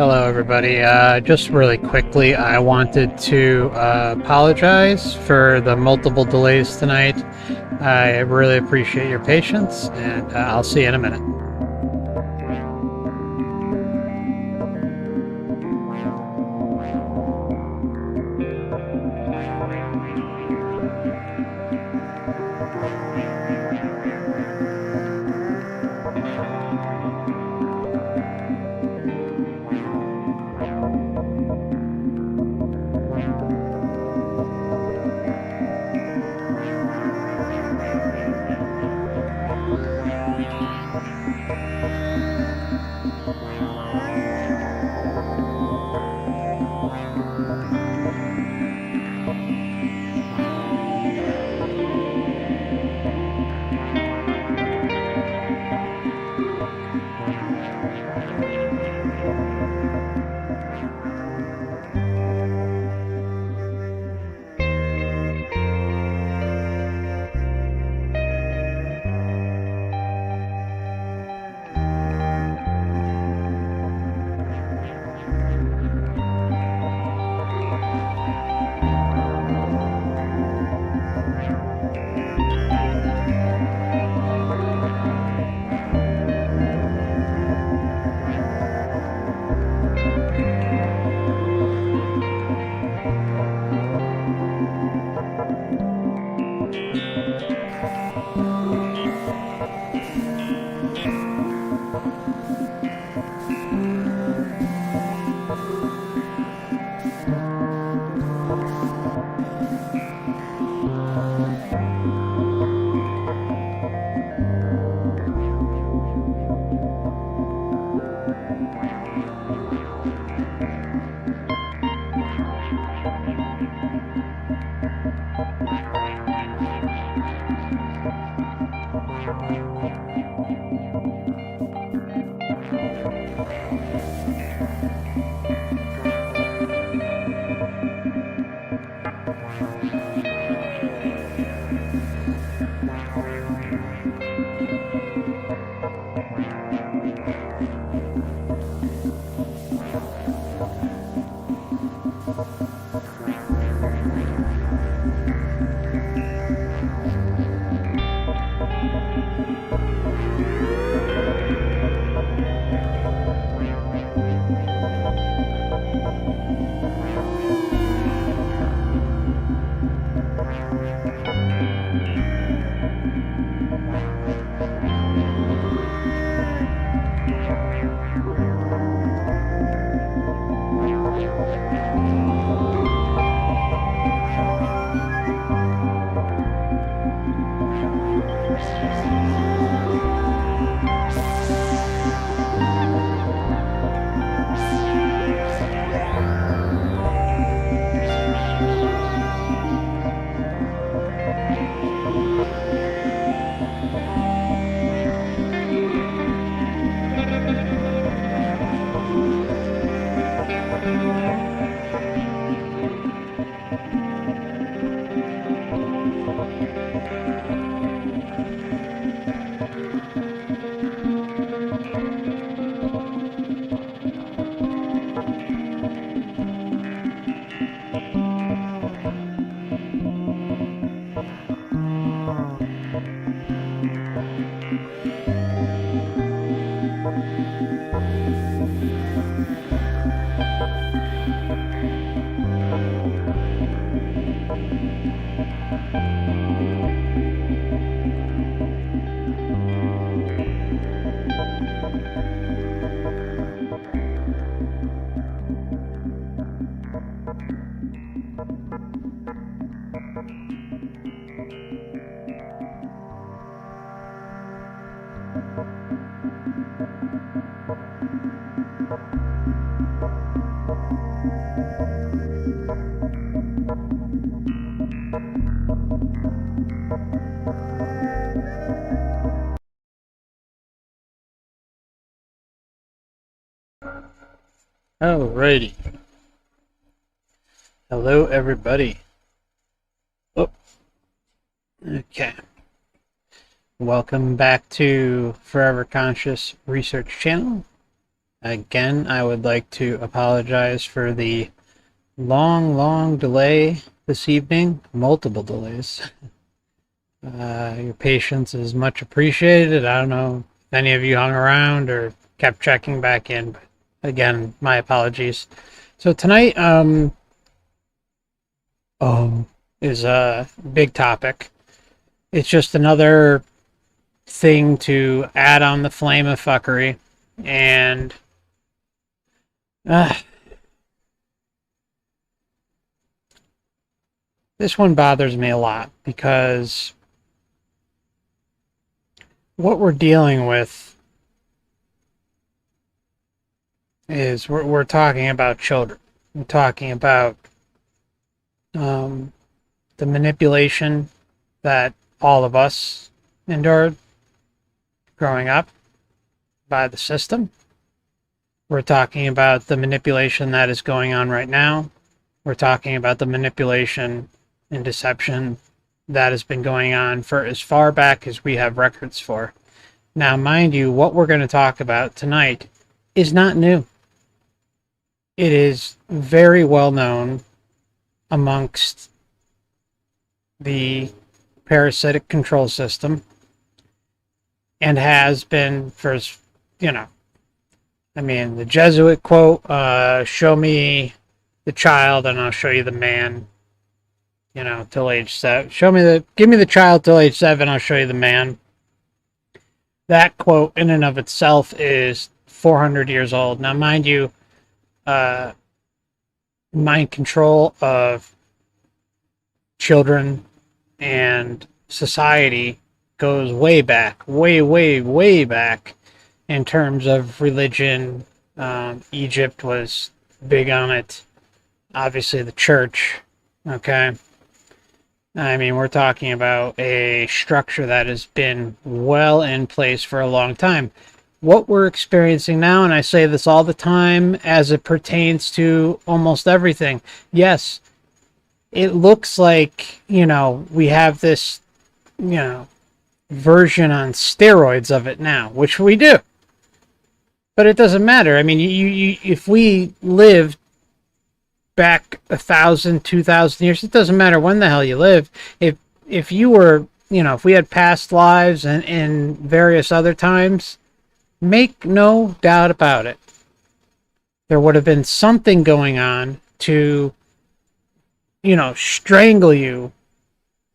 Hello, everybody. Just really quickly, I wanted to apologize for the multiple delays tonight. I really appreciate your patience, and I'll see you in a minute. Alrighty. Hello, everybody. Oh, okay. Welcome back to Forever Conscious Research Channel. Again, I would like to apologize for the long delay this evening. Multiple delays. Your patience is much appreciated. I don't know if any of you hung around or kept checking back in, but again, my apologies. So tonight, is a big topic. It's just another thing to add on the flame of fuckery, and this one bothers me a lot because what we're dealing with is we're talking about children. We're talking about the manipulation that all of us endured growing up by the system. We're talking about the manipulation that is going on right now. We're talking about the manipulation and deception that has been going on for as far back as we have records for. Now, mind you, what we're going to talk about tonight is not new. It is very well known amongst the parasitic control system and has been for, the Jesuit quote, show me the child and I'll show you the man, till age 7. Give me the child till age 7, I'll show you the man. That quote in and of itself is 400 years old. Now, mind you, mind control of children and society goes way back, way back in terms of religion. Egypt was big on it. Obviously, the church, okay? I mean, we're talking about a structure that has been well in place for a long time. What we're experiencing now, and I say this all the time as it pertains to almost everything, yes, it looks like, we have this, version on steroids of it now, which we do. But it doesn't matter. I mean, if we lived back 1,000, 2,000 years, it doesn't matter when the hell you live. If you were, if we had past lives and in various other times, make no doubt about it, there would have been something going on to, strangle you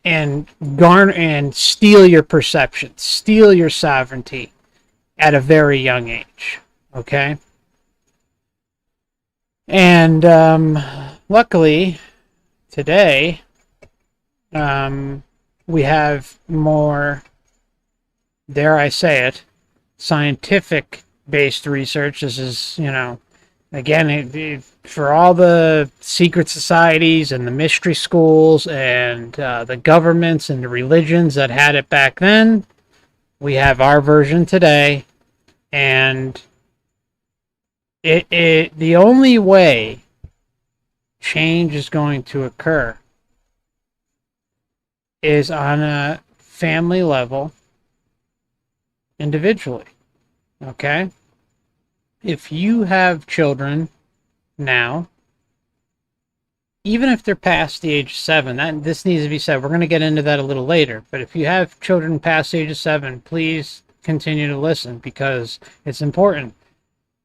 and garner and steal your perception, steal your sovereignty at a very young age. Okay? And luckily, today, we have more, dare I say it, scientific-based research. This is, again, for all the secret societies and the mystery schools and the governments and the religions that had it back then, we have our version today. And the only way change is going to occur is on a family level, individually. Okay? If you have children now, even if they're past the age of 7, this needs to be said. We're going to get into that a little later. But if you have children past the age of 7, please continue to listen because it's important.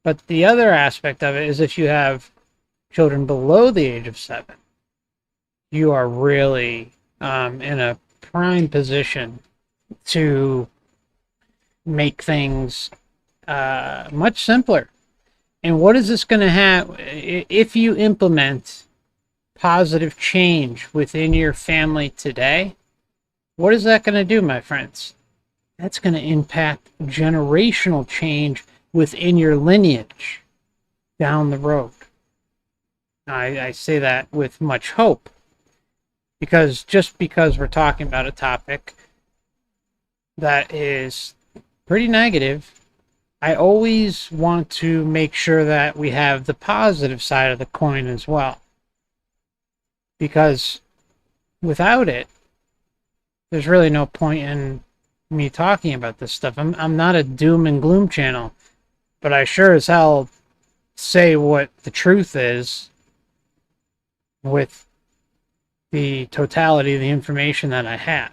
But the other aspect of it is if you have children below the age of 7, you are really in a prime position to make things much simpler. And what is this going to have if you implement positive change within your family today? What is that going to do, my friends? That's going to impact generational change within your lineage down the road. I say that with much hope, because just because we're talking about a topic that is pretty negative, I always want to make sure that we have the positive side of the coin as well. Because without it, there's really no point in me talking about this stuff. I'm not a doom and gloom channel. but I sure as hell say what the truth is with the totality of the information that I have.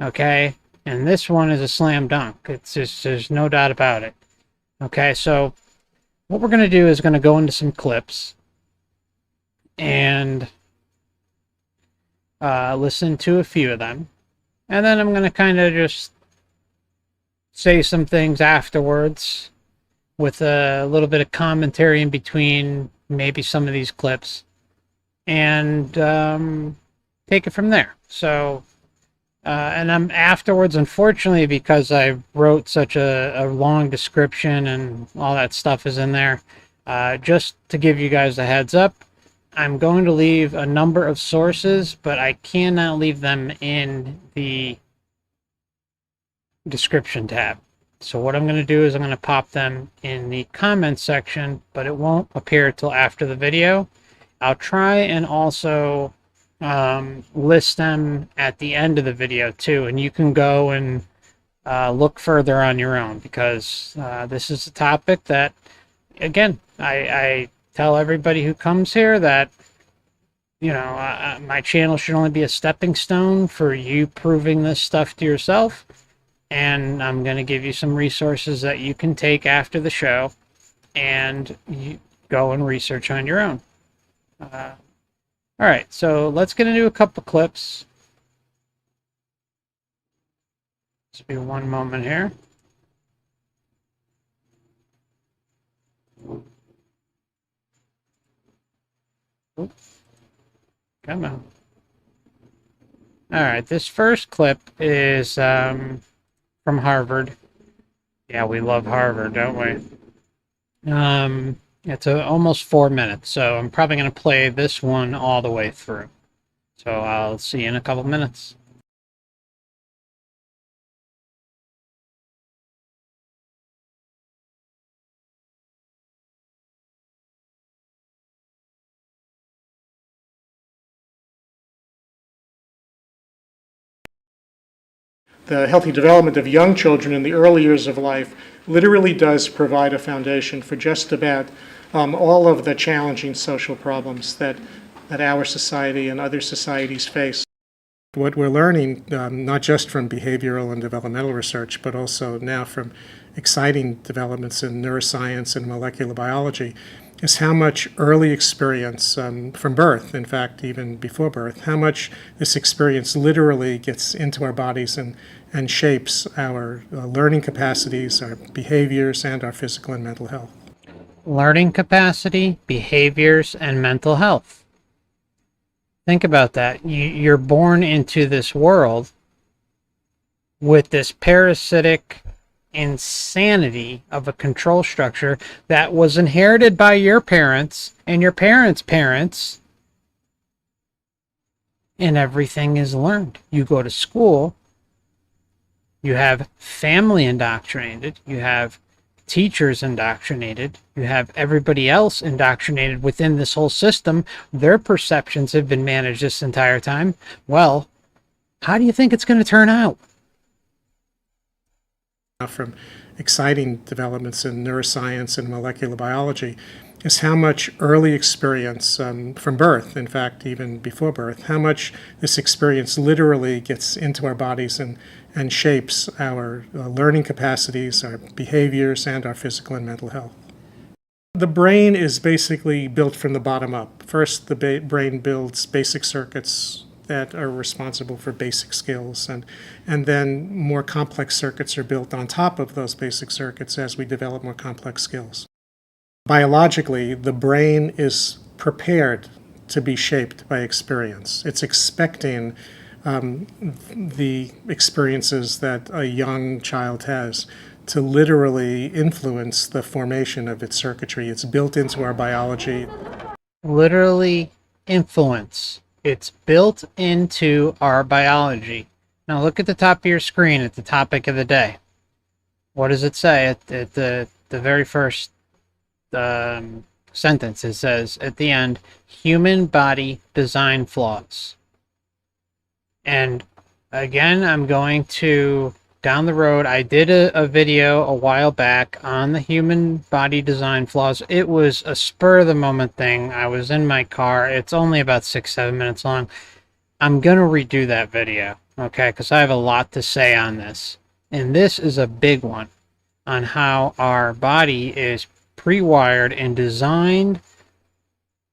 Okay? And this one is a slam dunk. It's just, there's no doubt about it. Okay, so what we're going to do is going to go into some clips and listen to a few of them. And then I'm going to kind of just say some things afterwards with a little bit of commentary in between maybe some of these clips, and take it from there. So, and I'm afterwards, unfortunately, because I wrote such a long description and all that stuff is in there, just to give you guys a heads up, I'm going to leave a number of sources, but I cannot leave them in the description tab. So what I'm going to do is I'm going to pop them in the comments section, but it won't appear till after the video. I'll try and also list them at the end of the video too, and you can go and look further on your own, because this is a topic that, again, I tell everybody who comes here that, you know, my channel should only be a stepping stone for you proving this stuff to yourself. And I'm going to give you some resources that you can take after the show and you go and research on your own. All right, so let's get into a couple clips. Just be one moment here. Oops. Come on. All right, this first clip is from Harvard. Yeah, we love Harvard, don't we? It's almost 4 minutes, so I'm probably going to play this one all the way through. So I'll see you in a couple minutes. The healthy development of young children in the early years of life literally does provide a foundation for just about all of the challenging social problems that our society and other societies face. What we're learning, not just from behavioral and developmental research, but also now from exciting developments in neuroscience and molecular biology, is how much early experience from birth, in fact, even before birth, how much this experience literally gets into our bodies and shapes our learning capacities, our behaviors, and our physical and mental health. Learning capacity, behaviors, and mental health. Think about that. You're born into this world with this parasitic insanity of a control structure that was inherited by your parents and your parents' parents, and everything is learned. You go to school, you have family indoctrinated, you have teachers indoctrinated, you have everybody else indoctrinated within this whole system. Their perceptions have been managed this entire time. Well, how do you think it's going to turn out? From exciting developments in neuroscience and molecular biology, is how much early experience from birth, in fact, even before birth, how much this experience literally gets into our bodies and shapes our learning capacities, our behaviors, and our physical and mental health. The brain is basically built from the bottom up. First, the brain builds basic circuits that are responsible for basic skills, and then more complex circuits are built on top of those basic circuits as we develop more complex skills. Biologically, the brain is prepared to be shaped by experience. It's expecting the experiences that a young child has to literally influence the formation of its circuitry. It's built into our biology. Literally influence. It's built into our biology. Now look at the top of your screen at the topic of the day. What does it say at the very first sentence? It says at the end, human body design flaws. And again, I'm going to down the road. I did a video a while back on the human body design flaws. It was a spur of the moment thing. I was in my car. It's only about 6-7 minutes long. I'm going to redo that video, okay, because I have a lot to say on this. And this is a big one on how our body is pre-wired and designed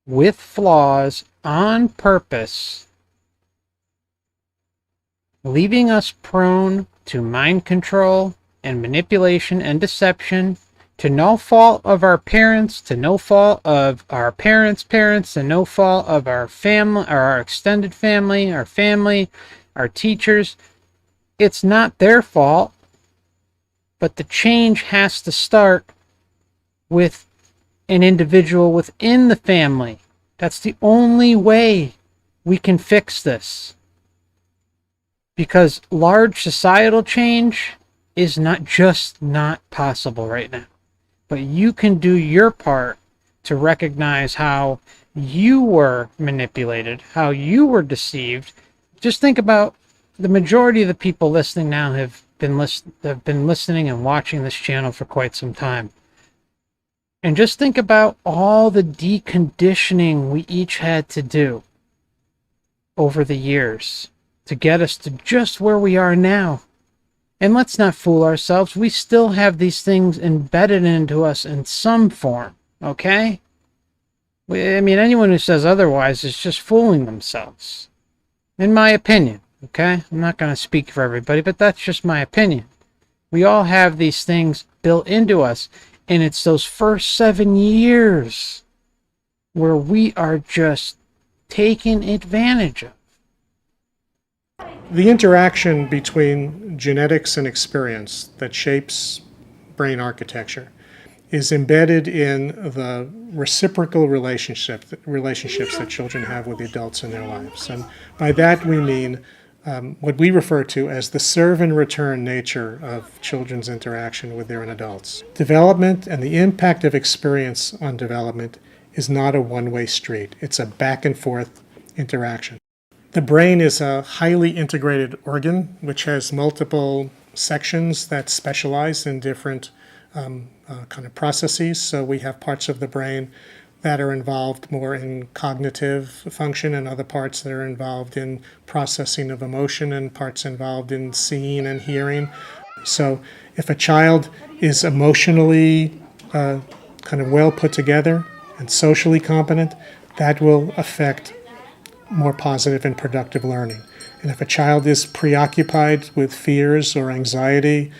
with flaws on purpose, leaving us prone to mind control and manipulation and deception, to no fault of our parents, to no fault of our parents' parents, to no fault of our family, or our extended family, our teachers. It's not their fault, but the change has to start with an individual within the family. That's the only way we can fix this. Because large societal change is not possible right now. But you can do your part to recognize how you were manipulated, how you were deceived. Just think about the majority of the people listening now have been listening and watching this channel for quite some time. And just think about all the deconditioning we each had to do over the years to get us to just where we are now. And let's not fool ourselves. We still have these things embedded into us in some form, okay? I mean, anyone who says otherwise is just fooling themselves, in my opinion, okay? I'm not going to speak for everybody, but that's just my opinion. We all have these things built into us, and it's those first 7 years where we are just taken advantage of. The interaction between genetics and experience that shapes brain architecture is embedded in the reciprocal relationships that children have with the adults in their lives. And by that we mean what we refer to as the serve and return nature of children's interaction with their adults. Development and the impact of experience on development is not a one-way street. It's a back and forth interaction. The brain is a highly integrated organ which has multiple sections that specialize in different kind of processes. So we have parts of the brain that are involved more in cognitive function, and other parts that are involved in processing of emotion, and parts involved in seeing and hearing. So if a child is emotionally kind of well put together and socially competent, that will affect more positive and productive learning. And if a child is preoccupied with fears or anxiety,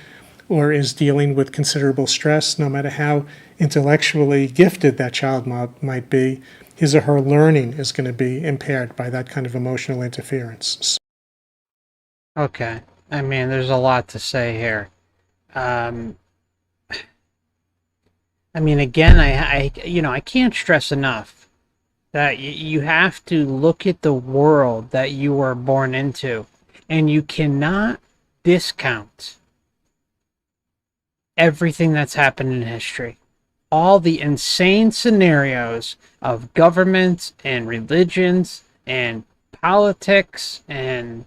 or is dealing with considerable stress, no matter how intellectually gifted that child might be, his or her learning is going to be impaired by that kind of emotional interference. Okay. I mean, there's a lot to say here. I mean, again, I can't stress enough that you have to look at the world that you were born into, and you cannot discount everything that's happened in history. All the insane scenarios of governments and religions and politics and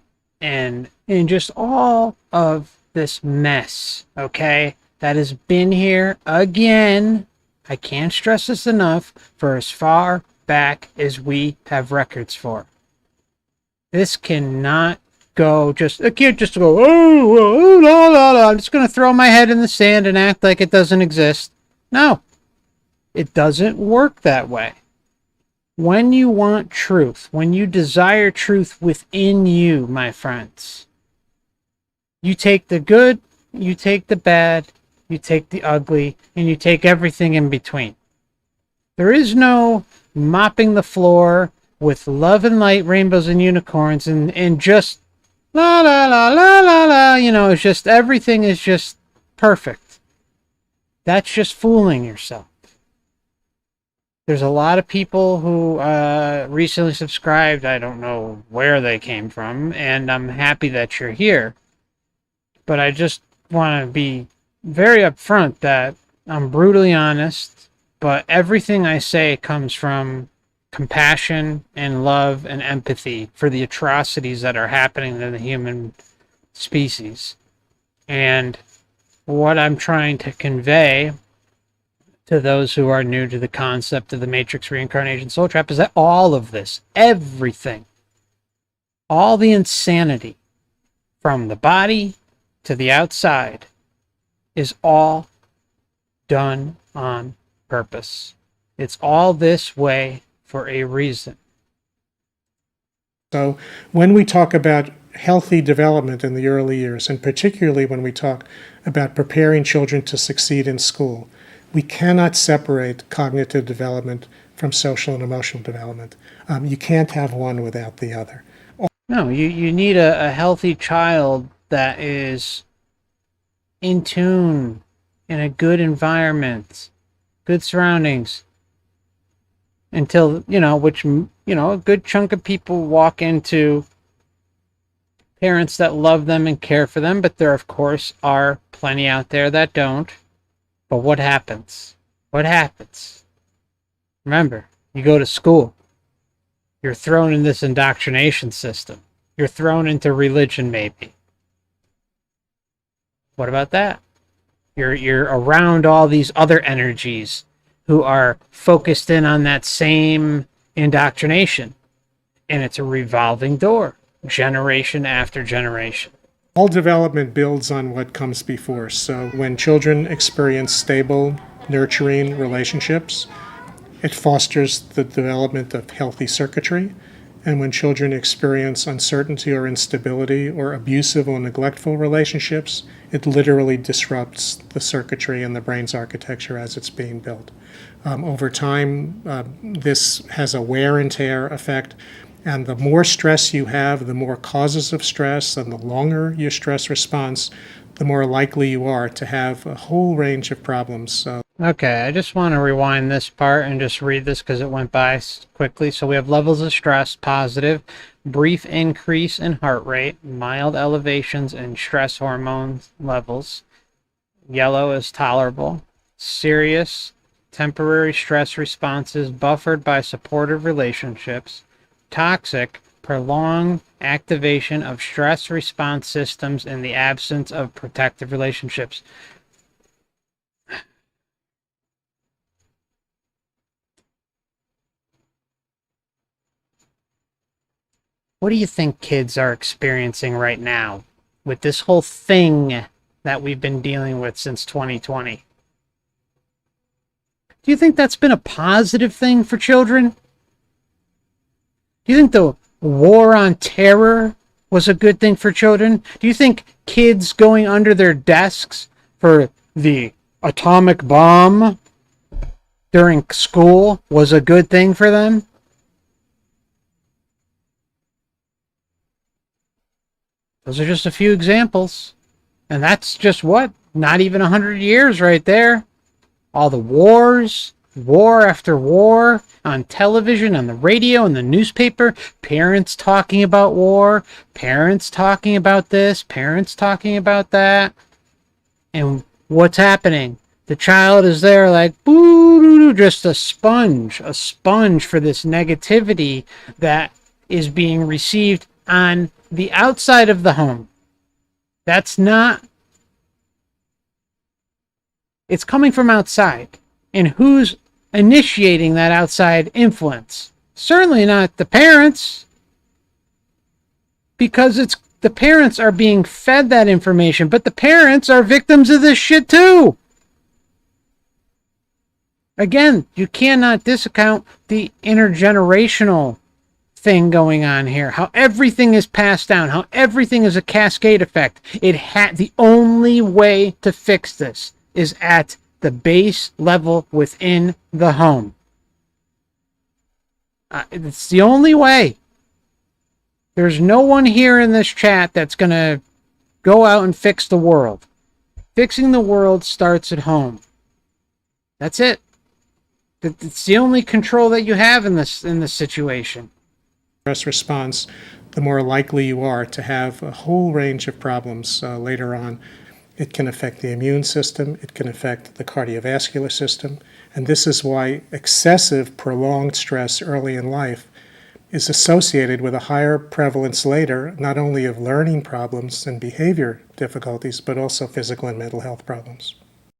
just all of this mess, okay, that has been here again. I can't stress this enough, for as far back as we have records for. This cannot go just, I can't just go, oh, la, la, la. I'm just going to throw my head in the sand and act like it doesn't exist. No, it doesn't work that way. When you want truth, when you desire truth within you, my friends, you take the good, you take the bad, you take the ugly, and you take everything in between. There is no mopping the floor with love and light, rainbows and unicorns, and just la la la la la la, it's just, everything is just perfect. That's just fooling yourself. There's a lot of people who recently subscribed. I don't know where they came from, and I'm happy that you're here. But I just want to be very upfront that I'm brutally honest, but everything I say comes from compassion and love and empathy for the atrocities that are happening to the human species. And what I'm trying to convey to those who are new to the concept of the Matrix Reincarnation Soul Trap is that all of this, everything, all the insanity from the body to the outside is all done on purpose. It's all this way for a reason. So when we talk about healthy development in the early years, and particularly when we talk about preparing children to succeed in school, we cannot separate cognitive development from social and emotional development. You can't have one without the other. No, you need a healthy child that is in tune, in a good environment, good surroundings. Until, a good chunk of people walk into parents that love them and care for them, but there, of course, are plenty out there that don't. But what happens? What happens? Remember, you go to school. You're thrown in this indoctrination system. You're thrown into religion, maybe. What about that? You're around all these other energies who are focused in on that same indoctrination. And it's a revolving door, generation after generation. All development builds on what comes before. So when children experience stable, nurturing relationships, it fosters the development of healthy circuitry. And when children experience uncertainty or instability or abusive or neglectful relationships, it literally disrupts the circuitry and the brain's architecture as it's being built. Over time, this has a wear and tear effect. And the more stress you have, the more causes of stress, and the longer your stress response, the more likely you are to have a whole range of problems. Okay, I just want to rewind this part and just read this because it went by quickly. So we have levels of stress, positive, brief increase in heart rate, mild elevations in stress hormone levels. Yellow is tolerable. Serious, temporary stress responses buffered by supportive relationships. Toxic, prolonged activation of stress response systems in the absence of protective relationships. What do you think kids are experiencing right now with this whole thing that we've been dealing with since 2020? Do you think that's been a positive thing for children? Do you think the war on terror was a good thing for children? Do you think kids going under their desks for the atomic bomb during school was a good thing for them? Those are just a few examples. And that's just what? Not even 100 years right there. All the wars, war after war, on television, on the radio, on the newspaper, parents talking about war, parents talking about this, parents talking about that. And what's happening? The child is there like, boo, just a sponge for this negativity that is being received on the outside of the home. That's not, it's coming from outside. And who's initiating that outside influence? Certainly not the parents, because it's the parents are being fed that information, but the parents are victims of this shit too. Again, you cannot discount the intergenerational thing going on here, how everything is passed down, how everything is a cascade effect. The only way to fix this is at the base level within the home. It's the only way. There's no one here in this chat that's going to go out and fix the world. Fixing the world starts at home. That's it. It's the only control that you have in this situation. Stress response, the more likely you are to have a whole range of problems later on. It can affect the immune system. It can affect the cardiovascular system. And this is why excessive, prolonged stress early in life is associated with a higher prevalence later, not only of learning problems and behavior difficulties, but also physical and mental health problems.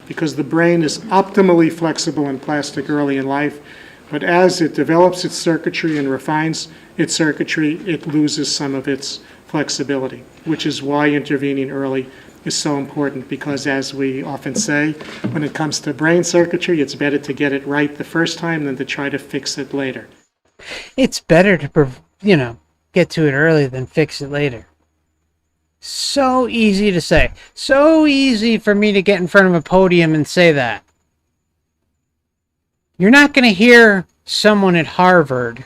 Because the brain is optimally flexible and plastic early in life, but as it develops its circuitry and refines its circuitry, it loses some of its flexibility, which is why intervening early is so important, because as we often say, when it comes to brain circuitry, it's better to get it right the first time than to try to fix it later. It's better to, get to it early than fix it later. So easy to say. So easy for me to get in front of a podium and say that. You're not going to hear someone at Harvard,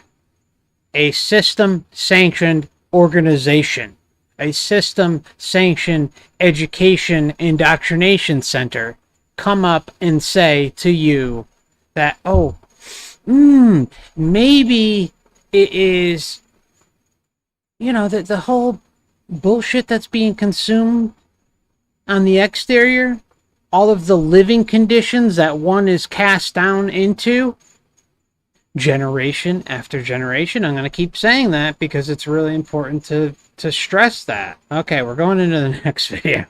a system-sanctioned organization, a system-sanctioned education indoctrination center, come up and say to you that, maybe it is, the whole bullshit that's being consumed on the exterior, all of the living conditions that one is cast down into, generation after generation. I'm going to keep saying that because it's really important to stress that. Okay, we're going into the next video.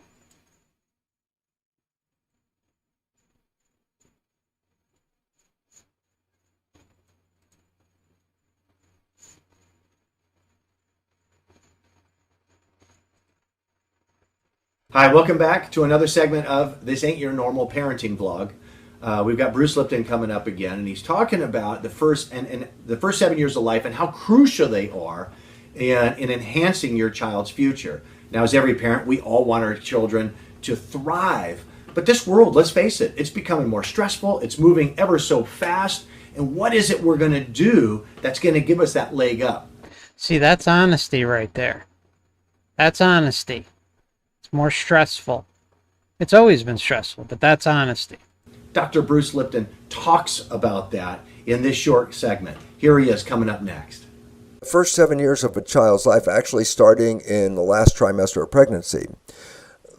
Hi, welcome back to another segment of This Ain't Your Normal Parenting Vlog. We've got Bruce Lipton coming up again, and he's talking about the first 7 years of life and how crucial they are in enhancing your child's future. Now, as every parent, we all want our children to thrive, but this world, let's face it, it's becoming more stressful. It's moving ever so fast. And what is it we're going to do that's going to give us that leg up? See, that's honesty right there. That's honesty. More stressful. It's always been stressful, but that's honesty. Dr. Bruce Lipton talks about that in this short segment. Here he is coming up next. The first 7 years of a child's life, actually starting in the last trimester of pregnancy,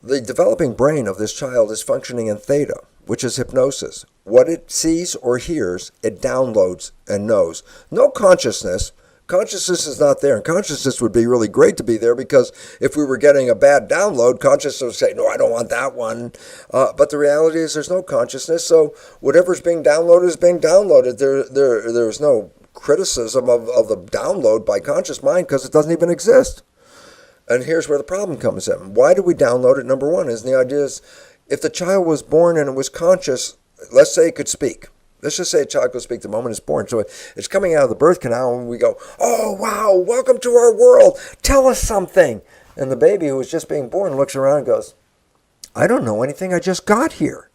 the developing brain of this child is functioning in theta, which is hypnosis. What it sees or hears, it downloads and knows. No consciousness. Consciousness is not there, and consciousness would be really great to be there, because if we were getting a bad download, consciousness would say, no, I don't want that one. But the reality is there's no consciousness, so whatever's being downloaded is being downloaded. There's no criticism of the download by conscious mind, because it doesn't even exist. And here's where the problem comes in. Why do we download it? Number one is the idea is if the child was born and it was conscious, let's say it could speak. Let's just say a child could speak the moment it's born. So it's coming out of the birth canal and we go, oh, wow, welcome to our world. Tell us something. And the baby who was just being born looks around and goes, I don't know anything. I just got here.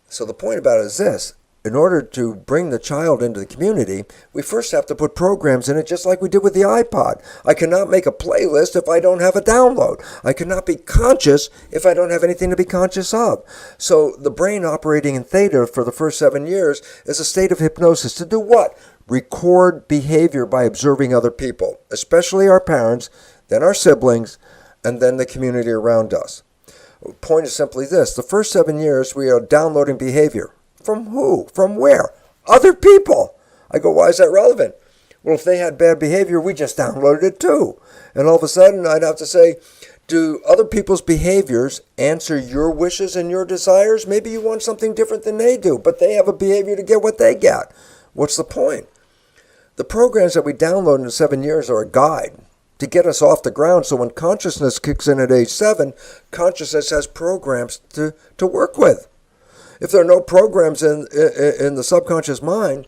So the point about it is this. In order to bring the child into the community, we first have to put programs in it, just like we did with the iPod. I cannot make a playlist if I don't have a download. I cannot be conscious if I don't have anything to be conscious of. So the brain operating in theta for the first 7 years is a state of hypnosis. To do what? Record behavior by observing other people, especially our parents, then our siblings, and then the community around us. The point is simply this. The first 7 years, we are downloading behavior. From who? From where? Other people. I go, why is that relevant? Well, if they had bad behavior, we just downloaded it too. And all of a sudden, I'd have to say, do other people's behaviors answer your wishes and your desires? Maybe you want something different than they do, but they have a behavior to get what they get. What's the point? The programs that we download in 7 years are a guide to get us off the ground. So when consciousness kicks in at age 7, consciousness has programs to work with. If there are no programs in the subconscious mind.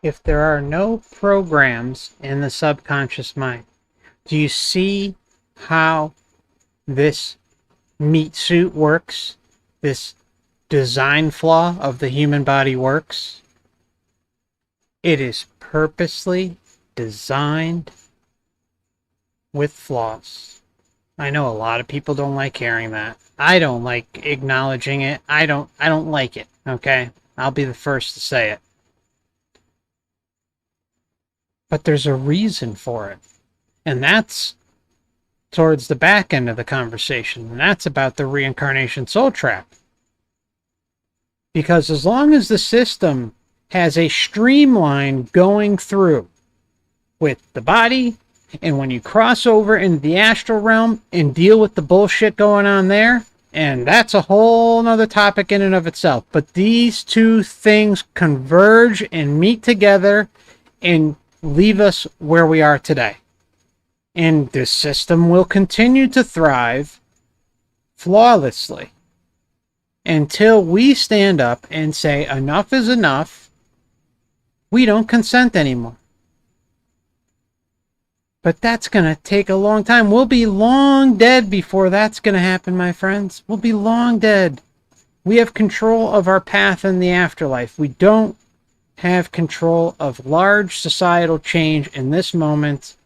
If there are no programs in the subconscious mind, do you see how this meat suit works? This design flaw of the human body works? It is purposely designed with flaws. I know a lot of people don't like hearing that. I don't like acknowledging it. I don't like it, okay? I'll be the first to say it. But there's a reason for it. And that's towards the back end of the conversation. And that's about the reincarnation soul trap. Because as long as the system has a streamline going through with the body, and when you cross over into the astral realm and deal with the bullshit going on there, and that's a whole nother topic in and of itself. But these two things converge and meet together and leave us where we are today. And this system will continue to thrive flawlessly until we stand up and say enough is enough. We don't consent anymore. But that's going to take a long time. We'll be long dead before that's going to happen, my friends. We'll be long dead. We have control of our path in the afterlife. We don't have control of large societal change in this moment.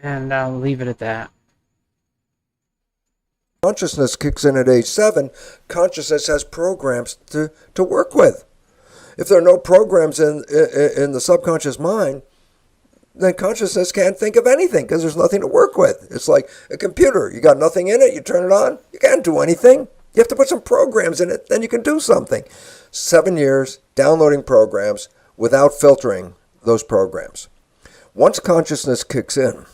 And I'll leave it at that. Consciousness kicks in at age 7. Consciousness has programs to work with. If there are no programs in the subconscious mind, then consciousness can't think of anything because there's nothing to work with. It's like a computer. You got nothing in it, you turn it on, you can't do anything. You have to put some programs in it, then you can do something. 7 years downloading programs without filtering those programs. Once consciousness kicks in,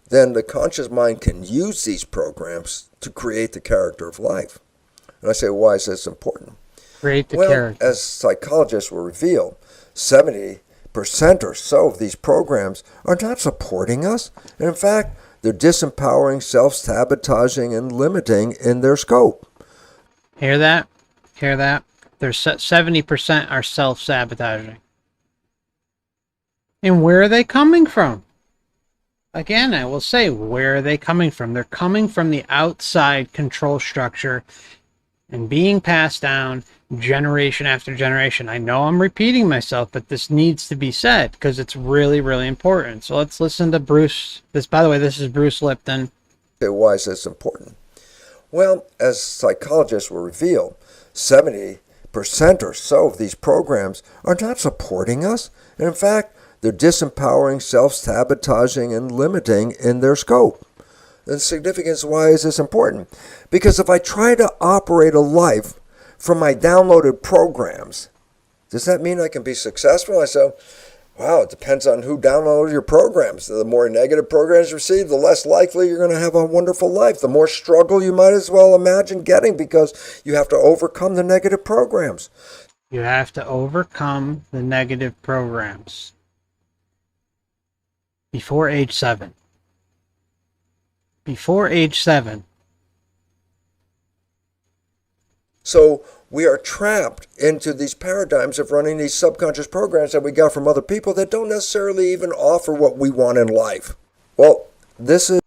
then the conscious mind can use these programs to create the character of life. And I say, why is this important? Create the Well, character. as psychologists will reveal, 70% or so of these programs are not supporting us. And in fact, they're disempowering, self-sabotaging, and limiting in their scope. Hear that? Hear that? There's 70% are self-sabotaging. And where are they coming from? Again, I will say, where are they coming from? They're coming from the outside control structure and being passed down generation after generation. I know I'm repeating myself, but this needs to be said because it's really, really important. So let's listen to Bruce. By the way, this is Bruce Lipton. Okay, why is this important? Well, as psychologists will reveal, 70% or so of these programs are not supporting us. And in fact, they're disempowering, self-sabotaging, and limiting in their scope. The significance, why is this important? Because if I try to operate a life from my downloaded programs, does that mean I can be successful? I say, wow, it depends on who downloaded your programs. The more negative programs you receive, the less likely you're going to have a wonderful life. The more struggle you might as well imagine getting because you have to overcome the negative programs. You have to overcome the negative programs before age 7. Before age 7. So we are trapped into these paradigms of running these subconscious programs that we got from other people that don't necessarily even offer what we want in life. Well, this is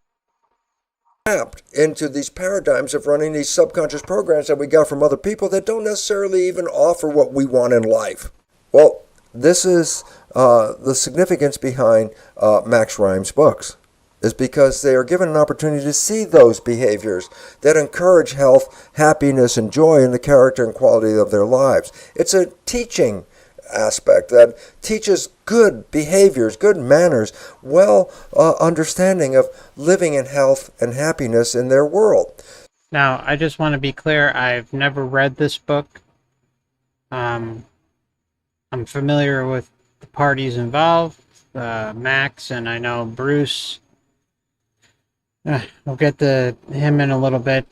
trapped into these paradigms of running these subconscious programs that we got from other people that don't necessarily even offer what we want in life. Well, this is the significance behind Max Rhymes' books. Is because they are given an opportunity to see those behaviors that encourage health, happiness, and joy in the character and quality of their lives. It's a teaching aspect that teaches good behaviors, good manners, understanding of living in health and happiness in their world. Now, I just want to be clear, I've never read this book. I'm familiar with the parties involved, Max, and I know Bruce. We'll get to him in a little bit,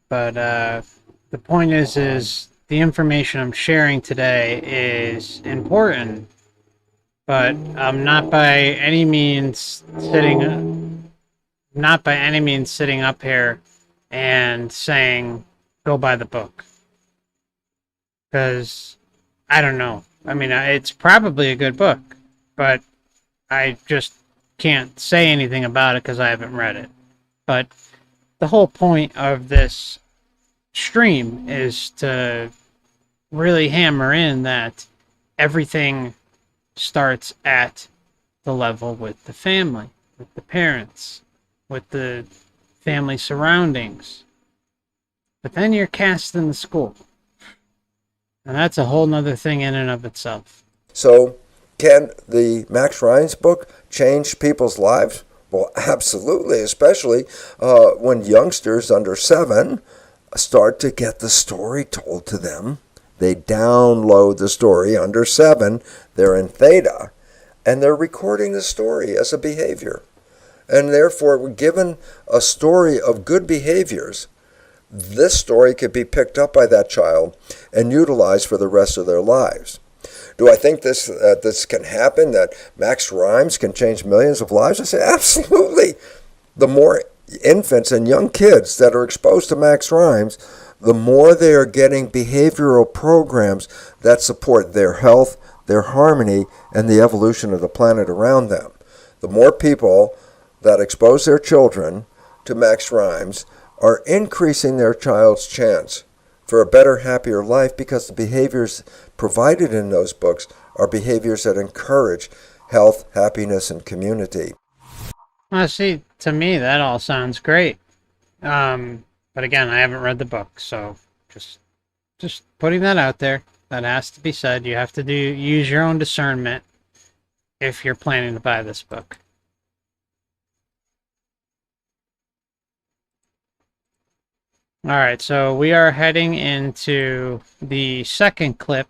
but the point is the information I'm sharing today is important, but I'm not by any means sitting up here and saying go buy the book, because I don't know. I mean, it's probably a good book, but I just can't say anything about it because I haven't read it. But the whole point of this stream is to really hammer in that everything starts at the level with the family, with the parents, with the family surroundings. But then you're cast in the school. And that's a whole nother thing in and of itself. So, can the Max Ryan's book change people's lives? Well, absolutely, especially when youngsters under 7 start to get the story told to them. They download the story under 7. They're in theta. and they're recording the story as a behavior. And therefore, given a story of good behaviors, this story could be picked up by that child and utilized for the rest of their lives. Do I think this can happen, that Max Rhymes can change millions of lives? I say absolutely. The more infants and young kids that are exposed to Max Rhymes, the more they are getting behavioral programs that support their health, their harmony, and the evolution of the planet around them. The more people that expose their children to Max Rhymes are increasing their child's chance for a better, happier life, because the behaviors provided in those books are behaviors that encourage health, happiness, and community. Well, see, to me, that all sounds great. But again, I haven't read the book, so just putting that out there. That has to be said. You have to use your own discernment if you're planning to buy this book. All right, so we are heading into the second clip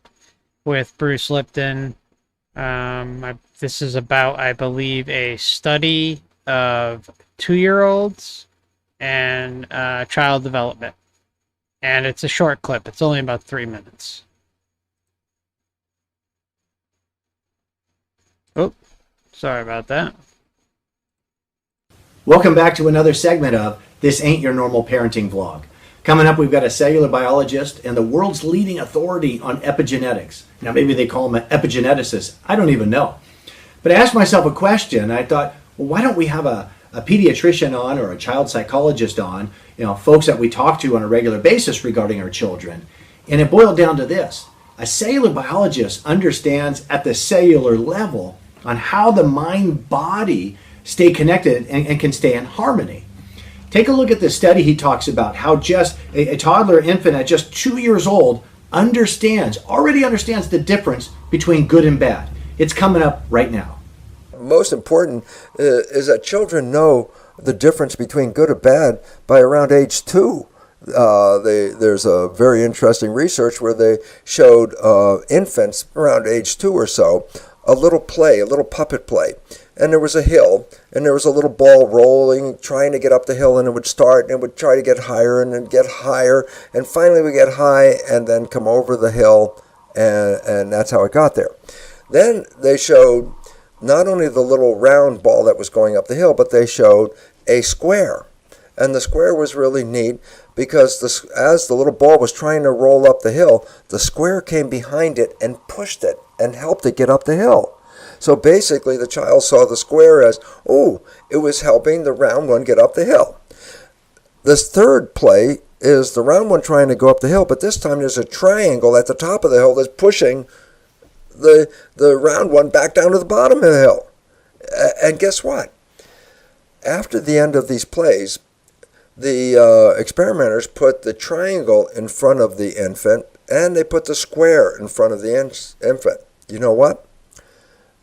with Bruce Lipton. This is about, I believe, a study of 2-year-olds and child development. And it's a short clip. It's only about 3 minutes. Oh, sorry about that. Welcome back to another segment of This Ain't Your Normal Parenting Vlog. Coming up, we've got a cellular biologist and the world's leading authority on epigenetics. Now, maybe they call him an epigeneticist. I don't even know. But I asked myself a question. I thought, well, why don't we have a pediatrician on or a child psychologist on, folks that we talk to on a regular basis regarding our children? And it boiled down to this. A cellular biologist understands at the cellular level on how the mind-body stay connected and can stay in harmony. Take a look at the study he talks about, how just a toddler infant at just 2 years old already understands the difference between good and bad. It's coming up right now. Most important is that children know the difference between good and bad by around age 2. There's a very interesting research where they showed infants around age 2 or so a little puppet play. And there was a hill, and there was a little ball rolling, trying to get up the hill, and it would start, and it would try to get higher, and then get higher, and finally we get high, and then come over the hill, and that's how it got there. Then they showed not only the little round ball that was going up the hill, but they showed a square. And the square was really neat because as the little ball was trying to roll up the hill, the square came behind it and pushed it and helped it get up the hill. So basically the child saw the square as, it was helping the round one get up the hill. This third play is the round one trying to go up the hill, but this time there's a triangle at the top of the hill that's pushing the round one back down to the bottom of the hill. And guess what? After the end of these plays, the experimenters put the triangle in front of the infant, and they put the square in front of the infant. You know what?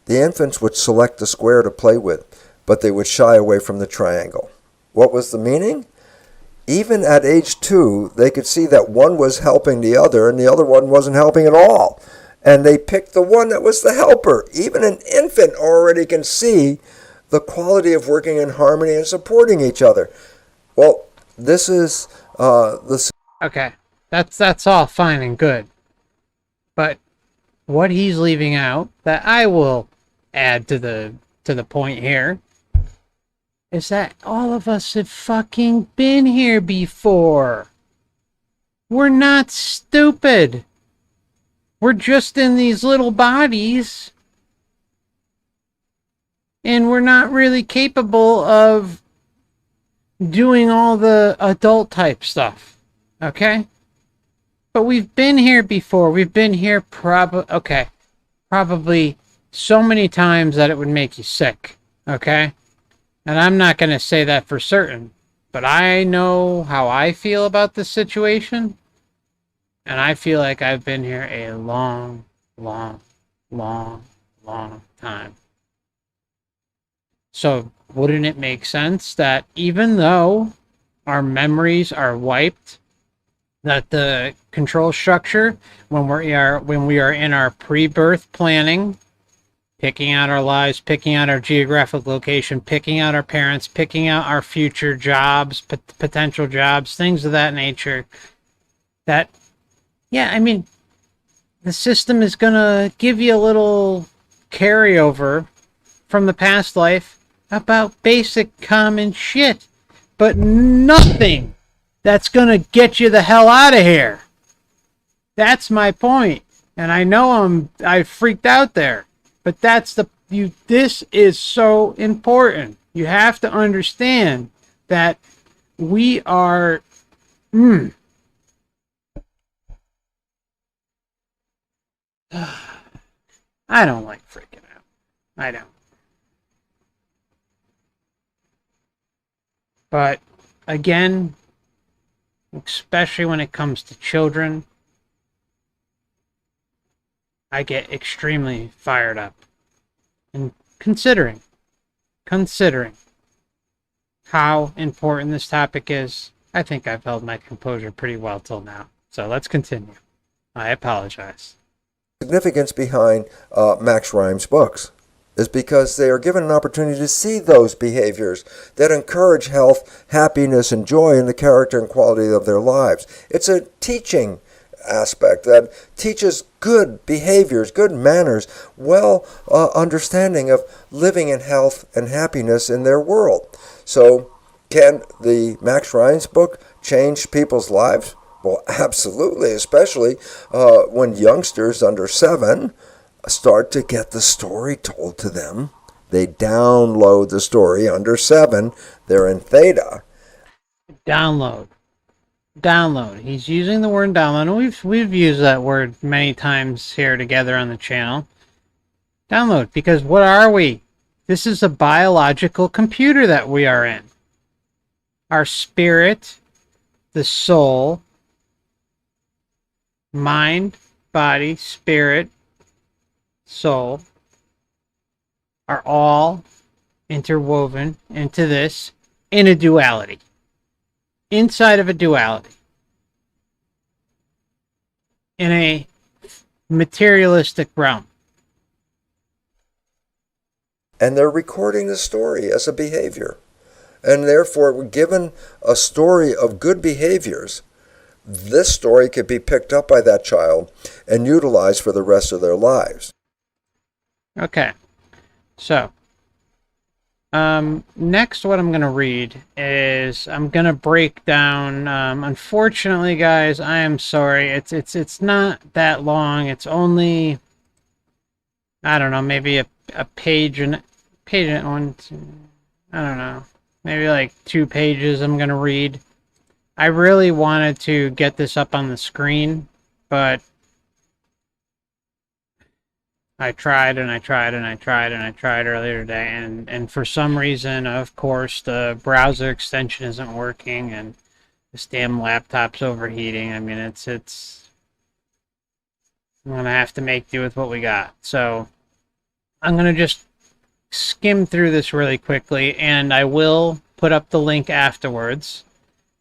The infants would select the square to play with, but they would shy away from the triangle. What was the meaning? Even at age 2, they could see that one was helping the other, and the other one wasn't helping at all. And they picked the one that was the helper. Even an infant already can see the quality of working in harmony and supporting each other. Well, this is Okay, that's all fine and good. But what he's leaving out, that I will add to the point here, is that all of us have fucking been here before. We're not stupid. We're just in these little bodies, and we're not really capable of doing all the adult type stuff. Okay? But we've been here before. We've been here probably so many times that it would make you sick. Okay? And I'm not going to say that for certain, but I know how I feel about this situation. And I feel like I've been here a long, long, long, long time. So wouldn't it make sense that even though our memories are wiped, that the control structure, when we are in our pre-birth planning, picking out our lives, picking out our geographic location, picking out our parents, picking out our future jobs, potential jobs, things of that nature. That, yeah, I mean, the system is going to give you a little carryover from the past life about basic common shit, but nothing that's going to get you the hell out of here. That's my point. And I know I freaked out there, but this is so important. You have to understand that we are I don't like freaking out. I don't. But again, especially when it comes to children, I get extremely fired up. And considering how important this topic is, I think I've held my composure pretty well till now. So let's continue. I apologize. Significance behind Max Rhymes' books is because they are given an opportunity to see those behaviors that encourage health, happiness, and joy in the character and quality of their lives. It's a teaching aspect that teaches good behaviors, good manners, understanding of living in health and happiness in their world. So, can the Max Rhymes book change people's lives? Well, absolutely, especially when youngsters under 7 start to get the story told to them. They download the story under 7. They're in theta. Download. He's using the word download, and we've used that word many times here together on the channel. Download, because what are we? This is a biological computer that we are in. Our spirit, the soul, mind, body, spirit, soul are all interwoven into this in a duality. Inside of a duality. In a materialistic realm. And they're recording the story as a behavior. And therefore, given a story of good behaviors, this story could be picked up by that child and utilized for the rest of their lives. Okay. So, next what I'm going to read is I'm going to break down, unfortunately, guys, I am sorry. It's not that long. It's only, I don't know, maybe a page and one, two, I don't know, maybe like 2 pages I'm going to read. I really wanted to get this up on the screen, but I tried and I tried and I tried and I tried earlier today, and for some reason, of course, the browser extension isn't working and this damn laptop's overheating. I mean, I'm gonna have to make do with what we got. So I'm gonna just skim through this really quickly, and I will put up the link afterwards.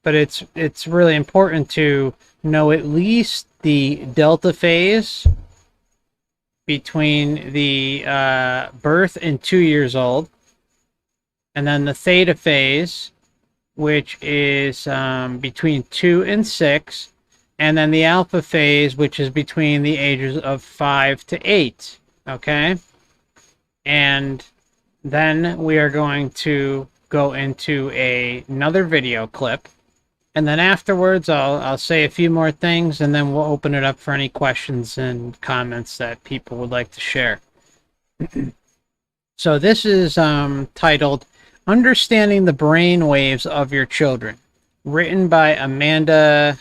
But it's really important to know at least the delta phase between the birth and 2 years old, and then the theta phase, which is between 2 and 6, and then the alpha phase, which is between the ages of 5 to 8. Okay, and then we are going to go into another video clip. And then afterwards, I'll say a few more things, and then we'll open it up for any questions and comments that people would like to share. So this is titled, Understanding the Brain Waves of Your Children, written by Amanda,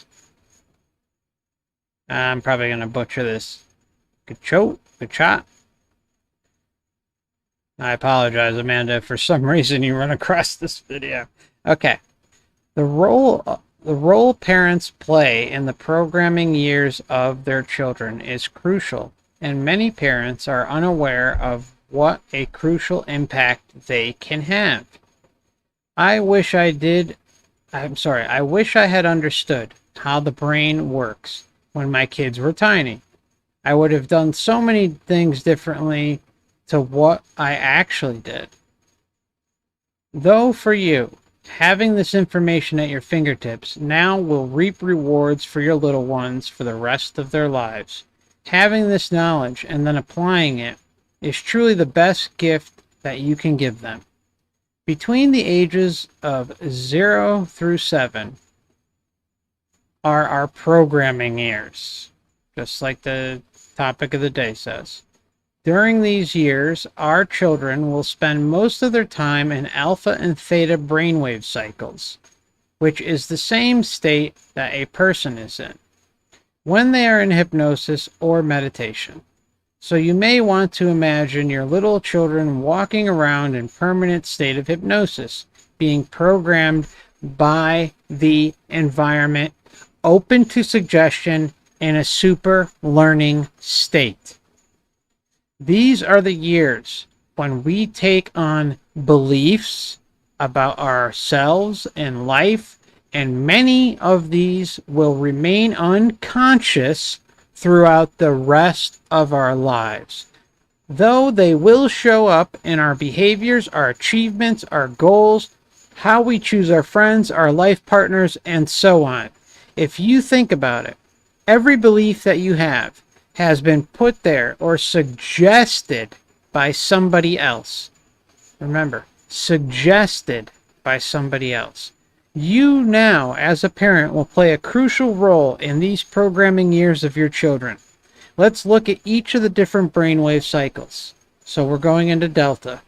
I'm probably going to butcher this, Gachot. I apologize, Amanda, if for some reason you run across this video. Okay. The role parents play in the programming years of their children is crucial, and many parents are unaware of what a crucial impact they can have. I wish I had understood how the brain works when my kids were tiny. I would have done so many things differently to what I actually did. Though for you, having this information at your fingertips now will reap rewards for your little ones for the rest of their lives. Having this knowledge and then applying it is truly the best gift that you can give them. Between the ages of 0 through 7 are our programming years, just like the topic of the day says. During these years, our children will spend most of their time in alpha and theta brainwave cycles, which is the same state that a person is in when they are in hypnosis or meditation. So you may want to imagine your little children walking around in permanent state of hypnosis, being programmed by the environment, open to suggestion, in a super learning state. These are the years when we take on beliefs about ourselves and life, and many of these will remain unconscious throughout the rest of our lives. Though they will show up in our behaviors, our achievements, our goals, how we choose our friends, our life partners, and so on. If you think about it, every belief that you have has been put there or suggested by somebody else. Remember, suggested by somebody else. You now, as a parent, will play a crucial role in these programming years of your children. Let's look at each of the different brainwave cycles. So we're going into Delta.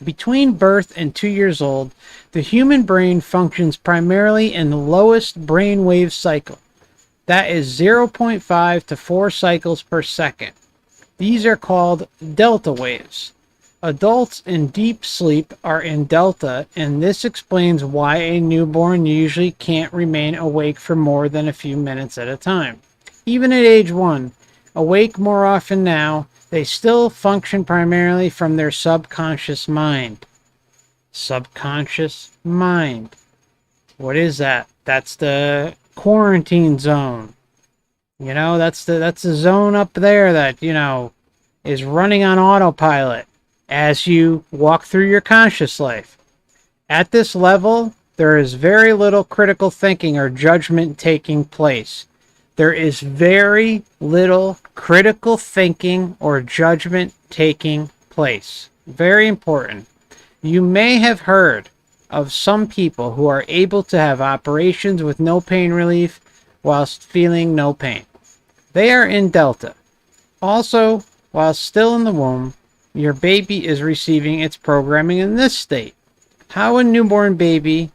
Between birth and 2 years old, the human brain functions primarily in the lowest brainwave cycle. That is 0.5 to 4 cycles per second. These are called delta waves. Adults in deep sleep are in delta, and this explains why a newborn usually can't remain awake for more than a few minutes at a time. Even at age 1, awake more often now, they still function primarily from their subconscious mind. Subconscious mind. What is that? That's the quarantine zone. You know, that's the zone up there that, you know, is running on autopilot as you walk through your conscious life. At this level, there is very little critical thinking or judgment taking place. There is very little critical thinking or judgment taking place. Very important. You may have heard of some people who are able to have operations with no pain relief whilst feeling no pain. They are in Delta. Also, while still in the womb, your baby is receiving its programming in this state. How a newborn baby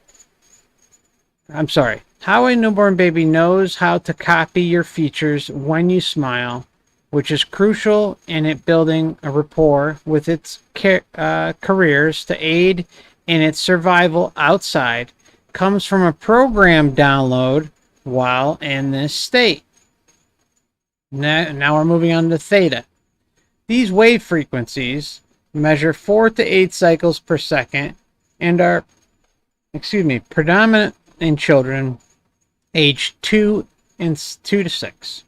knows how to copy your features when you smile, which is crucial in it building a rapport with its careers to aid in its survival outside, comes from a program download while in this state. Now we're moving on to theta. These wave frequencies measure 4 to 8 cycles per second and are, predominant in children aged 2 to 6.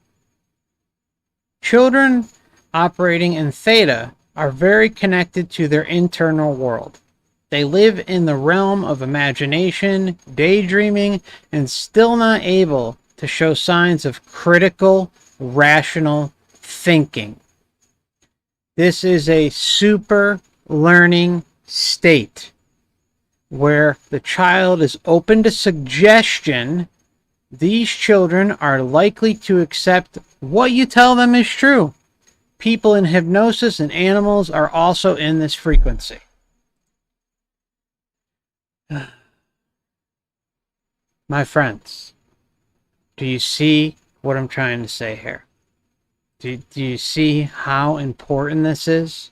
Children operating in theta are very connected to their internal world. They live in the realm of imagination, daydreaming, and still not able to show signs of critical, rational thinking. This is a super learning state where the child is open to suggestion. These children are likely to accept what you tell them is true. People in hypnosis and animals are also in this frequency. My friends, do you see what I'm trying to say here? Do you see how important this is?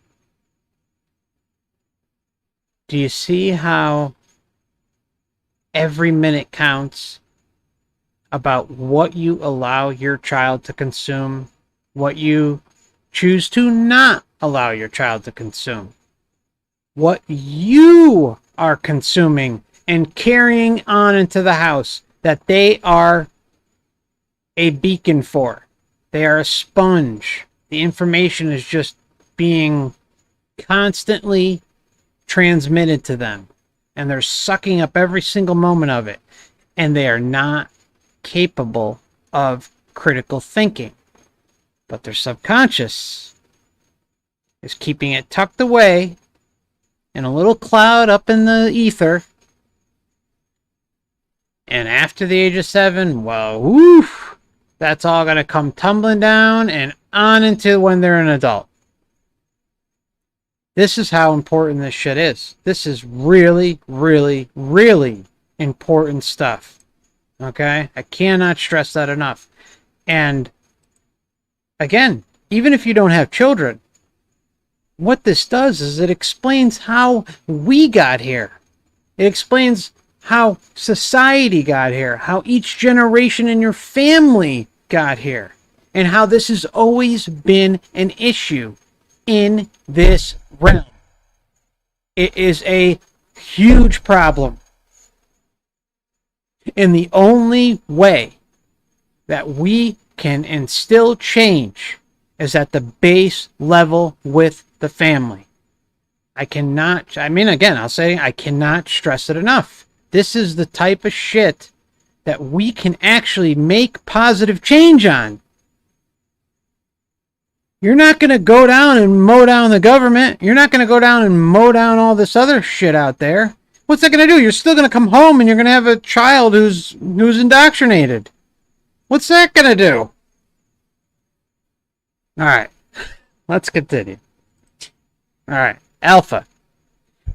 Do you see how every minute counts about what you allow your child to consume, what you choose to not allow your child to consume, what you are consuming and carrying on into the house that they are a beacon for? They are a sponge. The information is just being constantly transmitted to them, and they're sucking up every single moment of it, and they are not capable of critical thinking. But their subconscious is keeping it tucked away in a little cloud up in the ether. And after the age of 7, well, woof, that's all going to come tumbling down and on into when they're an adult. This is how important this shit is. This is really, really, really important stuff. Okay? I cannot stress that enough. And again, even if you don't have children, what this does is it explains how we got here. It explains how society got here, how each generation in your family got here, and how this has always been an issue in this realm. It is a huge problem. And the only way that we can instill change is at the base level with the family. I cannot stress it enough. This is the type of shit that we can actually make positive change on. You're not going to go down and mow down the government. You're not going to go down and mow down all this other shit out there. What's that going to do? You're still going to come home and you're going to have a child who's indoctrinated. What's that going to do? All right. Let's continue. All right. Alpha.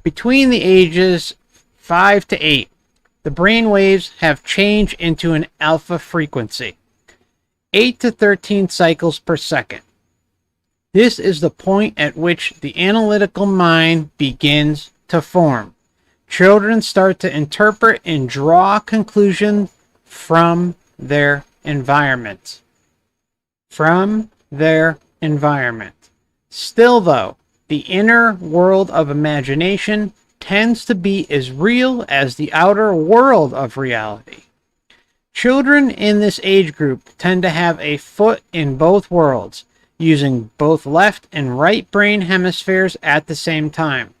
Between the ages 5 to 8, the brain waves have changed into an alpha frequency. 8 to 13 cycles per second. This is the point at which the analytical mind begins to form. Children start to interpret and draw conclusions from their environment. From their environment. Still, though, the inner world of imagination tends to be as real as the outer world of reality. Children in this age group tend to have a foot in both worlds, using both left and right brain hemispheres at the same time.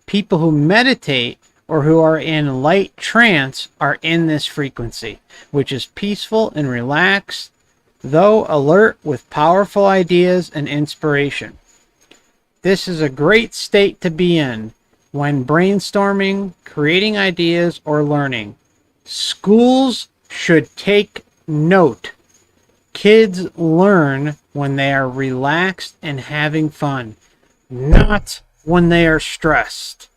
People who meditate or who are in light trance are in this frequency, which is peaceful and relaxed, though alert with powerful ideas and inspiration. This is a great state to be in when brainstorming, creating ideas, or learning. Schools should take note. Kids learn when they are relaxed and having fun, not when they are stressed.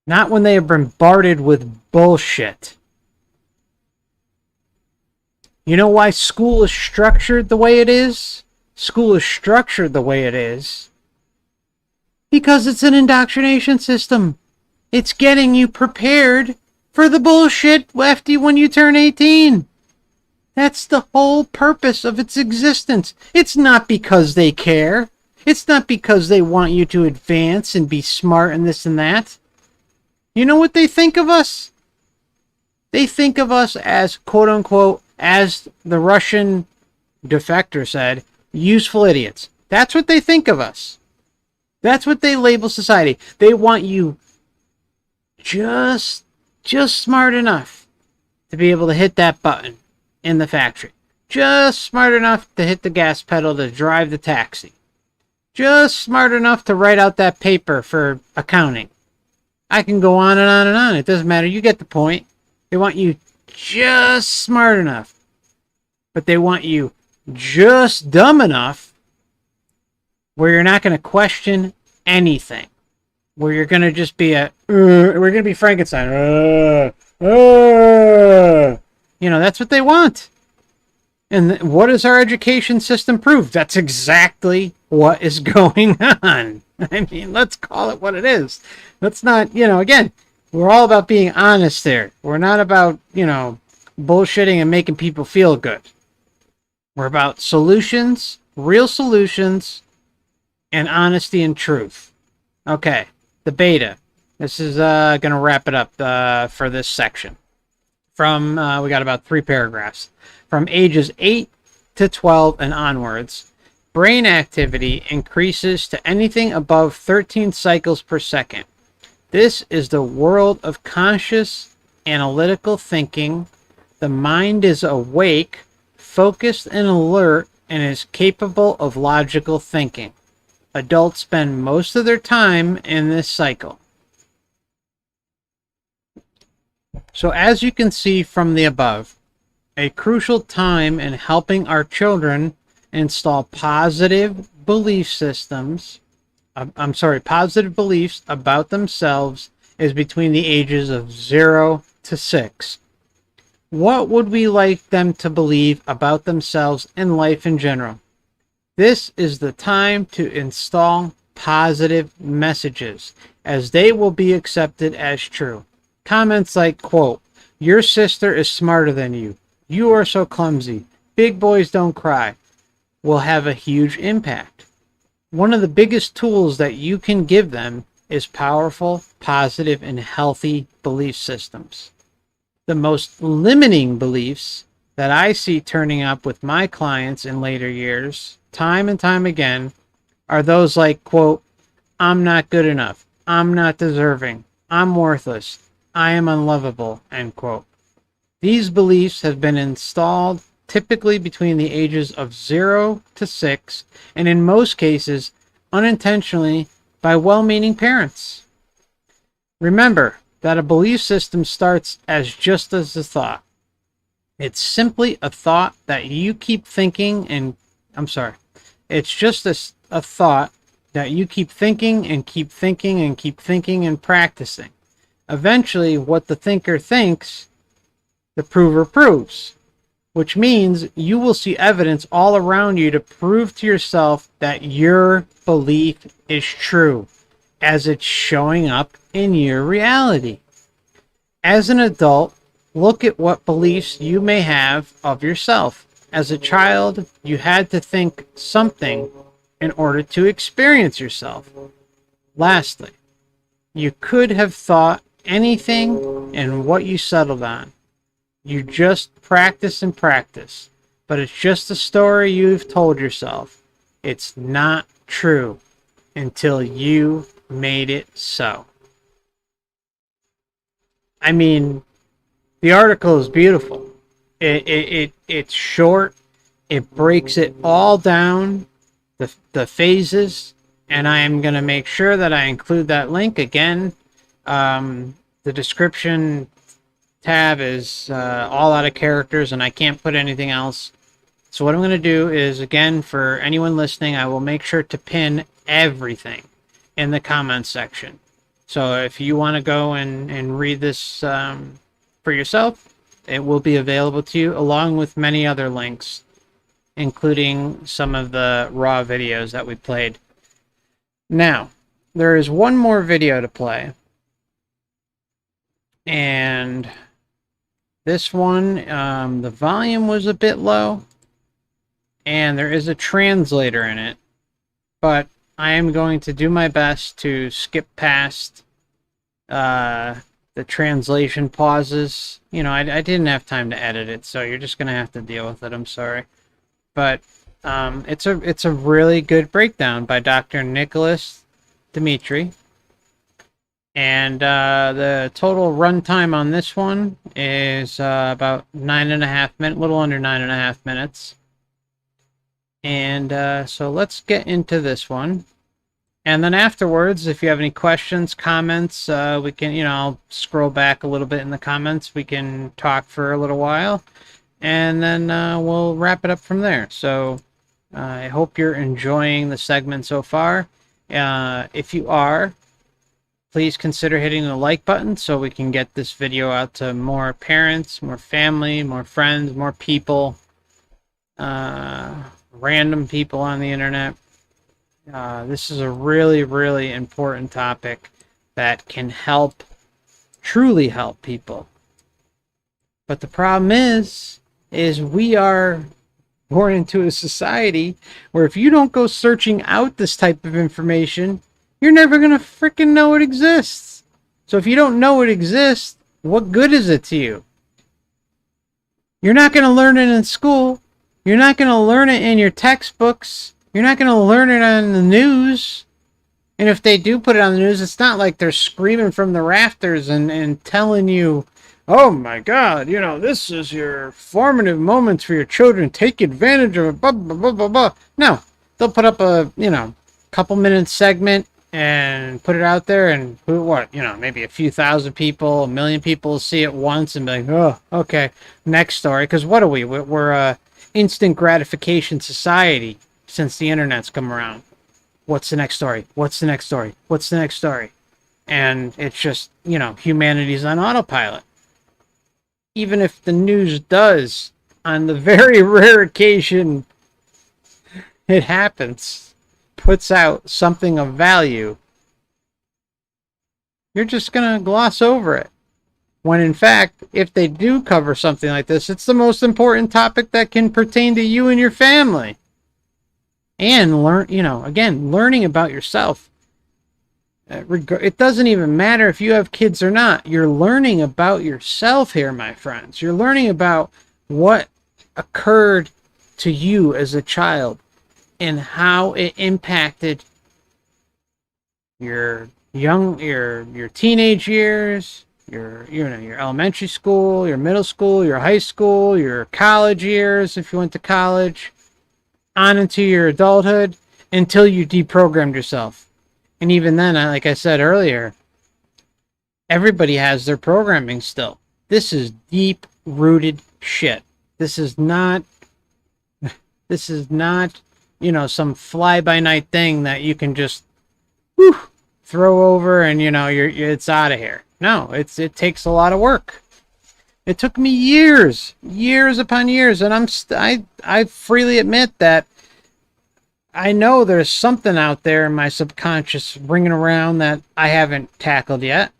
Not when they are bombarded with bullshit. You know why school is structured the way it is? School is structured the way it is because it's an indoctrination system. It's getting you prepared for the bullshit after when you turn 18. That's the whole purpose of its existence. It's not because they care. It's not because they want you to advance and be smart and this and that. You know what they think of us? They think of us as, quote unquote, as the Russian defector said, useful idiots. That's what they think of us. That's what they label society. They want you just smart enough to be able to hit that button in the factory. Just smart enough to hit the gas pedal to drive the taxi. Just smart enough to write out that paper for accounting. I can go on and on and on. It doesn't matter. You get the point. They want you just smart enough. But they want you just dumb enough where you're not going to question anything. Where you're going to just be we're going to be Frankenstein. You know, that's what they want. And what does our education system prove? That's exactly what is going on. I mean, let's call it what it is. Let's not, again, we're all about being honest there. We're not about, bullshitting and making people feel good. We're about solutions, real solutions, and honesty and truth. Okay, the beta. This is going to wrap it up for this section. We got about 3 paragraphs. From ages 8 to 12 and onwards, brain activity increases to anything above 13 cycles per second. This is the world of conscious, analytical thinking. The mind is awake, focused and alert, and is capable of logical thinking. Adults spend most of their time in this cycle. So as you can see from the above, a crucial time in helping our children install positive beliefs about themselves is between the ages of 0 to 6. What would we like them to believe about themselves and life in general? This is the time to install positive messages, as they will be accepted as true. Comments like, quote, "Your sister is smarter than you. You are so clumsy. Big boys don't cry," will have a huge impact. One of the biggest tools that you can give them is powerful, positive, and healthy belief systems. The most limiting beliefs that I see turning up with my clients in later years, time and time again, are those like, quote, "I'm not good enough. I'm not deserving. I'm worthless. I am unlovable," end quote. These beliefs have been installed typically between the ages of 0 to 6, and in most cases, unintentionally by well-meaning parents. Remember that a belief system starts as just as a thought. It's simply a thought that you keep thinking it's just a thought that you keep thinking and keep thinking and keep thinking and practicing. Eventually, what the thinker thinks, the prover proves, which means you will see evidence all around you to prove to yourself that your belief is true, as it's showing up in your reality. As an adult, look at what beliefs you may have of yourself. As a child, you had to think something in order to experience yourself. Lastly, you could have thought anything and what you settled on. You just practice and practice, but it's just a story you've told yourself. It's not true until you made it so. I mean, the article is beautiful. It's short. It breaks it all down, the phases, and I am going to make sure that I include that link again. The description tab is all out of characters, and I can't put anything else. So what I'm going to do is, again, for anyone listening, I will make sure to pin everything in the comments section. So if you want to go and read this for yourself, it will be available to you, along with many other links, including some of the raw videos that we played. Now, there is one more video to play. And this one, the volume was a bit low, and there is a translator in it, but I am going to do my best to skip past the translation pauses. You know, I didn't have time to edit it, so you're just going to have to deal with it. I'm sorry. But it's a really good breakdown by Dr. Nicholas Dimitri. And the total runtime on this one is about 9.5 minutes, little under 9.5 minutes. And so let's get into this one. And then afterwards, if you have any questions, comments, we can, I'll scroll back a little bit in the comments. We can talk for a little while, and then we'll wrap it up from there. So I hope you're enjoying the segment so far. If you are, please consider hitting the like button so we can get this video out to more parents, more family, more friends, more people, random people on the internet. This is a really, really important topic that can help, truly help people. But the problem is we are born into a society where if you don't go searching out this type of information, you're never going to freaking know it exists. So if you don't know it exists, what good is it to you? You're not going to learn it in school. You're not going to learn it in your textbooks. You're not going to learn it on the news. And if they do put it on the news, it's not like they're screaming from the rafters and telling you, oh my God, this is your formative moments for your children. Take advantage of it. Blah, blah, blah, blah, blah. No, they'll put up a, couple minute segment and put it out there, and maybe a few thousand people, 1 million people will see it once and be like, oh, okay, next story. Because what are we? We're a instant gratification society since the internet's come around. What's the next story? What's the next story? What's the next story? And it's just, humanity's on autopilot. Even if the news does, on the very rare occasion it happens, puts out something of value, you're just going to gloss over it. When in fact, if they do cover something like this, it's the most important topic that can pertain to you and your family. And learning about yourself. It doesn't even matter if you have kids or not. You're learning about yourself here, my friends. You're learning about what occurred to you as a child and how it impacted your teenage years, your elementary school, your middle school, your high school, your college years if you went to college, on into your adulthood until you deprogrammed yourself. And even then, like I said earlier, everybody has their programming still. This is deep-rooted shit. This is not some fly-by-night thing that you can just throw over and it's out of here. No, it takes a lot of work. It took me years upon years, and I freely admit that I know there's something out there in my subconscious ringing around that I haven't tackled yet,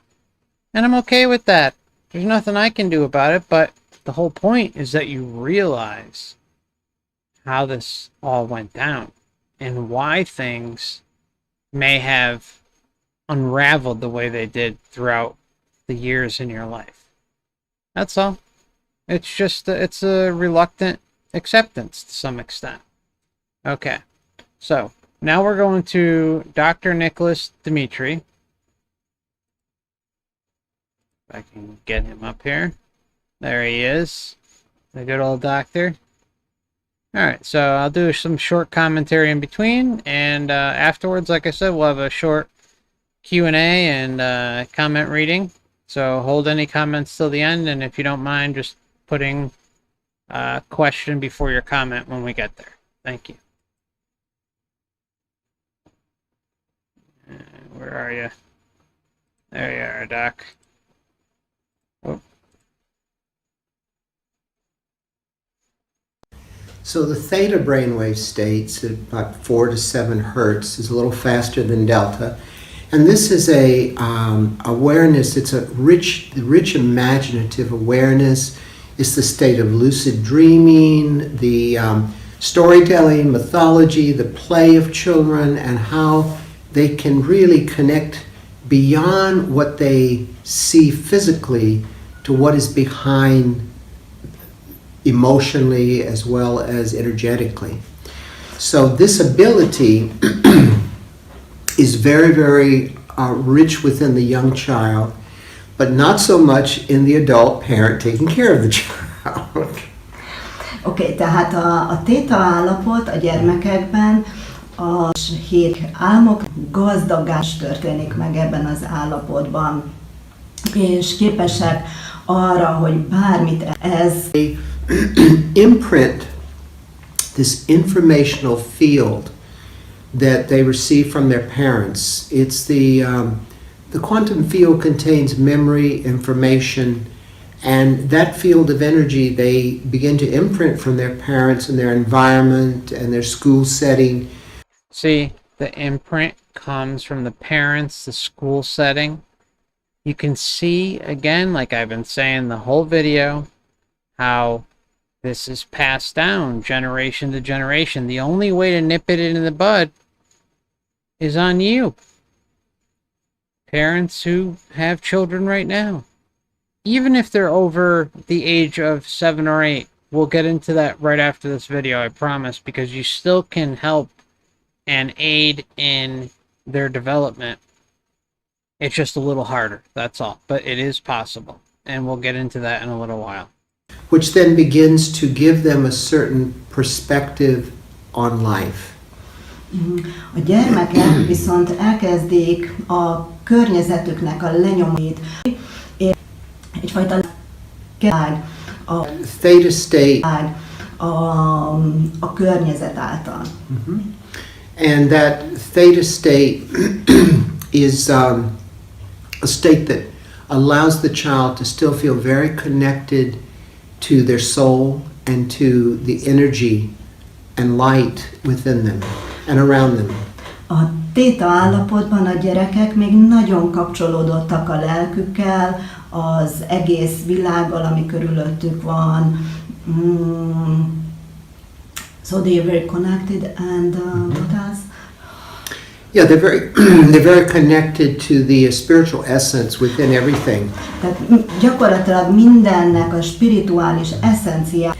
and I'm okay with that. There's nothing I can do about it, but the whole point is that you realize how this all went down and why things may have unraveled the way they did throughout the years in your life. That's all. It's just, it's a reluctant acceptance to some extent. Okay. So, now we're going to Dr. Nicholas Dimitri. If I can get him up here. There he is. The good old doctor. Alright, so I'll do some short commentary in between, and afterwards, like I said, we'll have a short Q&A and comment reading. So hold any comments till the end, and if you don't mind, just putting a question before your comment when we get there. Thank you. Where are you? There you are, Doc. Oh. So the theta brainwave states at about 4 to 7 hertz is a little faster than delta. And this is a awareness, it's a rich imaginative awareness. It's the state of lucid dreaming, the storytelling, mythology, the play of children, and how they can really connect beyond what they see physically to what is behind emotionally as well as energetically. So this ability is very, very rich within the young child, but not so much in the adult parent taking care of the child. Oké, tehát a téta állapot a gyermekekben a hét álmok gazdagás történik meg ebben az állapotban, és képesek arra, hogy bármit ez imprint, this informational field that they receive from their parents. It's the quantum field contains memory, information, and that field of energy they begin to imprint from their parents and their environment and their school setting. See, the imprint comes from the parents, the school setting. You can see, again, like I've been saying the whole video, how this is passed down generation to generation. The only way to nip it in the bud is on you. Parents who have children right now. Even if they're over the age of 7 or 8. We'll get into that right after this video, I promise, because you still can help and aid in their development. It's just a little harder, that's all. But it is possible. And we'll get into that in a little while. Which then begins to give them a certain perspective on life. A gyermekek viszont elkezdik a környezetüknek a lenyomait, és egyfajta a theta state a környezet által. And that theta state is a state that allows the child to still feel very connected to their soul and to the energy and light within them and around them. A téta állapotban a gyerekek még nagyon kapcsolódottak a lelkükkel, az egész világgal, ami körülöttük van. So they are very connected and what else? Yeah, they're very connected to the spiritual essence within everything. Tehát gyakorlatilag mindennek a spirituális eszenciája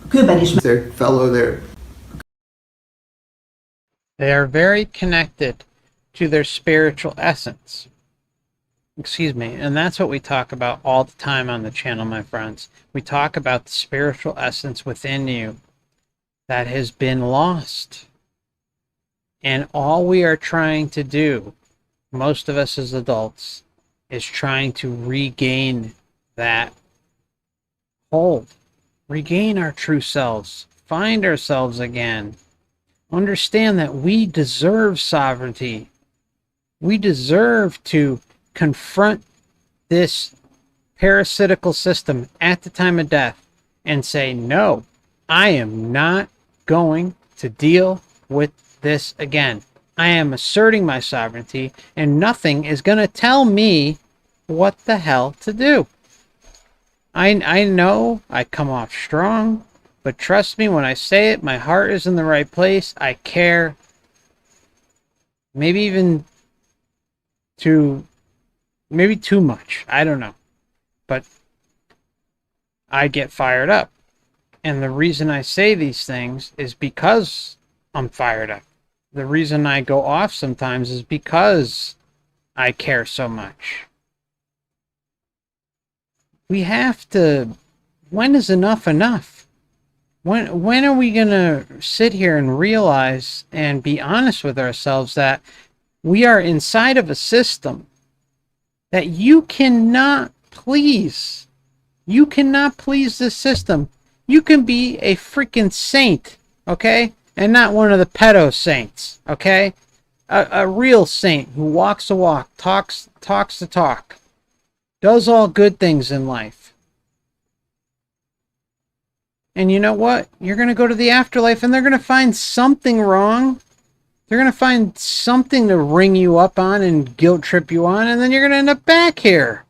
kőben is. Their fellow there. They are very connected to their spiritual essence. Excuse me. And that's what we talk about all the time on the channel, my friends. We talk about the spiritual essence within you that has been lost. And all we are trying to do, most of us as adults, is trying to regain that hold, regain our true selves, find ourselves again. Understand that we deserve sovereignty. We deserve to confront this parasitical system at the time of death and say, no, I am not going to deal with this again. I am asserting my sovereignty, and nothing is going to tell me what the hell to do. I know I come off strong, but trust me when I say it, my heart is in the right place. I care. Maybe even too much. I don't know. But I get fired up. And the reason I say these things is because I'm fired up. The reason I go off sometimes is because I care so much. We have to, when is enough enough? When are we going to sit here and realize and be honest with ourselves that we are inside of a system that you cannot please? You cannot please this system. You can be a freaking saint, okay? And not one of the pedo saints, okay? A real saint who walks the walk, talks the talk, does all good things in life. And you know what? You're going to go to the afterlife and they're going to find something wrong. They're going to find something to ring you up on and guilt trip you on, and then you're going to end up back here.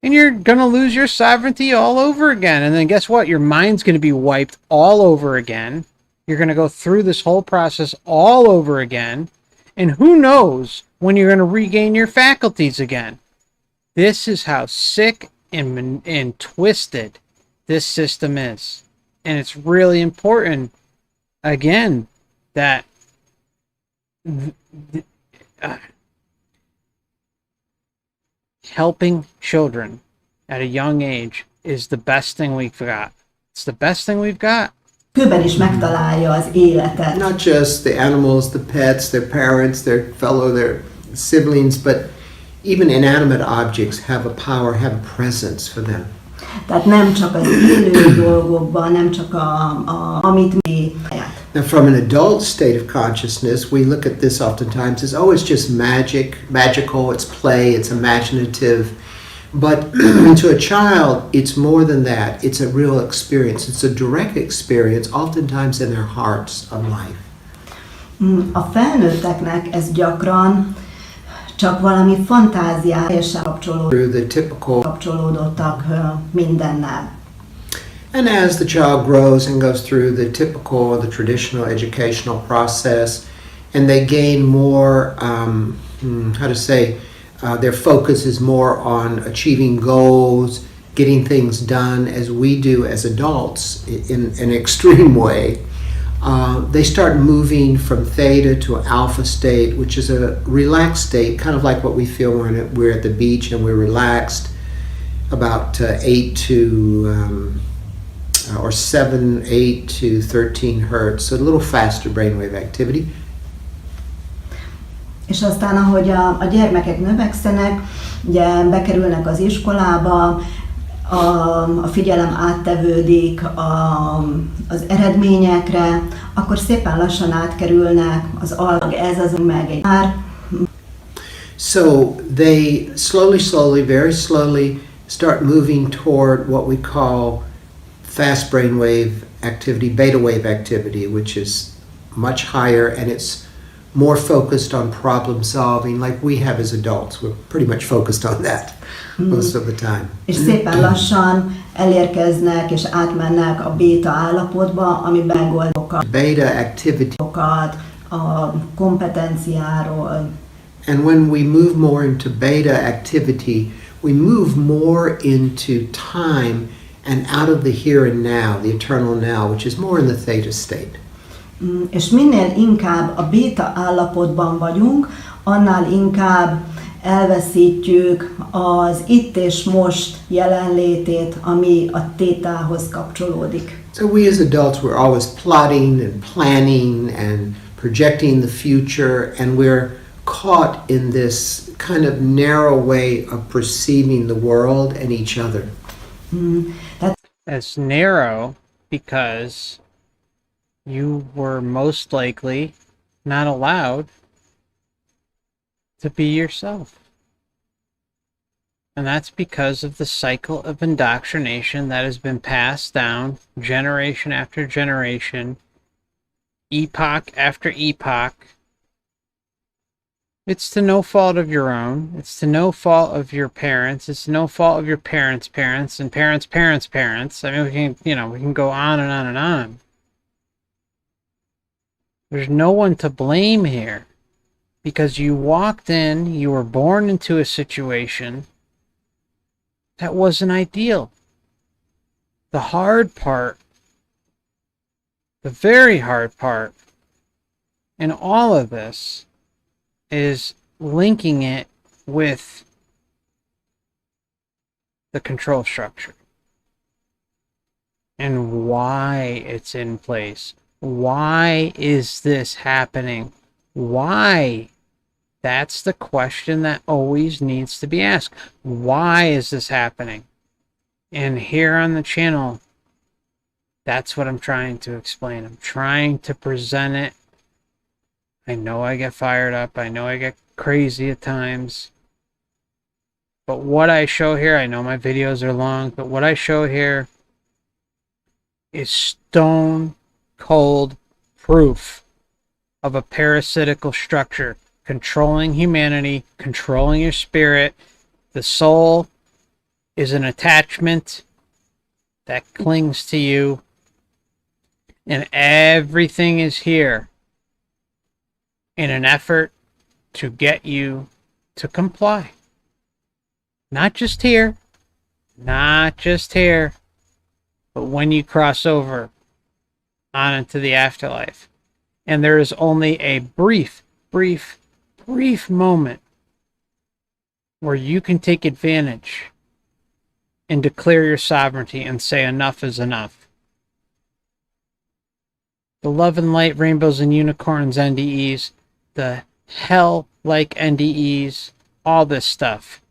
And you're going to lose your sovereignty all over again. And then guess what? Your mind's going to be wiped all over again. You're going to go through this whole process all over again. And who knows when you're going to regain your faculties again. This is how sick and twisted this system is. And it's really important, again, that helping children at a young age is the best thing we've got. It's the best thing we've got. Kőben is megtalálja az életet. Not just the animals, the pets, their parents, their siblings, but even inanimate objects have a power, have a presence for them. Tehát nem csak az élő dolgokban, nem csak amit mi. Now, from an adult state of consciousness, we look at this oftentimes as, oh, it's just magical, it's play, it's imaginative. But to a child, it's more than that. It's a real experience. It's a direct experience, oftentimes in their hearts of life. A felnőtteknek ez gyakran csak valami fantáziája kapcsolódottak mindennel. And as the child grows and goes through the typical, the traditional educational process, and they gain more, their focus is more on achieving goals, getting things done as we do as adults in an extreme way. they start moving from theta to alpha state, which is a relaxed state, kind of like what we feel when we're at the beach and we're relaxed, about 8 to or 7, 8 to 13 hertz, so a little faster brainwave activity. És aztán, ahogy a gyermekek növekszenek, ugye bekerülnek az iskolába, a figyelem áttevődik az eredményekre, akkor szépen lassan átkerülnek az alg, ez az meg egy már. So they slowly, very slowly start moving toward what we call fast brainwave activity, beta wave activity, which is much higher, and it's more focused on problem solving, like we have as adults. We're pretty much focused on that most of the time. És szépen lassan elérkeznek és átmennek a béta állapotba, amiben megoldok a Beta activity. a kompetenciáról. And when we move more into beta activity, we move more into time and out of the here and now, the eternal now, which is more in the theta state. És minél inkább a béta állapotban vagyunk, annál inkább elveszítjük az itt és most jelenlétét, ami a tétához kapcsolódik. So we as adults, we're always plotting and planning and projecting the future, and we're caught in this kind of narrow way of perceiving the world and each other. It's narrow because you were most likely not allowed to be yourself. And that's because of the cycle of indoctrination that has been passed down generation after generation, epoch after epoch. It's to no fault of your own. It's to no fault of your parents. It's to no fault of your parents' parents and parents' parents' parents. I mean, we can go on and on and on. There's no one to blame here because you walked in, you were born into a situation that wasn't ideal. The hard part, the very hard part in all of this is linking it with the control structure and why it's in place. Why is this happening? Why? That's the question that always needs to be asked. Why is this happening? And here on the channel, that's what I'm trying to explain. I'm trying to present it. I know I get fired up. I know I get crazy at times. But what I show here, I know my videos are long, but what I show here is stone cold proof of a parasitical structure controlling humanity, controlling your spirit. The soul is an attachment that clings to you, and everything is here in an effort to get you to comply. Not just here, but when you cross over on into the afterlife. And there is only a brief moment where you can take advantage and declare your sovereignty and say enough is enough. The love and light, rainbows and unicorns NDEs, the hell-like NDEs, all this stuff.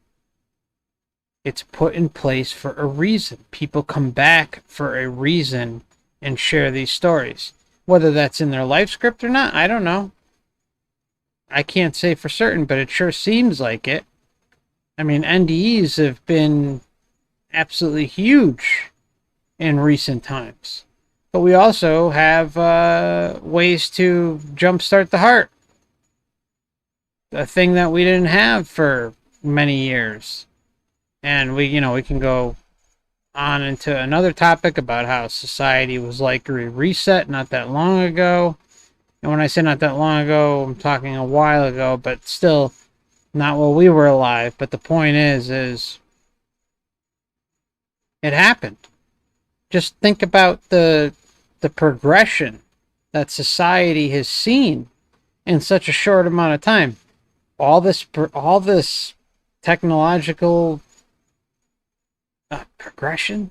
It's put in place for a reason. People come back for a reason and share these stories. Whether that's in their life script or not, I don't know. I can't say for certain, but it sure seems like it. I mean, NDEs have been absolutely huge in recent times. But we also have ways to jumpstart the heart. A thing that we didn't have for many years. And we can go on into another topic about how society was like a reset not that long ago. And when I say not that long ago, I'm talking a while ago, but still not while we were alive. But the point is it happened. Just think about the progression that society has seen in such a short amount of time. All this technological progression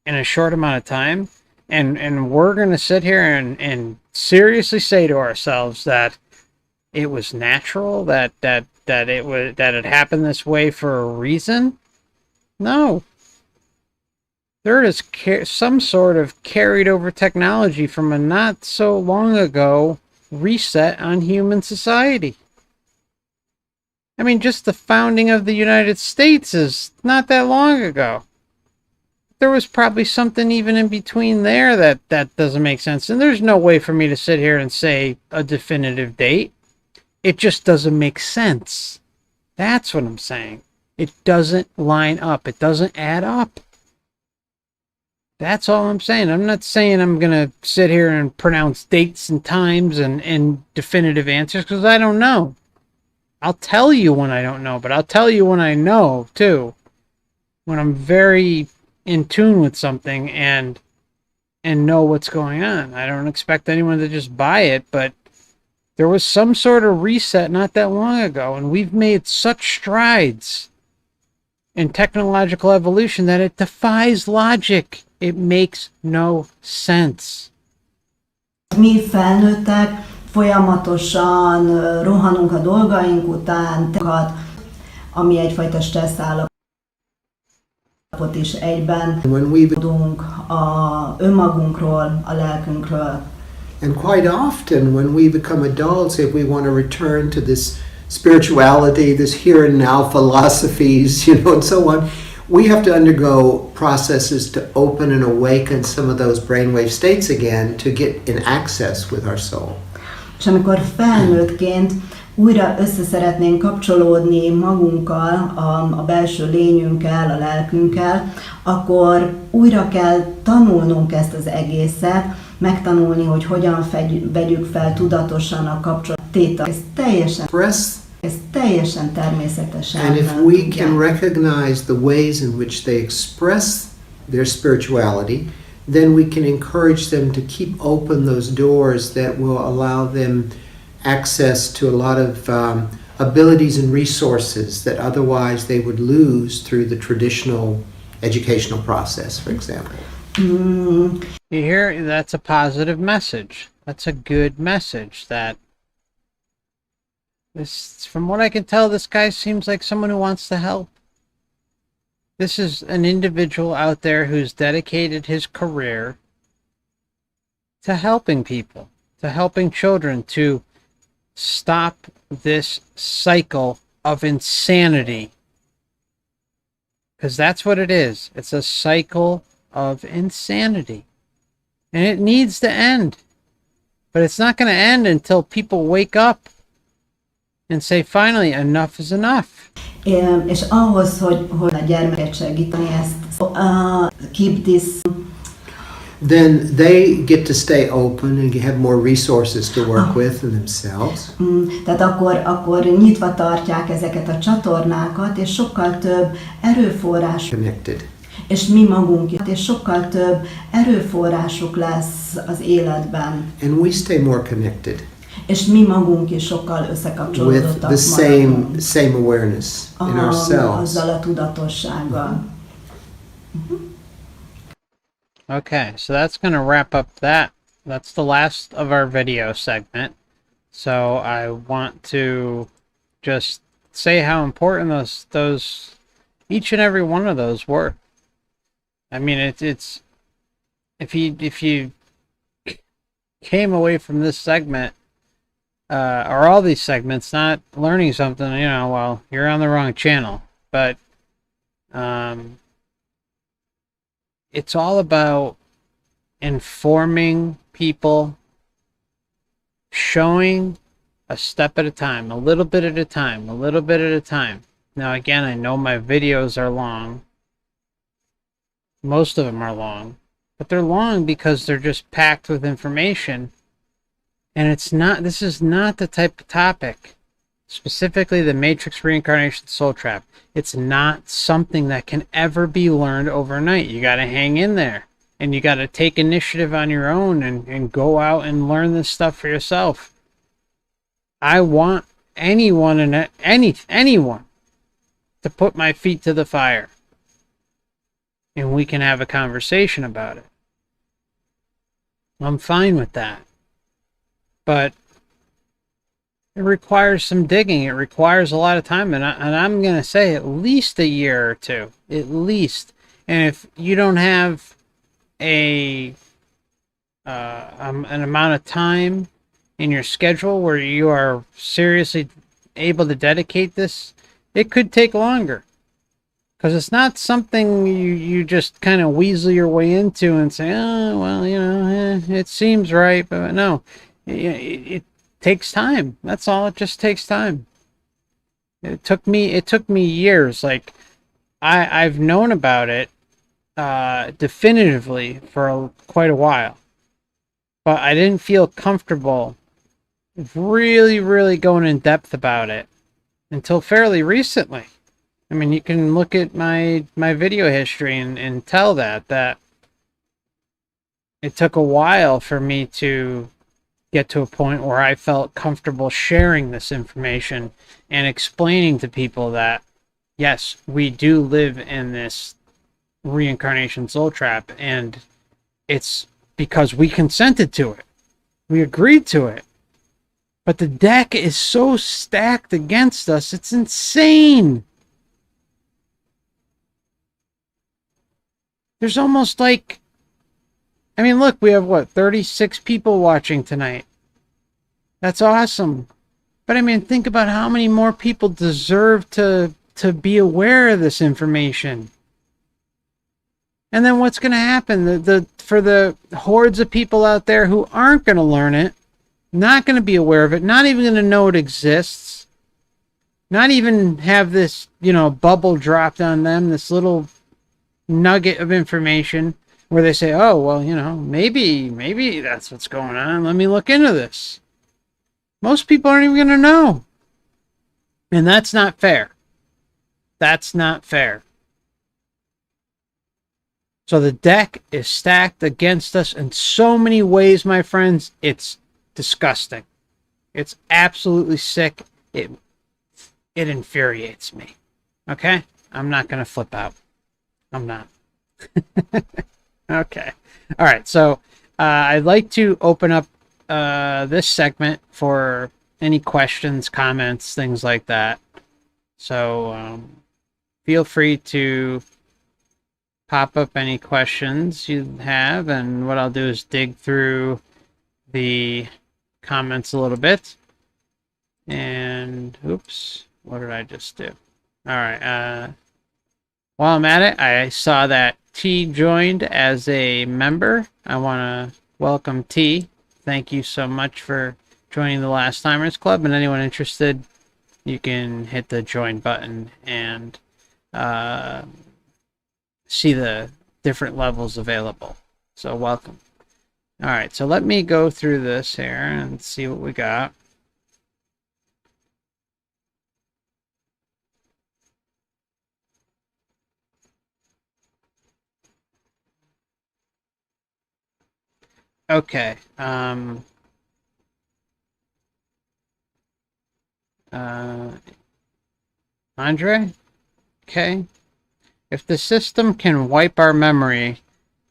in a short amount of time, and we're going to sit here and seriously say to ourselves that it was natural, that it happened this way for a reason. No. There is some sort of carried over technology from a not so long ago reset on human society. I mean, just the founding of the United States is not that long ago. There was probably something even in between there that doesn't make sense. And there's no way for me to sit here and say a definitive date. It just doesn't make sense. That's what I'm saying. It doesn't line up. It doesn't add up. That's all I'm saying. I'm not saying I'm going to sit here and pronounce dates and times and definitive answers, because I don't know. I'll tell you when I don't know, but I'll tell you when I know, too. When I'm very in tune with something and know what's going on. I don't expect anyone to just buy it, but there was some sort of reset not that long ago, and we've made such strides in technological evolution that it defies logic. It makes no sense. Mi felnőttek folyamatosan rohanunk a dolgaink után, ami egyfajta stressz állapot is egyben. Tudunk a önmagunkról, a lelkünkről. And quite often when we become adults, if we want to return to this spirituality, this here and now philosophies, and so on, we have to undergo processes to open and awaken some of those brainwave states again to get in access with our soul. És amikor felnőttként újra össze szeretnénk kapcsolódni magunkkal, a belső lényünkkel, a lelkünkkel, akkor újra kell tanulnunk ezt az egészet, megtanulni, hogy hogyan vegyük fel tudatosan a kapcsolatot. Ez teljesen természetesen. And if we can recognize the ways in which they express their spirituality, then we can encourage them to keep open those doors that will allow them access to a lot of abilities and resources that otherwise they would lose through the traditional educational process, for example. You hear, that's a positive message. That's a good message. That this, from what I can tell, this guy seems like someone who wants to help. This is an individual out there who's dedicated his career to helping people, to helping children, to stop this cycle of insanity. Because that's what it is. It's a cycle of insanity. And it needs to end. But it's not going to end until people wake up and say, finally, enough is enough. És ahhoz, hogy a gyermeket segíteni ezt, keep this. Then they get to stay open and have more resources to work with in themselves. Tehát akkor nyitva tartják ezeket a csatornákat, és sokkal több erőforrás. Connected. És mi magunk, és sokkal több erőforrásuk lesz az életben. And we stay more connected. És mi magunk is sokkal összekapcsolódottak with the same awareness in ourselves. Azzal a tudatossággal. Okay, so that's going to wrap up that. That's the last of our video segment. So I want to just say how important those each and every one of those were. I mean, it's if you came away from this segment or all these segments not learning something, well, you're on the wrong channel. But it's all about informing people, showing a step at a time, a little bit at a time, a little bit at a time. Now, again, I know my videos are long. Most of them are long. But they're long because they're just packed with information. And this is not the type of topic, specifically the Matrix Reincarnation Soul Trap. It's not something that can ever be learned overnight. You got to hang in there. and you got to take initiative on your own and go out and learn this stuff for yourself. I want anyone anyone to put my feet to the fire, and we can have a conversation about it. I'm fine with that. But it requires some digging. It requires a lot of time, and I'm going to say at least a year or two, at least. And if you don't have an amount of time in your schedule where you are seriously able to dedicate this, it could take longer. Because it's not something you just kind of weasel your way into and say, oh, well, it seems right. But no, it takes time. That's all. It just takes time. It took me years. Like, I've known about it definitively for quite a while. But I didn't feel comfortable really, really going in depth about it until fairly recently. I mean, you can look at my video history and tell that it took a while for me to get to a point where I felt comfortable sharing this information and explaining to people that, yes, we do live in this reincarnation soul trap, and it's because we consented to it. We agreed to it. But the deck is so stacked against us, it's insane. There's almost like, I mean, look, we have 36 people watching tonight. That's awesome. But I mean, think about how many more people deserve to be aware of this information. And then what's going to happen? For the hordes of people out there who aren't going to learn it, not going to be aware of it, not even going to know it exists, not even have this, bubble dropped on them, this little nugget of information where they say, oh, well, maybe that's what's going on. Let me look into this. Most people aren't even going to know. And that's not fair. That's not fair. So the deck is stacked against us in so many ways, my friends. It's disgusting. It's absolutely sick. It infuriates me. Okay? I'm not going to flip out. I'm not. Okay. All right. So I'd like to open up this segment for any questions, comments, things like that. So feel free to pop up any questions you have, and what I'll do is dig through the comments a little bit. And oops, what did I just do? All right. While I'm at it, I saw that T joined as a member. I want to welcome T. Thank you so much for joining the Last Timers Club. And anyone interested, you can hit the join button and see the different levels available. So welcome. All right, so let me go through this here and see what we got. Okay. Andre? Okay. If the system can wipe our memory,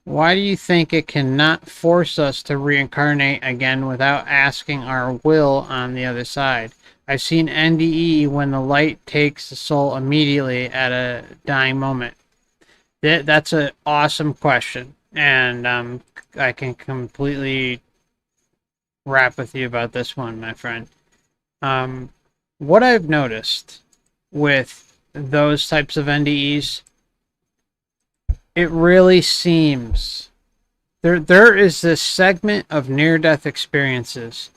why do you think it cannot force us to reincarnate again without asking our will on the other side? I've seen NDE when the light takes the soul immediately at a dying moment. That's an awesome question. And I can completely rap with you about this one, my friend. What I've noticed with those types of NDEs, it really seems there is this segment of near-death experiences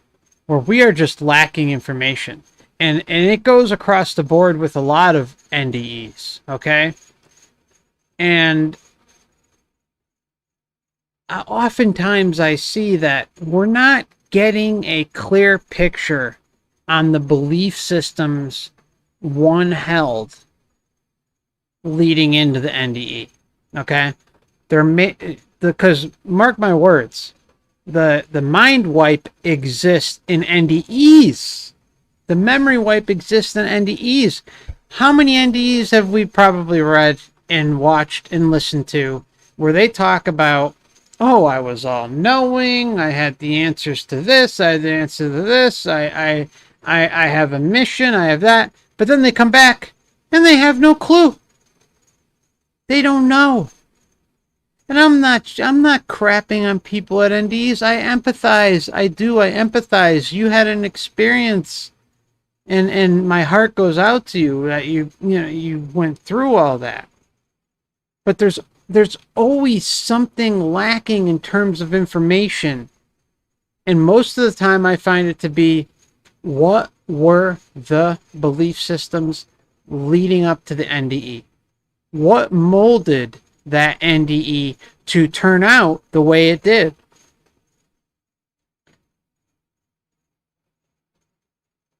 where we are just lacking information. And it goes across the board with a lot of NDEs, okay? And oftentimes I see that we're not getting a clear picture on the belief systems one held leading into the NDE. Okay, because mark my words, the mind wipe exists in NDEs. The memory wipe exists in NDEs. How many NDEs have we probably read and watched and listened to where they talk about, oh, I was all knowing, I had the answers to this, I had the answer to this, I have a mission, I have that, but then they come back and they have no clue. They don't know. And I'm not crapping on people at NDEs. I empathize. I empathize. You had an experience, and my heart goes out to you that you went through all that. But there's always something lacking in terms of information. And most of the time I find it to be, what were the belief systems leading up to the NDE? What molded that NDE to turn out the way it did?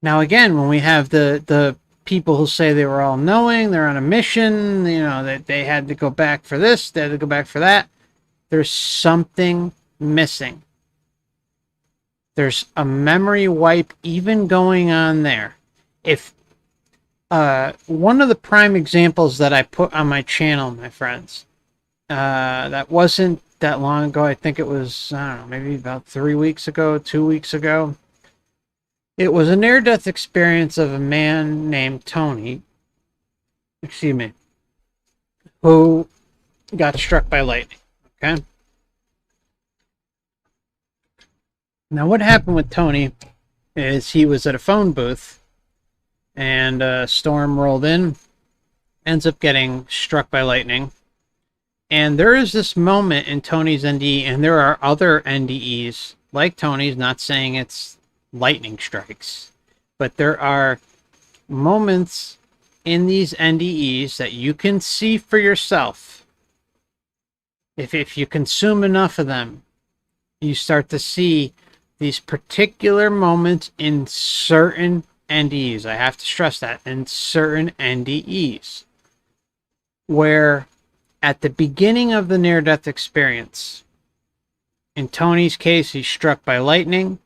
Now again, when we have the people who say they were all knowing, they're on a mission, that they had to go back for this, they had to go back for that, there's something missing. There's a memory wipe even going on there. If one of the prime examples that I put on my channel, my friends, that wasn't that long ago, I think it was, I don't know, maybe about 3 weeks ago, 2 weeks ago. It was a near-death experience of a man named Tony, who got struck by lightning, okay? Now, what happened with Tony is he was at a phone booth, and a storm rolled in, ends up getting struck by lightning. And there is this moment in Tony's NDE, and there are other NDEs like Tony's, not saying it's lightning strikes, but there are moments in these NDEs that you can see for yourself. If you consume enough of them, you start to see these particular moments in certain NDEs. I have to stress that, in certain NDEs, where at the beginning of the near-death experience, in Tony's case, he's struck by lightning,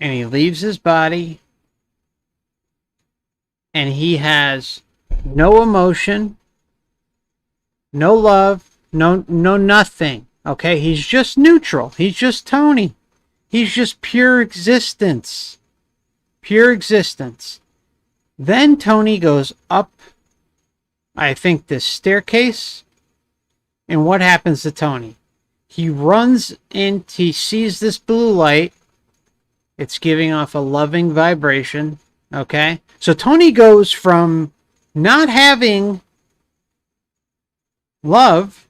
and he leaves his body, and he has no emotion, no love, no nothing. Okay, he's just neutral. He's just Tony. He's just pure existence. Pure existence. Then Tony goes up, I think, this staircase. And what happens to Tony? He runs in, he sees this blue light. It's giving off a loving vibration. Okay? So Tony goes from not having love,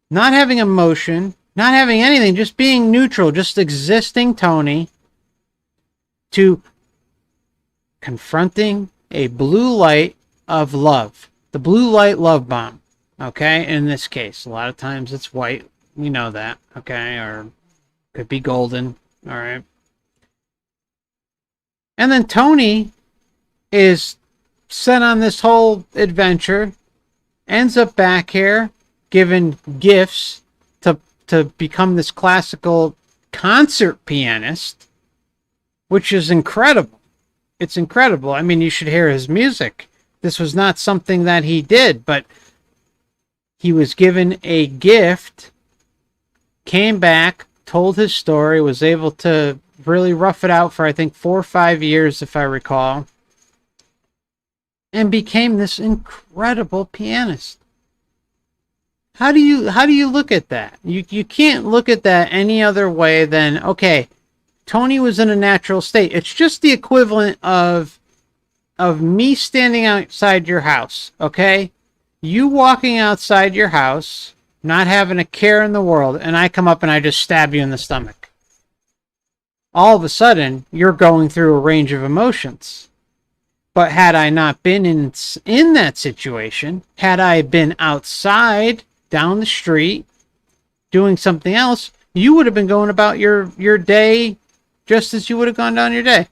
not having emotion, not having anything, just being neutral, just existing Tony, to confronting a blue light of love. The blue light love bomb. Okay? In this case, a lot of times it's white. We know that. Okay? Or could be golden. All right? And then Tony is sent on this whole adventure, ends up back here, given gifts to become this classical concert pianist, which is incredible. It's incredible. I mean, you should hear his music. This was not something that he did, but he was given a gift, came back, told his story, was able to really rough it out for, I think, 4 or 5 years, if I recall, and became this incredible pianist. How do you look at that? You can't look at that any other way than, okay, Tony was in a natural state. It's just the equivalent of me standing outside your house, okay? You walking outside your house, not having a care in the world, and I come up and I just stab you in the stomach. All of a sudden, you're going through a range of emotions. But had I not been in that situation, had I been outside, down the street, doing something else, you would have been going about your day just as you would have gone down your day.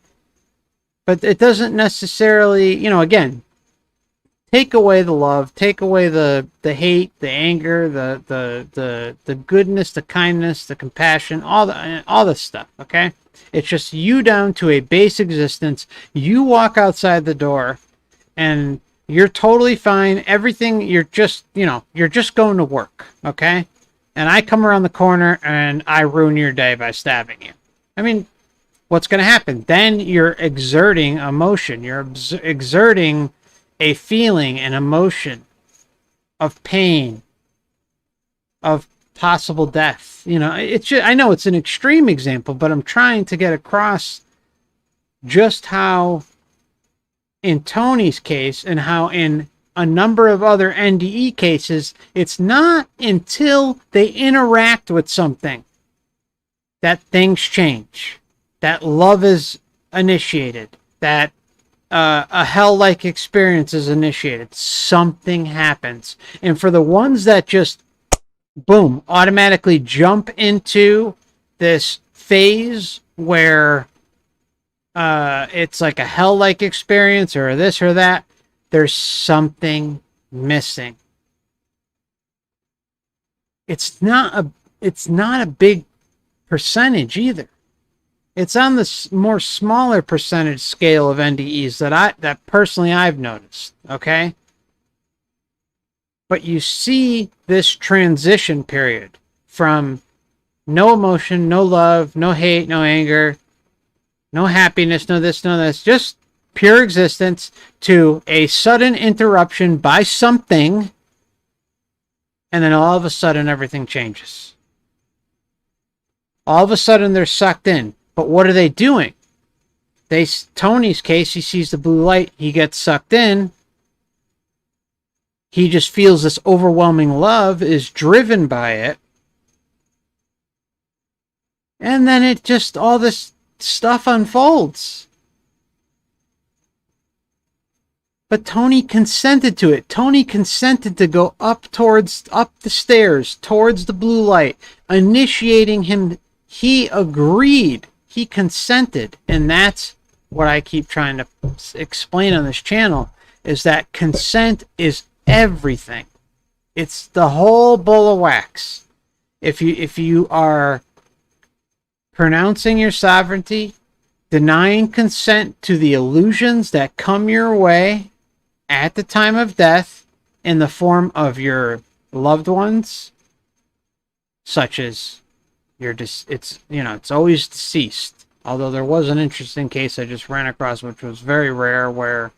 But it doesn't necessarily, again, take away the love, take away the hate, the anger, the goodness, the kindness, the compassion, all the stuff, okay? It's just you down to a base existence. You walk outside the door and you're totally fine. Everything, you're just going to work, okay? And I come around the corner and I ruin your day by stabbing you. I mean, what's going to happen? Then you're exerting emotion. You're exerting a feeling, an emotion of pain, of possible death. It's just, I know it's an extreme example, but I'm trying to get across just how in Tony's case and how in a number of other NDE cases, it's not until they interact with something that things change, that love is initiated, that a hell-like experience is initiated. Something happens. And for the ones that just, boom, automatically jump into this phase where it's like a hell-like experience or this or that, there's something missing. It's not a big percentage either. It's on the more smaller percentage scale of NDEs that personally I've noticed, okay? But you see this transition period from no emotion, no love, no hate, no anger, no happiness, no this, no this, just pure existence, to a sudden interruption by something, and then all of a sudden everything changes. All of a sudden they're sucked in. But what are they doing? Tony's case, he sees the blue light, he gets sucked in. He just feels this overwhelming love, is driven by it. And then it just, all this stuff unfolds. But Tony consented to it. Tony consented to go up the stairs, towards the blue light, initiating him. He agreed. He consented. And that's what I keep trying to explain on this channel, is that consent is everything. It's the whole bowl of wax. If you are pronouncing your sovereignty, denying consent to the illusions that come your way at the time of death in the form of your loved ones, such as it's always deceased. Although there was an interesting case I just ran across, which was very rare, where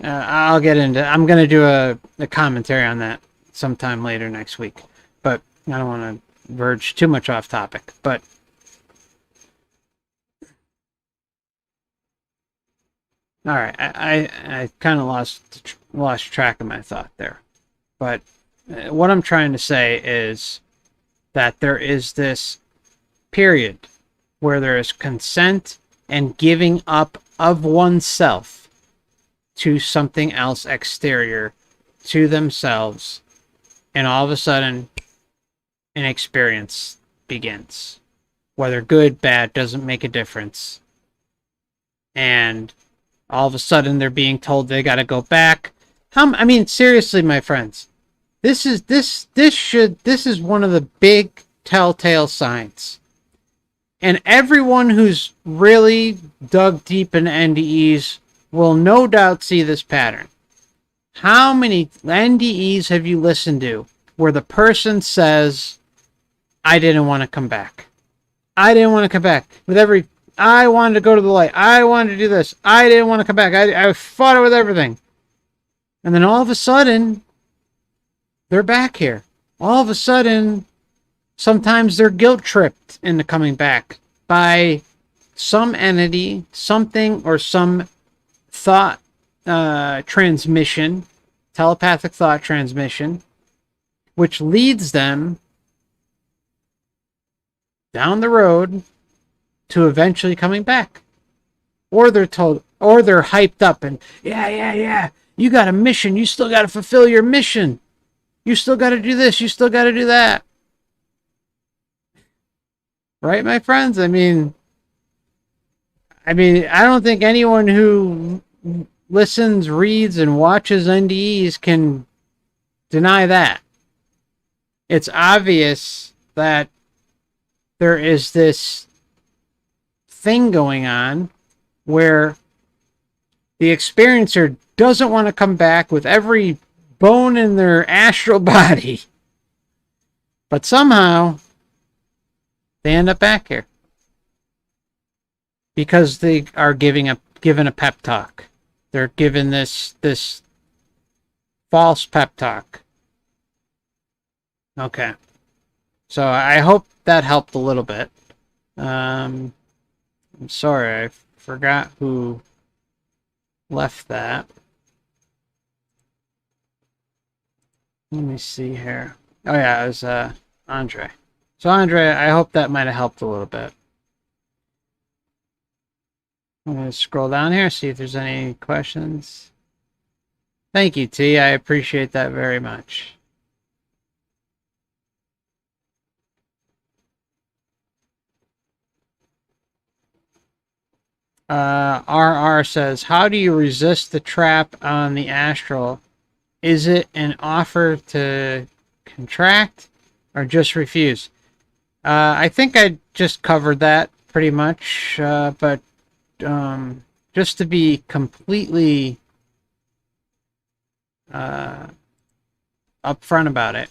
I'm going to do a commentary on that sometime later next week. But I don't want to verge too much off topic. But all right, I kind of lost track of my thought there. But what I'm trying to say is that there is this period where there is consent and giving up of oneself to something else exterior to themselves, and all of a sudden an experience begins. Whether good, bad, doesn't make a difference. And all of a sudden they're being told they got to go back. Seriously, my friends, this is one of the big telltale signs. And everyone who's really dug deep in NDEs will no doubt see this pattern. How many NDEs have you listened to where the person says, I didn't want to come back. I didn't want to come back. I wanted to go to the light. I wanted to do this. I didn't want to come back. I fought it with everything. And then all of a sudden, they're back here. All of a sudden, sometimes they're guilt-tripped into coming back by some entity, something, or some thought transmission, telepathic thought transmission, which leads them down the road to eventually coming back. Or they're told, or they're hyped up and, yeah, you got a mission, you still got to fulfill your mission. You still got to do this, you still got to do that. Right, my friends? I mean, I don't think anyone who listens, reads, and watches NDEs can deny that. It's obvious that there is this thing going on where the experiencer doesn't want to come back with every bone in their astral body. But somehow they end up back here. Because they are given a pep talk. They're given this false pep talk. Okay. So I hope that helped a little bit. I'm sorry, I forgot who left that. Let me see here. Oh yeah, it was Andre. So Andre, I hope that might have helped a little bit. I'm going to scroll down here, see if there's any questions. Thank you, T. I appreciate that very much. RR says, how do you resist the trap on the astral? Is it an offer to contract or just refuse? I think I just covered that pretty much, but just to be completely upfront about it,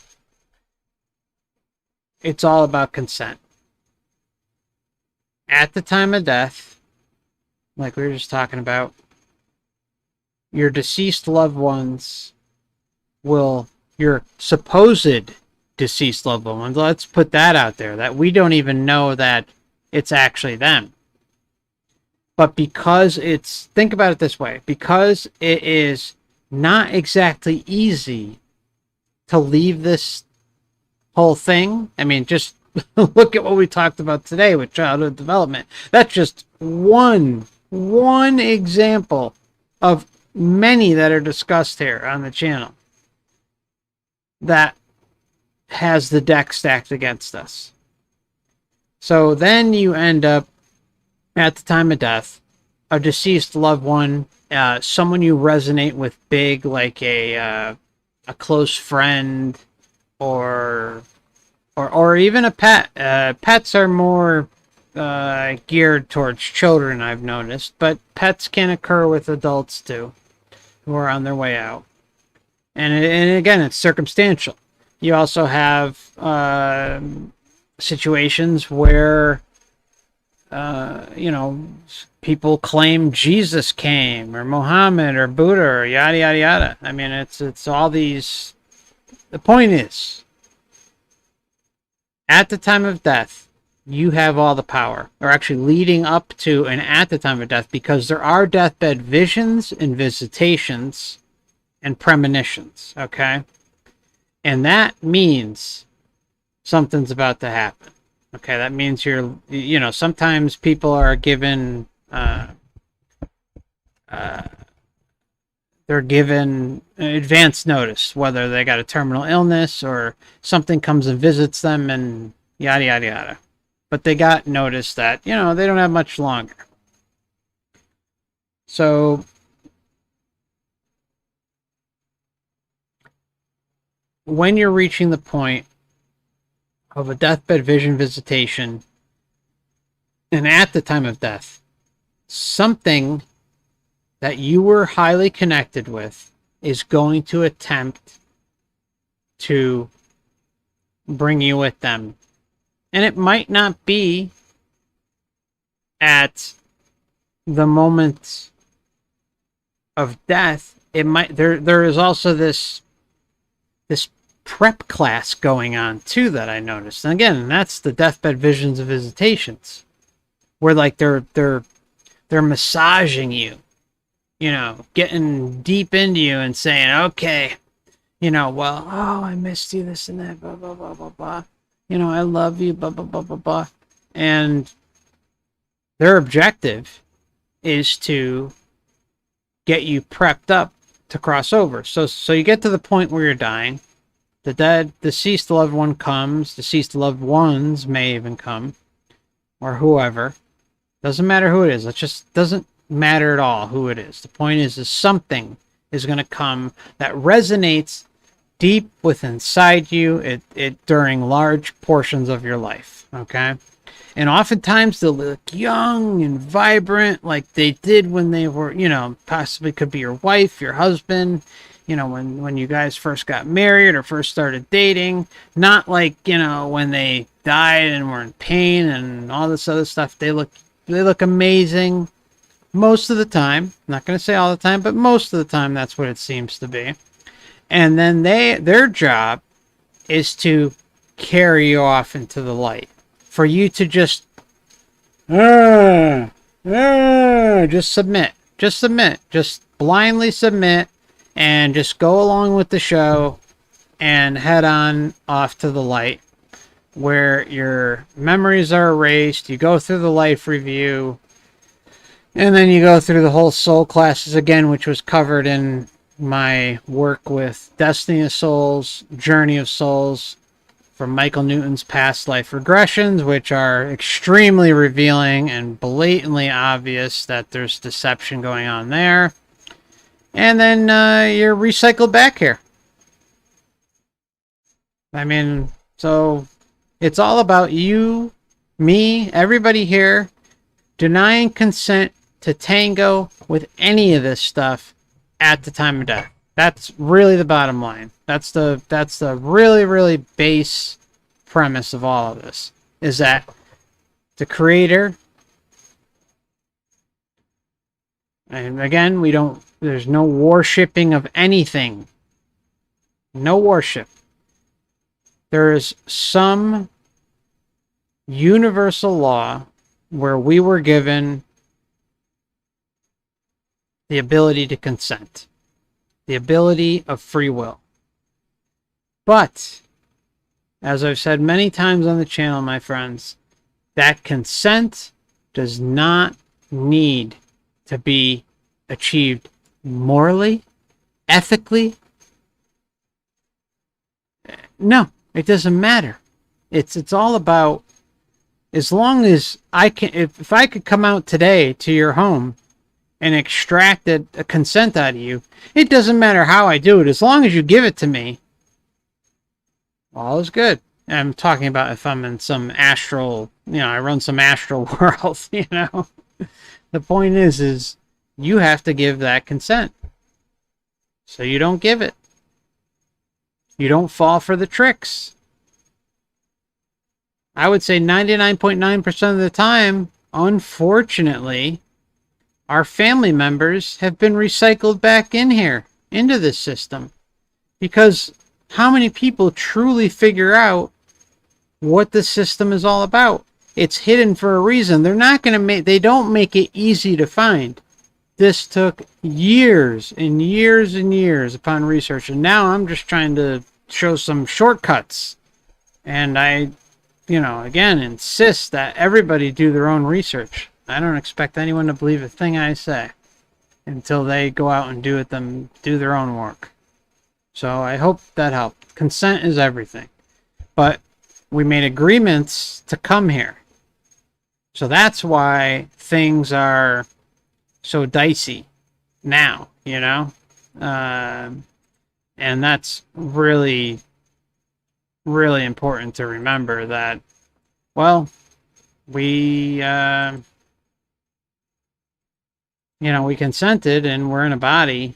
it's all about consent. At the time of death, like we were just talking about, your deceased loved ones your supposed deceased loved ones, let's put that out there, that we don't even know that it's actually them. But because think about it this way, because it is not exactly easy to leave this whole thing. I mean, just look at what we talked about today with childhood development. That's just one example of many that are discussed here on the channel that has the deck stacked against us. So then you end up at the time of death, a deceased loved one, someone you resonate with big, like a close friend, or even a pet. Pets are more geared towards children, I've noticed, but pets can occur with adults too, who are on their way out. And again, it's circumstantial. You also have situations where people claim Jesus came, or Muhammad, or Buddha, or yada yada yada. I mean, it's all these. The point is, at the time of death, you have all the power, or actually leading up to and at the time of death, because there are deathbed visions and visitations and premonitions. Okay, and that means something's about to happen. Okay, that means sometimes people are given, they're given advance notice, whether they got a terminal illness or something comes and visits them and yada, yada, yada. But they got notice that, they don't have much longer. So when you're reaching the point of a deathbed vision visitation, and at the time of death, something that you were highly connected with is going to attempt to bring you with them. And it might not be at the moment of death. It might there is also this prep class going on too that I noticed. And again, that's the deathbed visions and visitations, where like they're massaging you, getting deep into you and saying, okay, I missed you, this and that, blah blah blah blah blah. I love you, blah blah blah blah blah. And their objective is to get you prepped up to cross over. So you get to the point where you're dying. The deceased loved one comes. Deceased loved ones may even come, or whoever. Doesn't matter who it is. It just doesn't matter at all who it is. The point is something is going to come that resonates deep within inside you it during large portions of your life. Okay. And oftentimes they'll look young and vibrant like they did when they were, possibly could be your wife, your husband, when you guys first got married or first started dating. Not like, when they died and were in pain and all this other stuff. They look amazing most of the time. I'm not going to say all the time, but most of the time that's what it seems to be. And then their job is to carry you off into the light. For you to just submit. Just blindly submit and just go along with the show and head on off to the light where your memories are erased. You go through the life review and then you go through the whole soul classes again, which was covered in my work with Destiny of Souls, Journey of Souls, from Michael Newton's past life regressions, which are extremely revealing and blatantly obvious that there's deception going on there. And then you're recycled back here. I mean, so it's all about you, me, everybody here denying consent to tango with any of this stuff at the time of death. That's really the bottom line. That's the really, really base premise of all of this, is that the creator, and again, there's no worshipping of anything. No worship. There is some universal law where we were given the ability to consent. The ability of free will. But, as I've said many times on the channel, my friends, that consent does not need to be achieved morally, ethically. No, it doesn't matter. It's all about, as long as I can, if I could come out today to your home and extract a consent out of you, it doesn't matter how I do it. As long as you give it to me, all is good. I'm talking about if I'm in some astral, I run some astral world, The point is you have to give that consent. So you don't give it. You don't fall for the tricks. I would say 99.9% of the time, unfortunately, our family members have been recycled back in here, into this system. Because how many people truly figure out what the system is all about? It's hidden for a reason. They don't make it easy to find. This took years and years and years upon research. And now I'm just trying to show some shortcuts. And I, again, insist that everybody do their own research. I don't expect anyone to believe a thing I say until they go out and do their own work. So I hope that helped. Consent is everything. But we made agreements to come here. So that's why things are so dicey now, and that's really, really important to remember that, well, we we consented and we're in a body.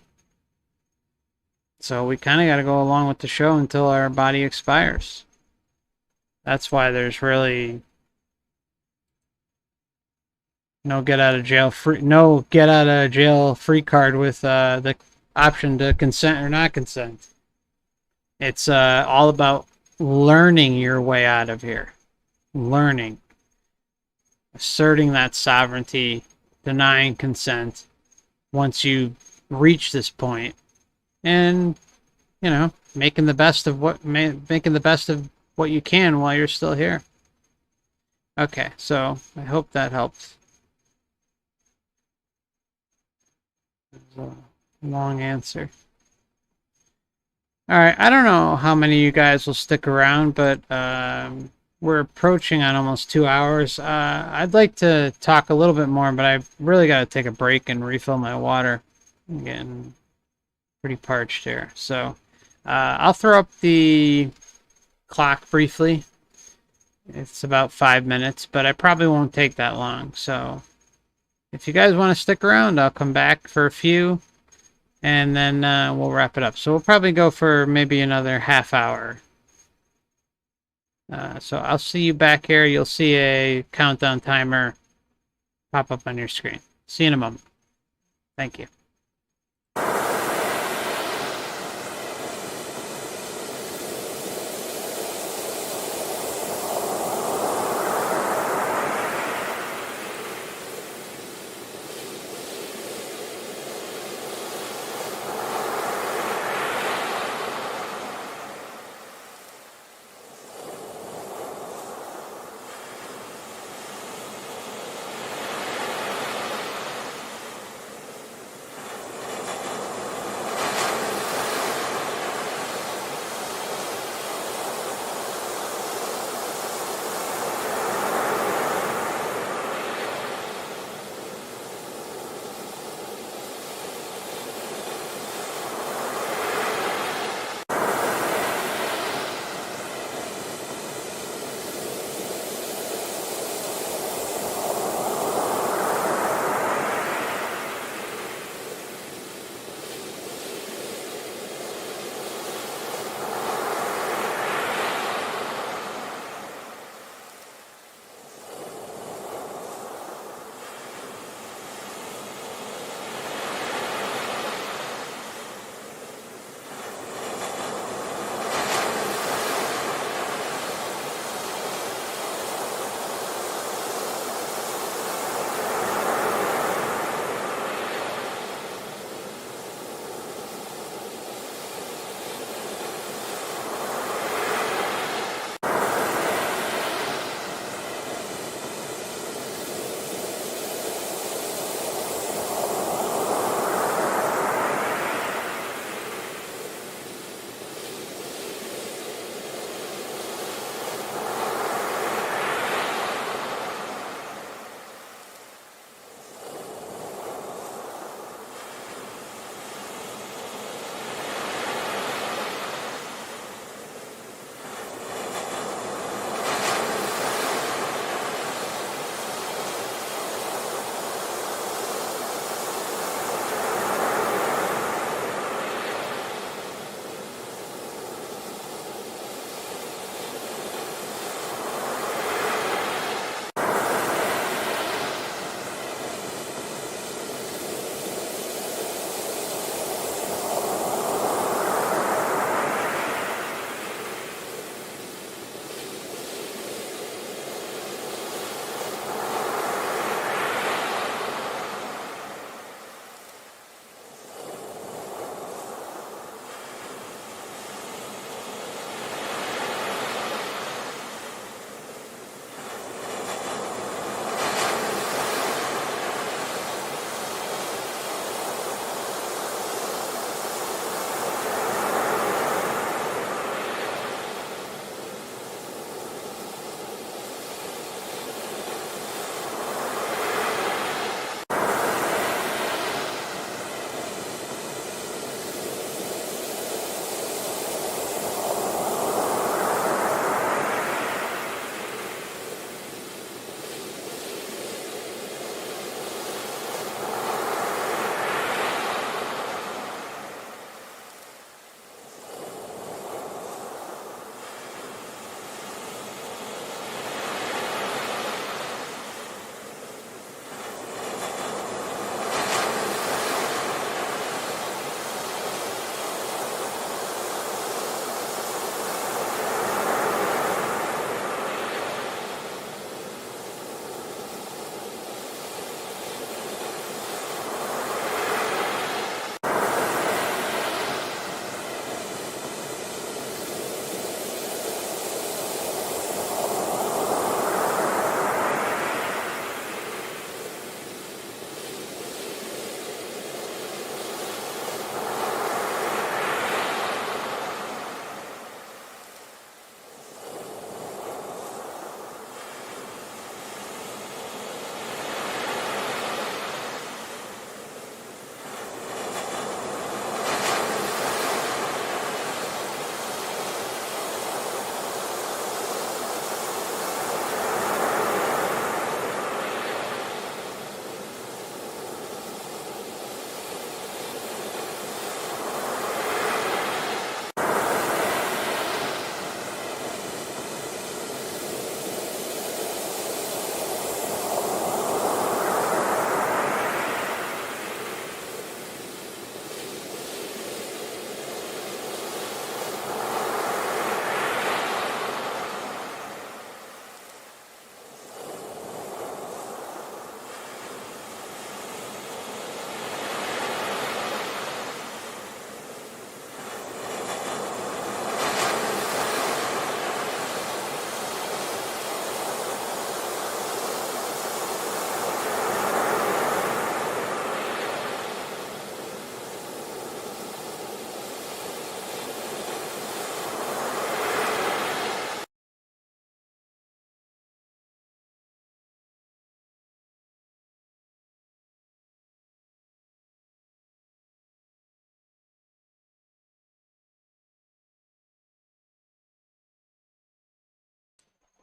So we kind of got to go along with the show until our body expires. That's why there's really no get out of jail free card with the option to consent or not consent. It's all about learning your way out of here. Learning. Asserting that sovereignty, denying consent once you reach this point, and making the best of what you can while you're still here. Okay, so I hope that helps. It's a long answer. All right, I don't know how many of you guys will stick around, but we're approaching on almost 2 hours. I'd like to talk a little bit more, but I've really got to take a break and refill my water. I'm getting pretty parched here. So I'll throw up the clock briefly. It's about 5 minutes, but I probably won't take that long. So if you guys want to stick around, I'll come back for a few, and then we'll wrap it up. So we'll probably go for maybe another half hour. So I'll see you back here. You'll see a countdown timer pop up on your screen. See you in a moment. Thank you.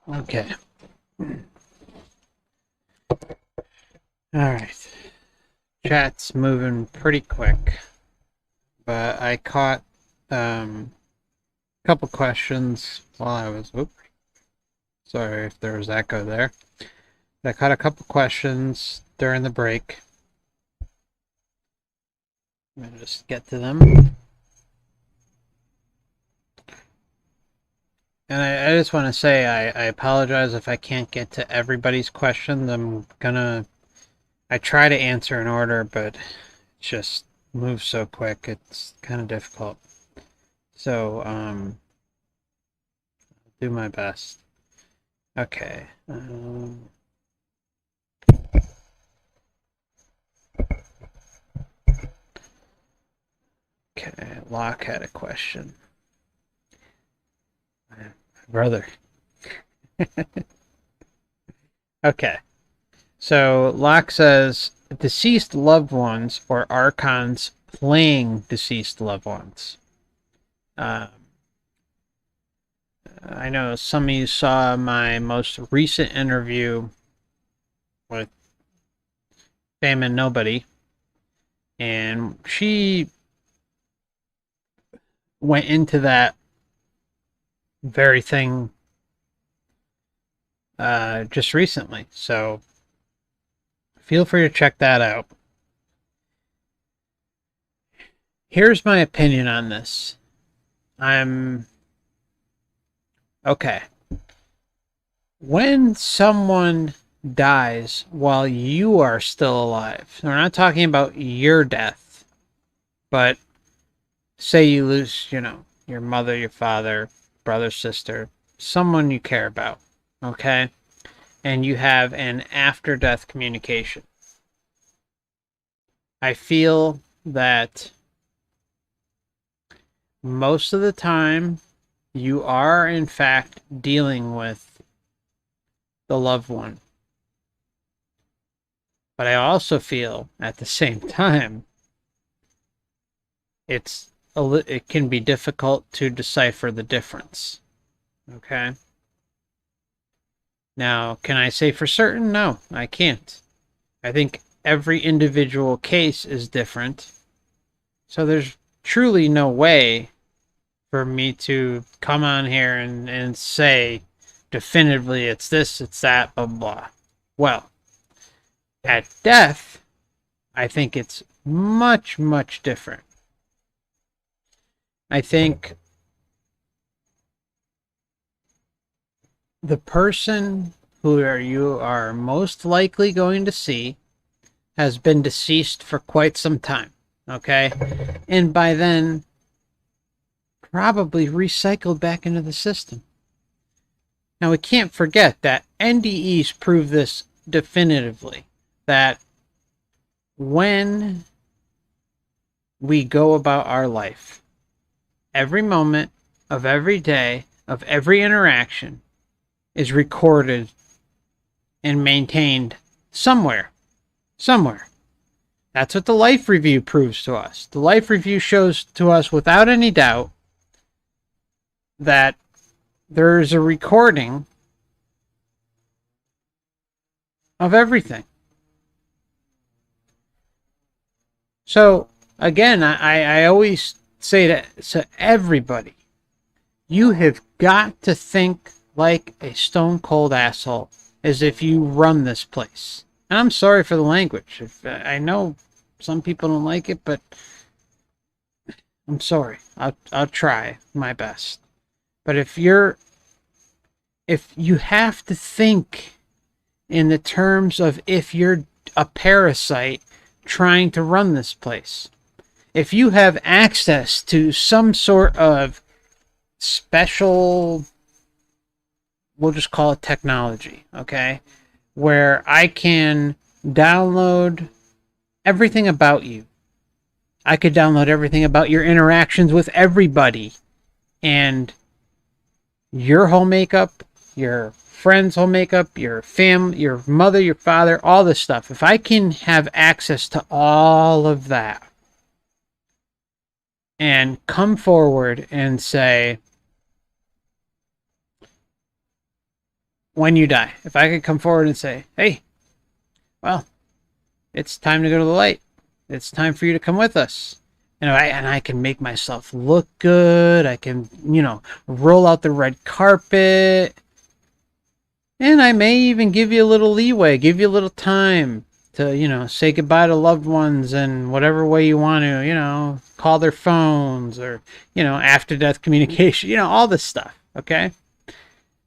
Okay. Alright. Chat's moving pretty quick. But I caught a couple questions while I was... Oops. Sorry if there was echo there. I caught a couple questions during the break. I'm going to just get to them. And I just want to say I apologize if I can't get to everybody's questions. I try to answer in order, but it just moves so quick. It's kind of difficult. So, I'll do my best. Okay. Okay, Locke had a question. My brother. Okay. So Locke says deceased loved ones or archons playing deceased loved ones. I know some of you saw my most recent interview with Fame and Nobody, and she went into that very thing just recently. So feel free to check that out. Here's my opinion on this. Okay. When someone dies while you are still alive, we're not talking about your death, but say you lose, your mother, your father, brother, sister, someone you care about, okay? And you have an after-death communication. I feel that most of the time you are, in fact, dealing with the loved one. But I also feel, at the same time, it can be difficult to decipher the difference. Okay? Now, can I say for certain? No, I can't. I think every individual case is different. So there's truly no way for me to come on here and say definitively it's this, it's that, blah, blah. Well, at death, I think it's much, much different. I think the person who you are most likely going to see has been deceased for quite some time, okay? And by then, probably recycled back into the system. Now, we can't forget that NDEs prove this definitively, that when we go about our life, every moment of every day, of every interaction, is recorded and maintained somewhere. Somewhere. That's what the life review proves to us. The life review shows to us without any doubt that there is a recording of everything. So, again, I always say to everybody, you have got to think like a stone cold asshole as if you run this place. And I'm sorry for the language. I know some people don't like it, but I'm sorry. I'll try my best. But if you have to think in the terms of if you're a parasite trying to run this place, if you have access to some sort of special, we'll just call it technology, okay, where I can download everything about you. I could download everything about your interactions with everybody, and your whole makeup, your friends' whole makeup, your family, your mother, your father, all this stuff. If I can have access to all of that and come forward and say, when you die, if I could come forward and say, hey, well, it's time to go to the light. It's time for you to come with us. I can make myself look good. I can, roll out the red carpet. And I may even give you a little leeway, give you a little time to, say goodbye to loved ones in whatever way you want to, call their phones or, after death communication, all this stuff. Okay.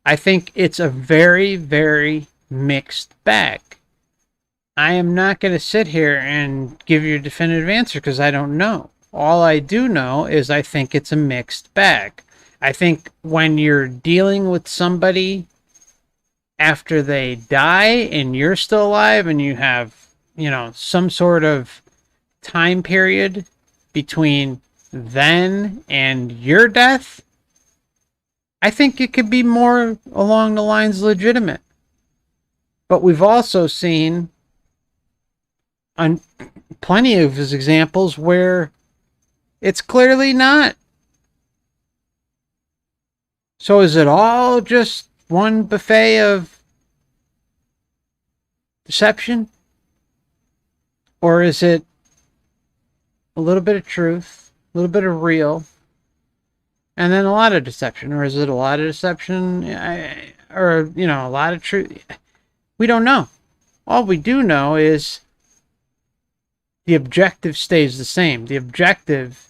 I think it's a very, very mixed bag. I am not going to sit here and give you a definitive answer because I don't know. All I do know is I think it's a mixed bag. I think when you're dealing with somebody after they die and you're still alive and you have, some sort of time period between then and your death, I think it could be more along the lines legitimate. But we've also seen on plenty of his examples where it's clearly not. So is it all just one buffet of deception? Or is it a little bit of truth, a little bit of real, and then a lot of deception? Or is it a lot of deception or, a lot of truth? We don't know. All we do know is the objective stays the same. The objective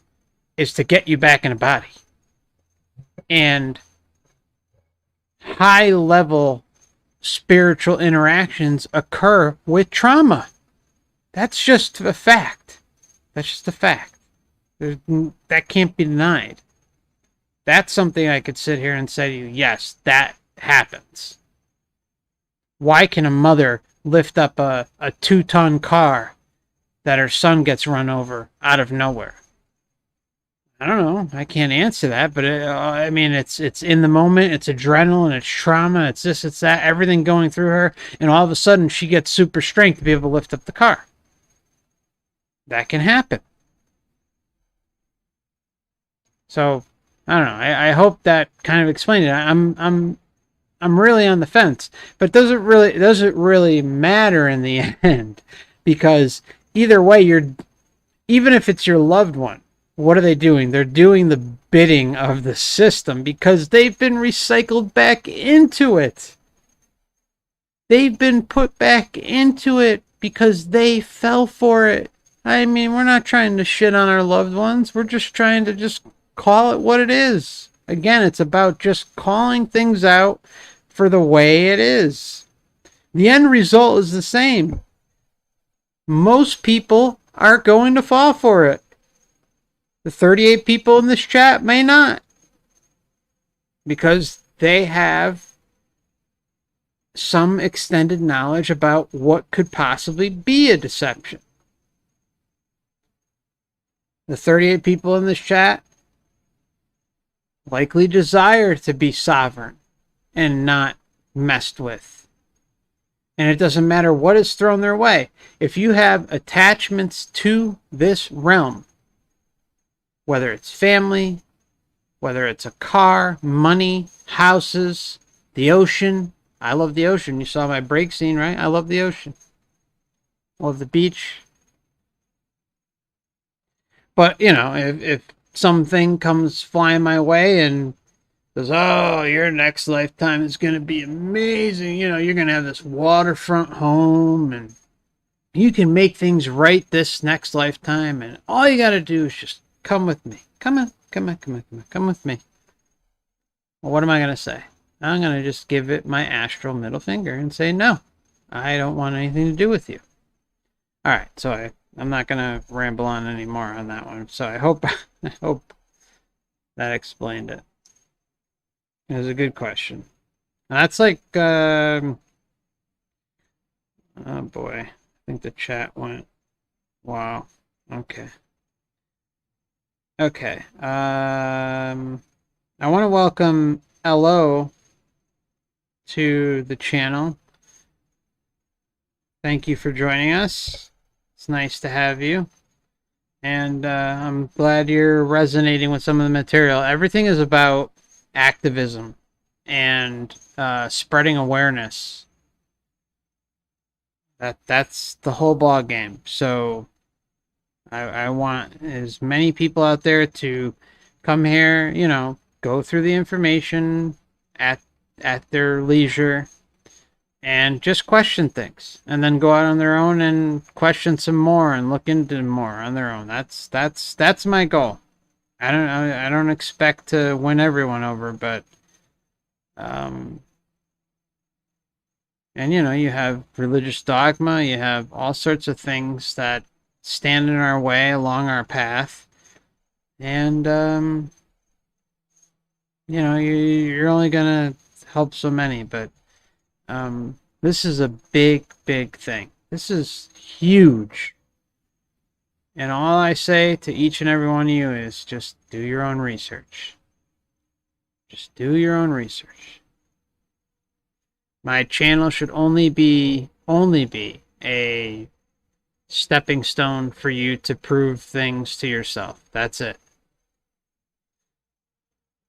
is to get you back in a body. And high-level spiritual interactions occur with trauma. That's just a fact. That's just a fact. That can't be denied. That's something I could sit here and say to you, yes, that happens. Why can a mother lift up a 2-ton car that her son gets run over out of nowhere? I don't know. I can't answer that, but it's in the moment. It's adrenaline. It's trauma. It's this. It's that. Everything going through her, and all of a sudden she gets super strength to be able to lift up the car. That can happen. So I don't know. I hope that kind of explained it. I'm really on the fence, but does it really matter in the end? Because either way, even if it's your loved one, what are they doing? They're doing the bidding of the system because they've been recycled back into it. They've been put back into it because they fell for it. I mean, we're not trying to shit on our loved ones. We're just trying to just call it what it is. Again, it's about just calling things out for the way it is. The end result is the same. Most people are going to fall for it. The 38 people in this chat may not, because they have some extended knowledge about what could possibly be a deception. The 38 people in this chat likely desire to be sovereign and not messed with. And it doesn't matter what is thrown their way. If you have attachments to this realm, whether it's family, whether it's a car, money, houses, the ocean. I love the ocean. You saw my break scene, right? I love the ocean. I love the beach. But, if something comes flying my way and says, oh, your next lifetime is going to be amazing. You're going to have this waterfront home and you can make things right this next lifetime. And all you got to do is just come with me. Come with me. Well, what am I going to say? I'm going to just give it my astral middle finger and say, no, I don't want anything to do with you. All right. So I'm not going to ramble on anymore on that one. So I hope that explained it. It was a good question. That's like, oh boy, I think the chat went, wow. Okay. I want to welcome LO to the channel. Thank you for joining us. It's nice to have you. And I'm glad you're resonating with some of the material. Everything is about activism and spreading awareness. That's the whole ball game. So I want as many people out there to come here, go through the information at their leisure and just question things, and then go out on their own and question some more and look into more on their own. That's my goal. I don't expect to win everyone over, but and you have religious dogma, you have all sorts of things that stand in our way along our path, and you're only gonna help so many, but this is a big thing. This is huge. And all I say to each and every one of you is just do your own research. Just do your own research. My channel should only be a stepping stone for you to prove things to yourself. That's it.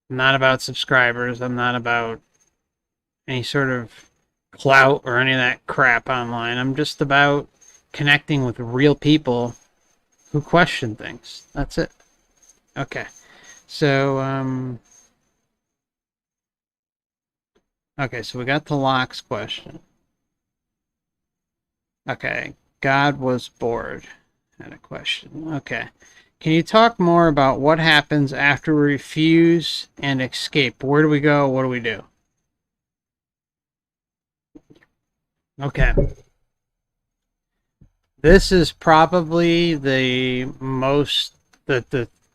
I'm not about subscribers. I'm not about any sort of clout or any of that crap online. I'm just about connecting with real people who question things. That's it. Okay. So, so we got the locks question. Okay. God was bored. Had a question. Okay. Can you talk more about what happens after we refuse and escape? Where do we go? What do we do? Okay. This is probably the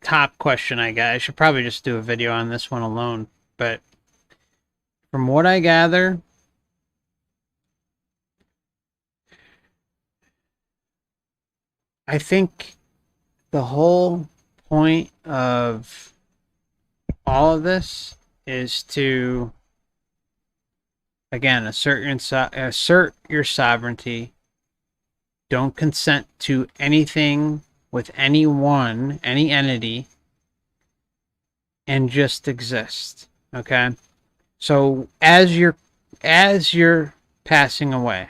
top question I got. I should probably just do a video on this one alone. But from what I gather, I think the whole point of all of this is to, again, assert your sovereignty. Don't consent to anything with anyone, any entity, and just exist. Okay? So as you're passing away,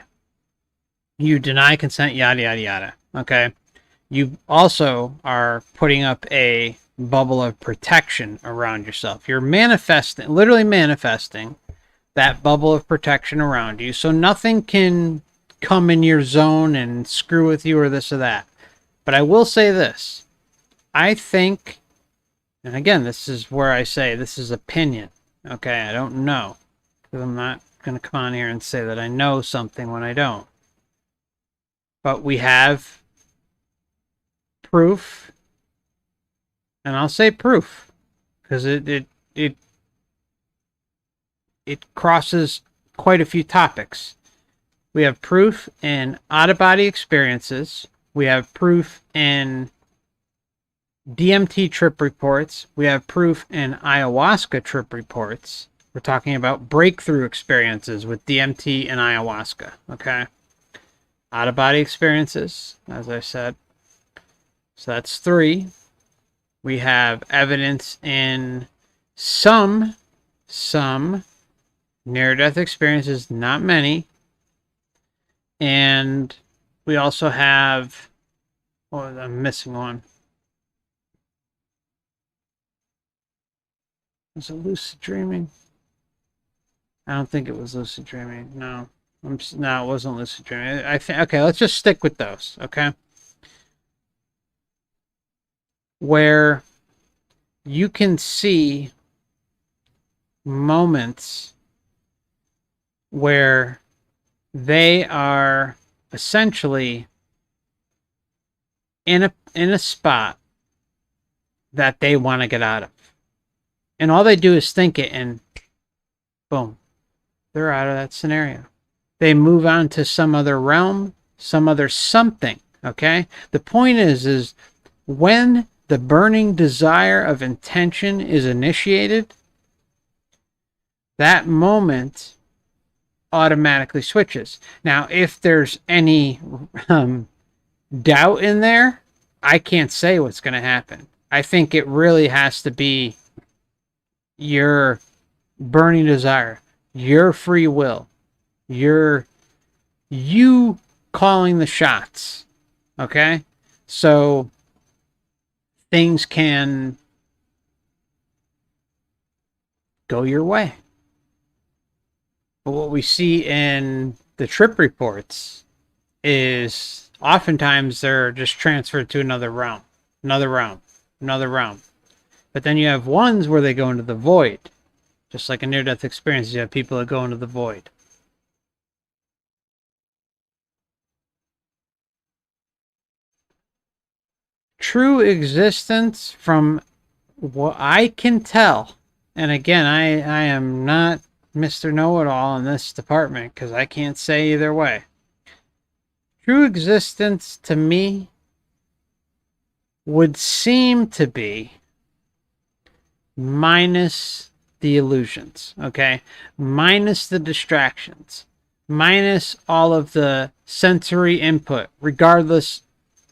you deny consent, yada yada yada. Okay? You also are putting up a bubble of protection around yourself. You're literally manifesting that bubble of protection around you, so nothing can come in your zone and screw with you or this or that. But I will say this. I think, and again, this is where I say this is opinion. Okay, I don't know. Because I'm not going to come on here and say that I know something when I don't. But we have proof. And I'll say proof. Because it crosses quite a few topics. We have proof in out-of-body experiences. We have proof in DMT trip reports. We have proof in ayahuasca trip reports. We're talking about breakthrough experiences with DMT and ayahuasca. Okay? Out-of-body experiences, as I said. So that's 3. We have evidence in some near-death experiences, not many. And we also have, I'm missing one. Was it lucid dreaming? I don't think it was lucid dreaming. No, no, it wasn't lucid dreaming. Okay, let's just stick with those. Okay, where you can see moments where they are essentially in a spot that they want to get out of. And all they do is think it, and boom, they're out of that scenario. They move on to some other realm, some other something, okay? The point is when the burning desire of intention is initiated, that moment automatically switches. Now, if there's any doubt in there, I can't say what's going to happen. I think it really has to be your burning desire, your free will, you calling the shots. Okay? So things can go your way. But what we see in the trip reports is oftentimes they're just transferred to another realm, another realm, another realm. But then you have ones where they go into the void. Just like a near-death experience, you have people that go into the void. True existence, from what I can tell, and again, I am not Mr. Know-It-All in this department because I can't say either way. True existence to me would seem to be minus the illusions, okay? Minus the distractions, minus all of the sensory input, regardless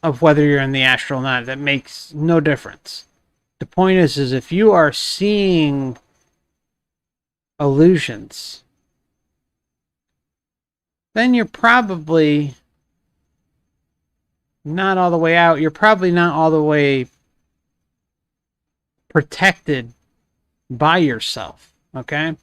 of whether you're in the astral or not. That makes no difference. The point is if you are seeing illusions, then you're probably not all the way out. You're probably not all the way protected by yourself, okay?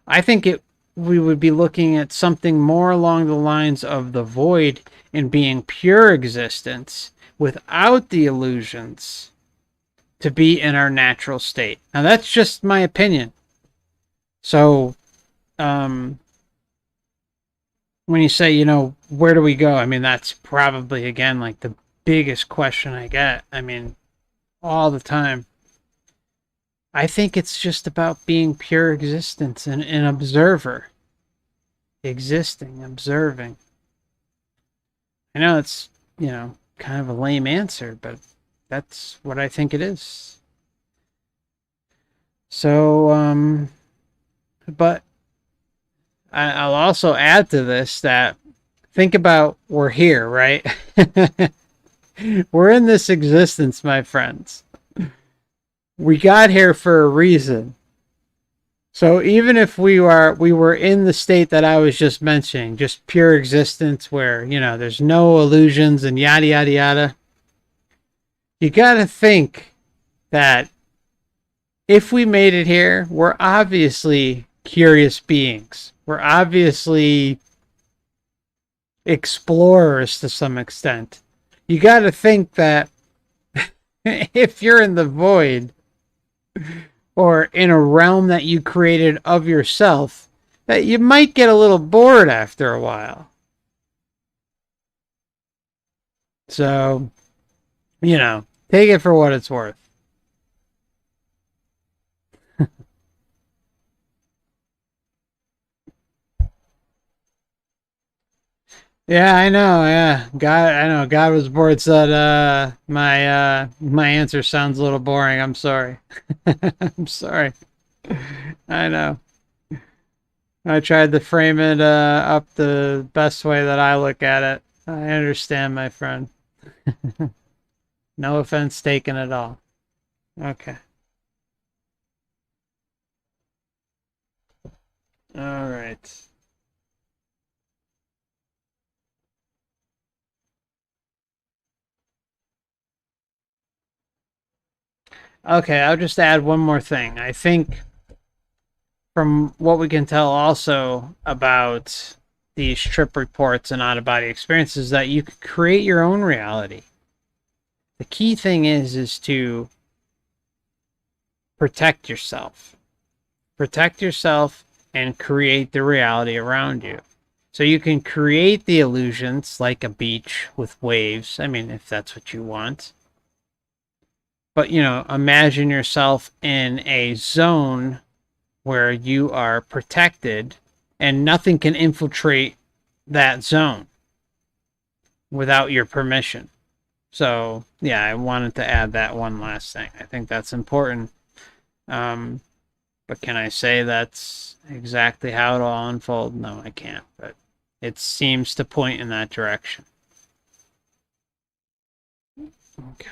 I think we would be looking at something more along the lines of the void and being pure existence without the illusions to be in our natural state. Now, that's just my opinion. So, when you say, you know, where do we go? I mean, that's probably, again, like the biggest question I get. I mean, all the time. I think it's just about being pure existence and an observer. Existing, observing. I know it's, you know, kind of a lame answer, but that's what I think it is. So, but I'll also add to this that think about we're here, right? We're in this existence, my friends. We got here for a reason. So even if we were in the state that I was just mentioning, just pure existence where, you know, there's no illusions and yada yada yada, you got to think that if we made it here, we're obviously curious beings. We're obviously explorers to some extent. You got to think that if you're in the void or in a realm that you created of yourself, that you might get a little bored after a while. So, you know, take it for what it's worth. Yeah, I know. Yeah, God, I know. God was bored. Said, my answer sounds a little boring. I'm sorry. I'm sorry. I know. I tried to frame it up the best way that I look at it. I understand, my friend. No offense taken at all. Okay. All right. Okay, I'll just add one more thing. I think from what we can tell also about these trip reports and out-of-body experiences, that you could create your own reality. The key thing is to protect yourself. Protect yourself and create the reality around you. So you can create the illusions like a beach with waves. I mean, if that's what you want. But, you know, imagine yourself in a zone where you are protected and nothing can infiltrate that zone without your permission. So, yeah, I wanted to add that one last thing. I think that's important. But can I say that's exactly how it'll all unfold? No, I can't. But it seems to point in that direction. Okay.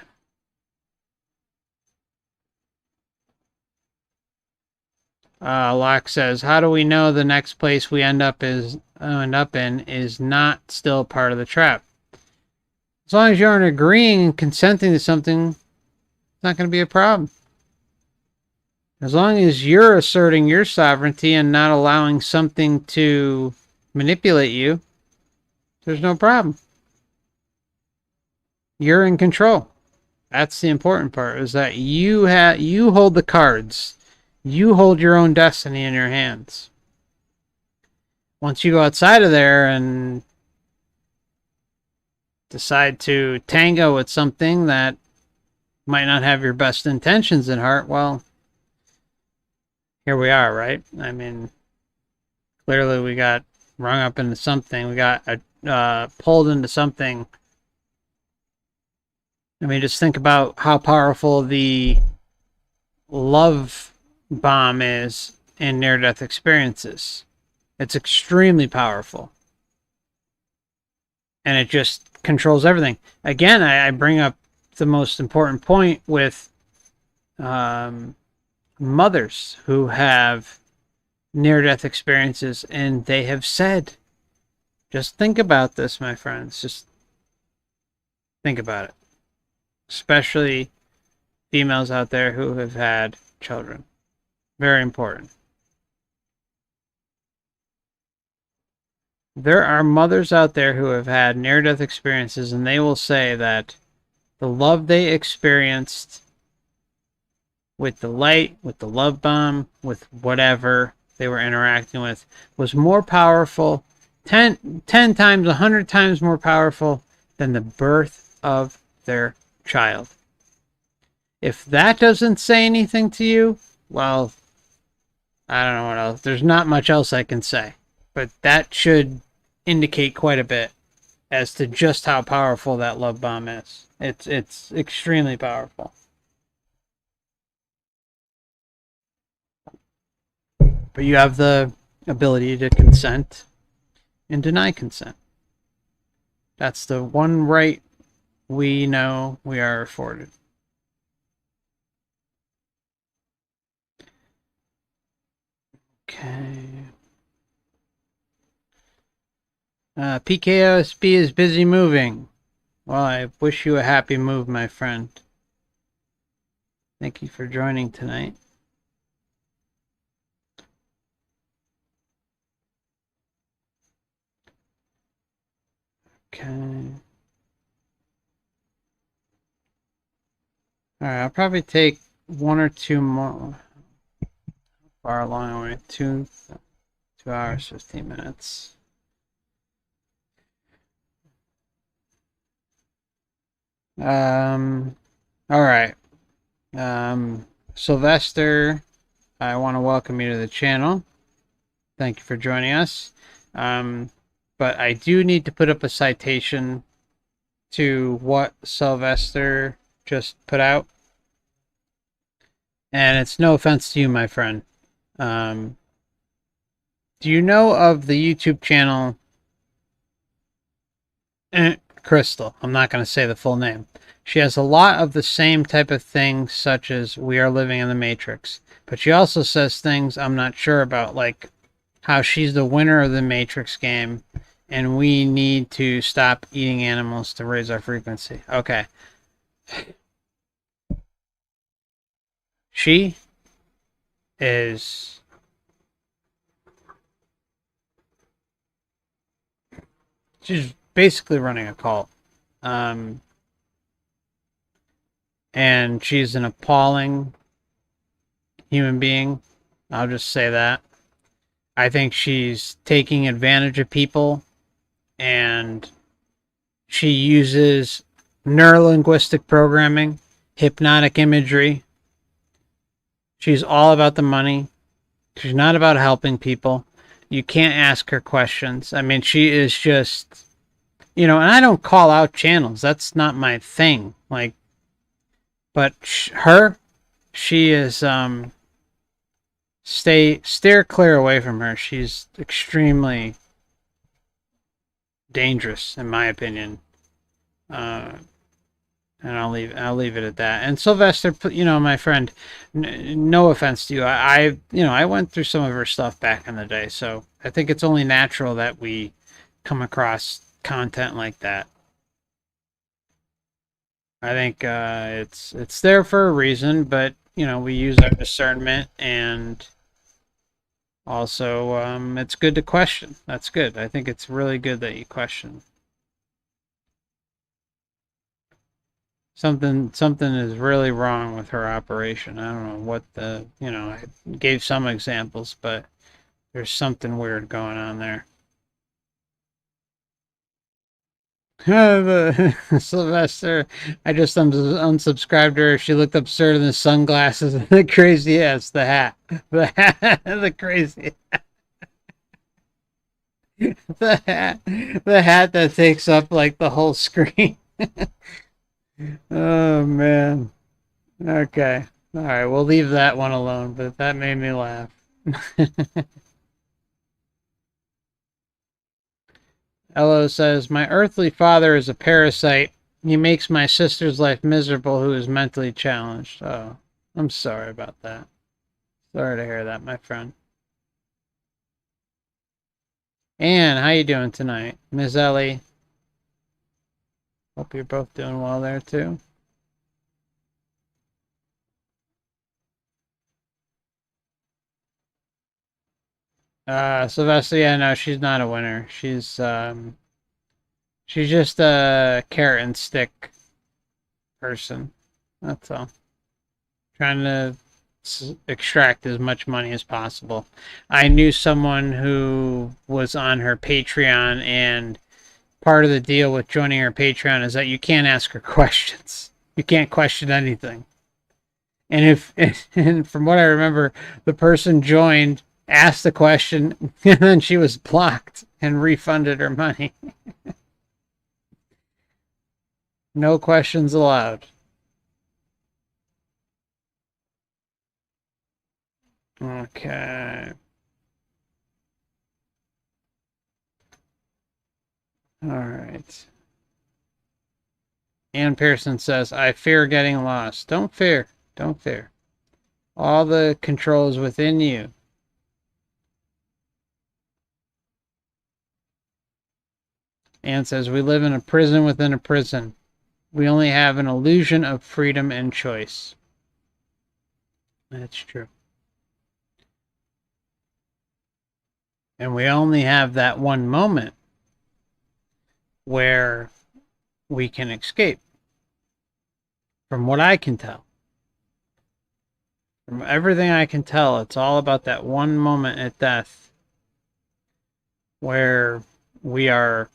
Locke says, "How do we know the next place we end up in is not still part of the trap? As long as you aren't agreeing and consenting to something, it's not going to be a problem. As long as you're asserting your sovereignty and not allowing something to manipulate you, there's no problem. You're in control. That's the important part, is that you hold the cards. You hold your own destiny in your hands. Once you go outside of there and decide to tango with something that might not have your best intentions at heart, well, here we are, right? I mean, clearly we got rung up into something. We got pulled into something. I mean, just think about how powerful the love bomb is in near-death experiences. It's extremely powerful. And it just controls everything. Again, I bring up the most important point with mothers who have near-death experiences, and they have said, just think about this, my friends. Just think about it. Especially females out there who have had children. Very important. There are mothers out there who have had near-death experiences, and they will say that the love they experienced with the light, with the love bomb, with whatever they were interacting with, was more powerful, 10 times, 100 times more powerful than the birth of their child. If that doesn't say anything to you, well, I don't know what else. There's not much else I can say. But that should indicate quite a bit as to just how powerful that love bomb is. It's extremely powerful. But you have the ability to consent and deny consent. That's the one right we know we are afforded. Okay. PKOSB is busy moving. Well, I wish you a happy move, my friend. Thank you for joining tonight. Okay. Alright, I'll probably take one or two more. How far along are we? 2 hours, 15 minutes. Alright. Sylvester, I want to welcome you to the channel. Thank you for joining us. But I do need to put up a citation to what Sylvester just put out. And it's no offense to you, my friend. Do you know of the YouTube channel Crystal? I'm not going to say the full name. She has a lot of the same type of things, such as we are living in the Matrix. But she also says things I'm not sure about, like how she's the winner of the Matrix game, and we need to stop eating animals to raise our frequency. Okay. She is... she's basically running a cult. And she's an appalling human being. I'll just say that. I think she's taking advantage of people, and she uses neurolinguistic programming, hypnotic imagery. She's all about the money. She's not about helping people. You can't ask her questions. I mean, she is just, and I don't call out channels. That's not my thing. Like, but she is, steer clear away from her. She's extremely dangerous, in my opinion. And I'll leave it at that. And Sylvester, my friend, no offense to you, I went through some of her stuff back in the day, so I think it's only natural that we come across content like that. I think it's there for a reason, but we use our discernment, and also it's good to question. That's good. I think it's really good that you question. Something is really wrong with her operation. I don't know what I gave some examples, but there's something weird going on there. Sylvester, I just unsubscribed to her. She looked absurd in the sunglasses and the crazy ass, the hat, the crazy, the hat that takes up like the whole screen. Oh man. Okay. All right, we'll leave that one alone, but that made me laugh. Elo says, my earthly father is a parasite. He makes my sister's life miserable who is mentally challenged. Oh, I'm sorry about that. Sorry to hear that, my friend. Anne, how you doing tonight? Ms. Ellie. Hope you're both doing well there, too. Sylvester, yeah, no, she's not a winner. She's just a carrot and stick person. That's all. Trying to extract as much money as possible. I knew someone who was on her Patreon, and part of the deal with joining her Patreon is that you can't ask her questions. You can't question anything. And and from what I remember, the person joined, asked the question, and then she was blocked and refunded her money. No questions allowed. Okay. All right. Ann Pearson says, I fear getting lost. Don't fear. Don't fear. All the control is within you. Ann says, we live in a prison within a prison. We only have an illusion of freedom and choice. That's true. And we only have that one moment where we can escape. From what I can tell. From everything I can tell, it's all about that one moment at death where we are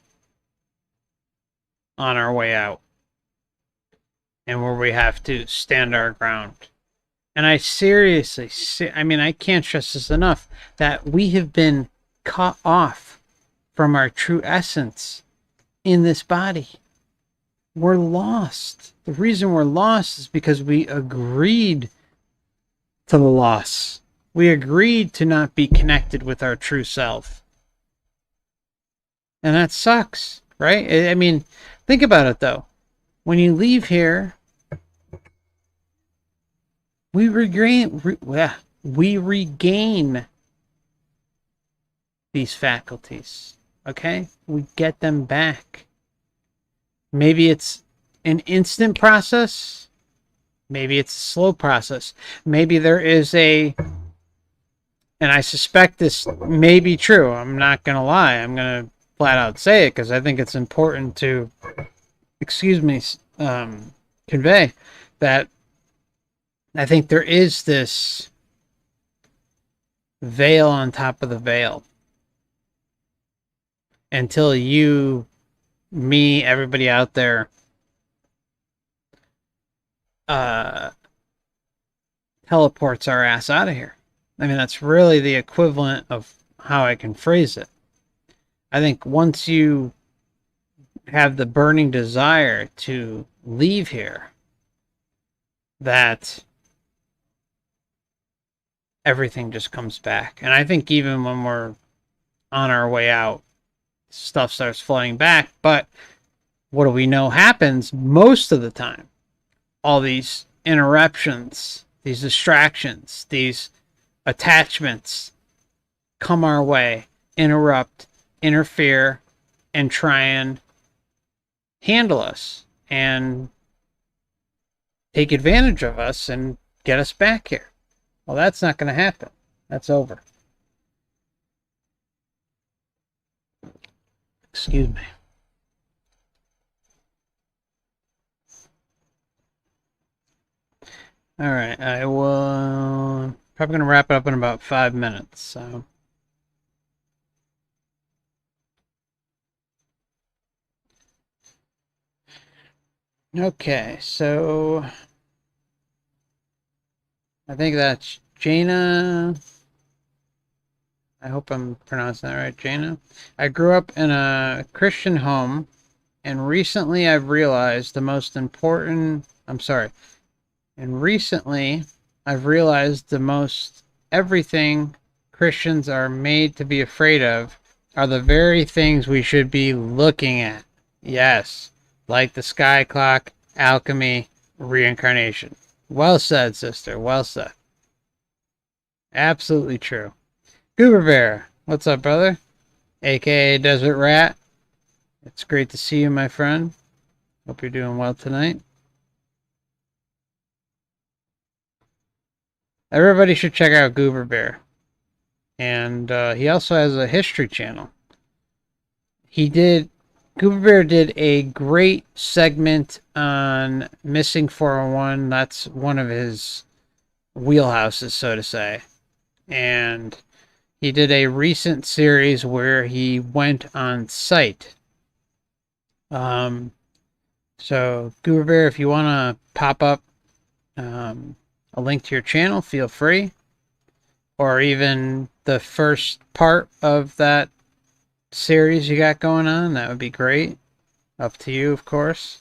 on our way out and where we have to stand our ground. And I seriously, I can't stress this enough, that we have been cut off from our true essence in this body. We're lost. The reason we're lost is because we agreed to the loss. We agreed to not be connected with our true self. And that sucks, right? I mean, think about it though. When you leave here, we regain these faculties. Okay? We get them back. Maybe it's an instant process. Maybe it's a slow process. Maybe there is and I suspect this may be true. I'm not going to lie. I'm going to flat out say it because I think it's important to, convey that I think there is this veil on top of the veil until you, me, everybody out there teleports our ass out of here. I mean, that's really the equivalent of how I can phrase it. I think once you have the burning desire to leave here, that everything just comes back. And I think even when we're on our way out, stuff starts flowing back. But what do we know happens most of the time? all these interruptions, these distractions, these attachments come our way, interrupt, interfere, and try and handle us and take advantage of us and get us back here. Well, that's not going to happen. That's over. Excuse me. All right, I will probably going to wrap it up in about 5 minutes. So. Okay, so I think that's Jaina. I hope I'm pronouncing that right, Jaina. I grew up in a Christian home, and recently I've realized everything Christians are made to be afraid of are the very things we should be looking at. Yes, like the sky clock, alchemy, reincarnation. Well said, sister. Well said. Absolutely true. Goober Bear, what's up, brother? AKA Desert Rat. It's great to see you, my friend. Hope you're doing well tonight. Everybody should check out Goober Bear. And he also has a history channel. Goober Bear did a great segment on Missing 401. That's one of his wheelhouses, so to say. And he did a recent series where he went on site. So, Goober Bear, if you want to pop up a link to your channel, feel free. Or even the first part of that series you got going on, that would be great. Up to you, of course.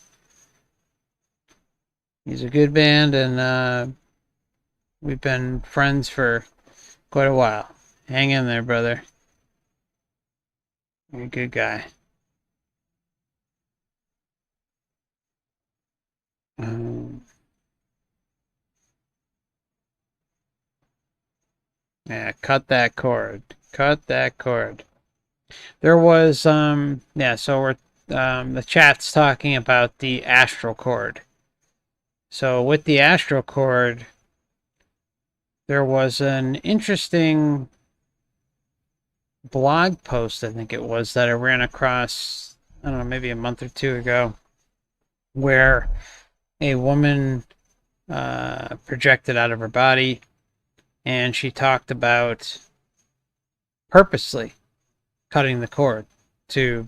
He's a good band, and we've been friends for quite a while. Hang in there, brother. You're a good guy. Yeah, cut that cord. Cut that cord. There was, so we're, the chat's talking about the astral cord. So with the astral cord, there was an interesting blog post, I think it was, that I ran across, I don't know, maybe a month or two ago, where a woman projected out of her body, and she talked about purposely cutting the cord to,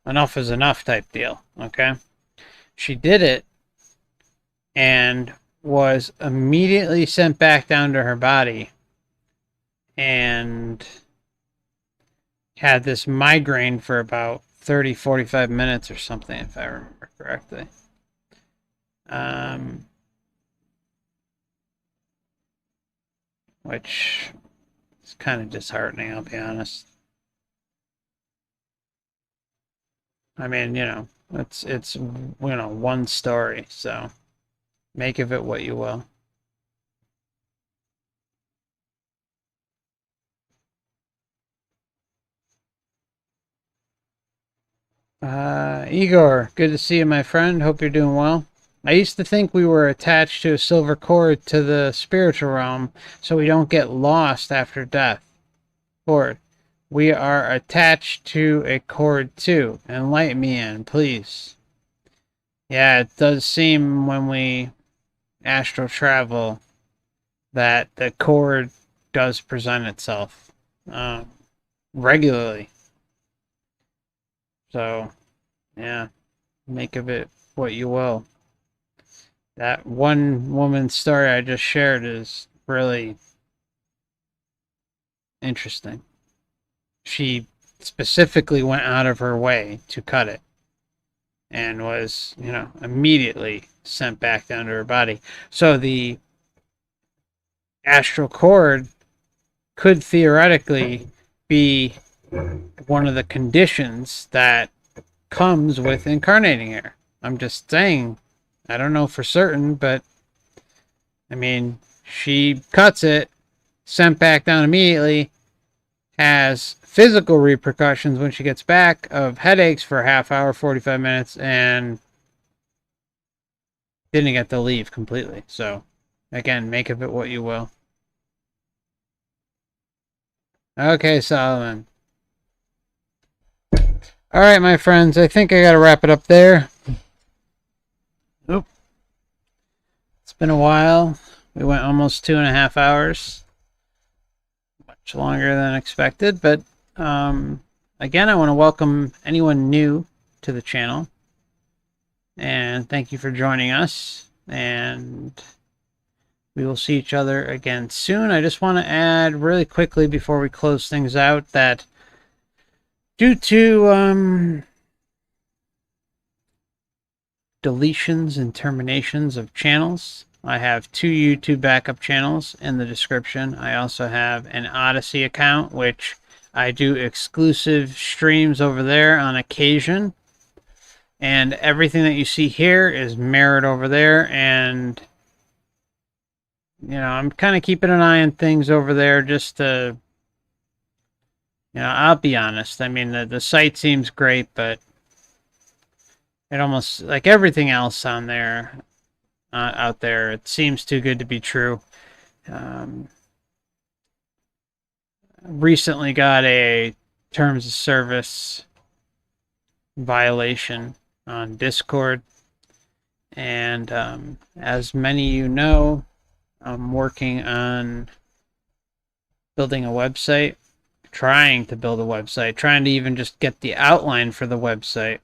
enough is enough type deal, okay? She did it and was immediately sent back down to her body and had this migraine for about 30, 45 minutes or something, if I remember correctly. Which is kind of disheartening, I'll be honest. I mean, it's one story, so make of it what you will. Igor, good to see you, my friend. Hope you're doing well. I used to think we were attached to a silver cord to the spiritual realm so we don't get lost after death. Cord. We are attached to a cord too. Enlighten me in, please. Yeah, it does seem when we astral travel that the cord does present itself regularly. So, yeah, make of it what you will. That one woman's story I just shared is really interesting. She specifically went out of her way to cut it and was, immediately sent back down to her body. So the astral cord could theoretically be one of the conditions that comes with incarnating here. I'm just saying, I don't know for certain, but I mean, she cuts it, sent back down immediately, has physical repercussions when she gets back of headaches for a half hour, 45 minutes, and didn't get to leave completely. So, again, make of it what you will. Okay, Solomon. All right, my friends, I think I got to wrap it up there. Oop. It's been a while. We went almost 2.5 hours. Much longer than expected, but again, I want to welcome anyone new to the channel. And thank you for joining us. And we will see each other again soon. I just want to add really quickly before we close things out that due to deletions and terminations of channels, I have 2 YouTube backup channels in the description. I also have an Odyssey account, which I do exclusive streams over there on occasion. And everything that you see here is mirrored over there. And, you know, I'm kind of keeping an eye on things over there just to, you know, I'll be honest. I mean, the site seems great, but it almost, like everything else on there, out there, it seems too good to be true. Recently got a terms of service violation on Discord, and as many of you know, I'm working on building a website, trying to build a website, trying to even just get the outline for the website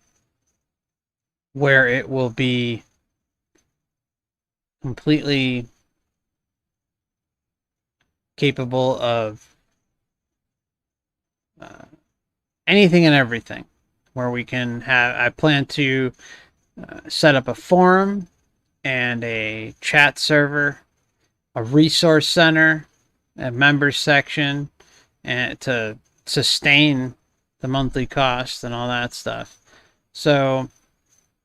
where it will be completely capable of anything and everything, where we can have, I plan to set up a forum and a chat server, a resource center, a members section, and to sustain the monthly cost and all that stuff. So,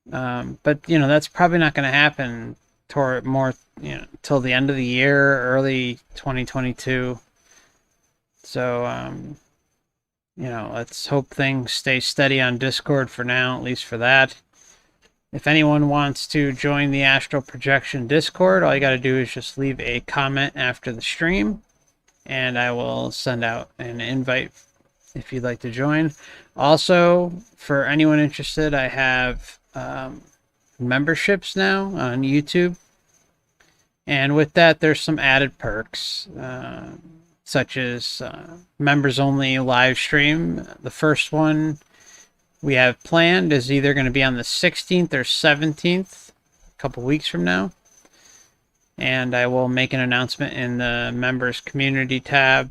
but you know, that's probably not going to happen toward more, you know, till the end of the year, early 2022. So, you know, let's hope things stay steady on Discord for now, at least for that. If anyone wants to join the Astral Projection Discord, all you got to do is just leave a comment after the stream, and I will send out an invite if you'd like to join. Also, for anyone interested, I have memberships now on YouTube, and with that, there's some added perks, such as members only live stream. The first one we have planned is either going to be on the 16th or 17th, a couple weeks from now. And I will make an announcement in the members community tab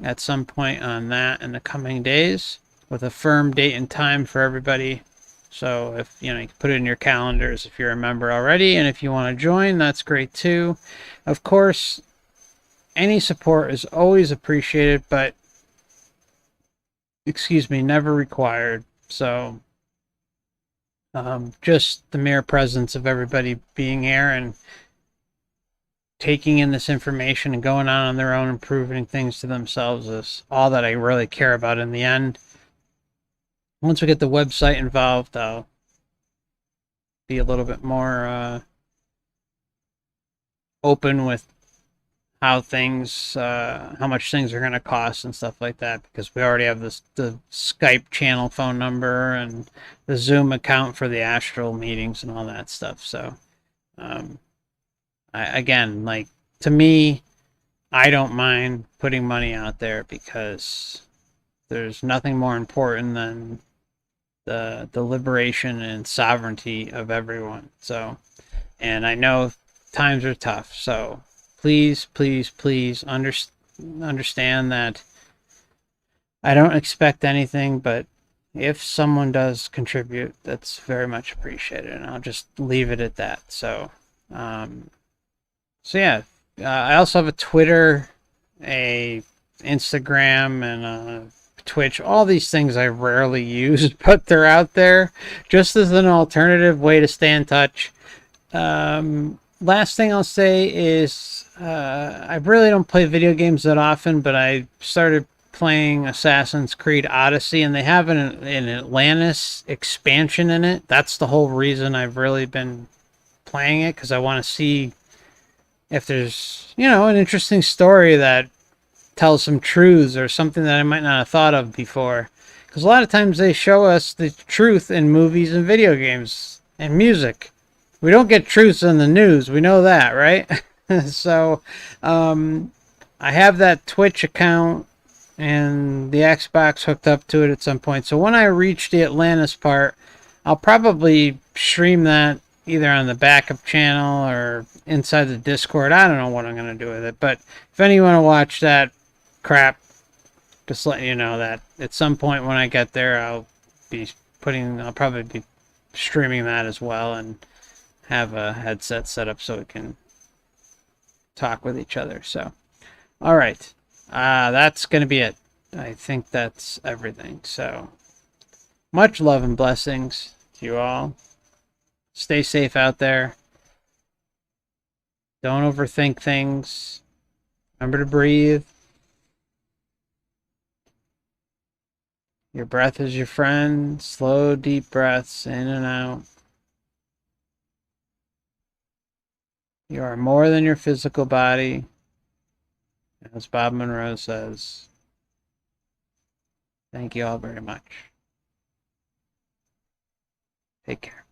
at some point on that in the coming days with a firm date and time for everybody. So if you know, you can put it in your calendars if you're a member already, and if you want to join, that's great too. Of course, any support is always appreciated, but excuse me, never required. So just the mere presence of everybody being here and taking in this information and going on their own and proving things to themselves is all that I really care about in the end. Once we get the website involved, I'll be a little bit more open with how things, how much things are going to cost and stuff like that, because we already have the Skype channel phone number and the Zoom account for the Astral meetings and all that stuff. So, again, like, to me, I don't mind putting money out there because there's nothing more important than the liberation and sovereignty of everyone. So, and I know times are tough, so please, please, please understand that I don't expect anything, but if someone does contribute, that's very much appreciated, and I'll just leave it at that. So, so yeah, I also have a Twitter, a Instagram, and Twitch, all these things I rarely use, but they're out there just as an alternative way to stay in touch. Last thing I'll say is I really don't play video games that often, but I started playing Assassin's Creed Odyssey, and they have an Atlantis expansion in it. That's the whole reason I've really been playing it, because I want to see if there's, an interesting story that tells some truths or something that I might not have thought of before. Because a lot of times they show us the truth in movies and video games and music. We don't get truths in the news. We know that, right? So I have that Twitch account and the Xbox hooked up to it at some point. So when I reach the Atlantis part, I'll probably stream that either on the backup channel or inside the Discord. I don't know what I'm going to do with it. But if anyone want to watch that crap, just letting you know that at some point when I get there, I'll probably be streaming that as well and have a headset set up so we can talk with each other. So, all right. That's going to be it. I think that's everything. So, much love and blessings to you all. Stay safe out there. Don't overthink things. Remember to breathe. Your breath is your friend. Slow, deep breaths in and out. You are more than your physical body. As Bob Monroe says. Thank you all very much. Take care.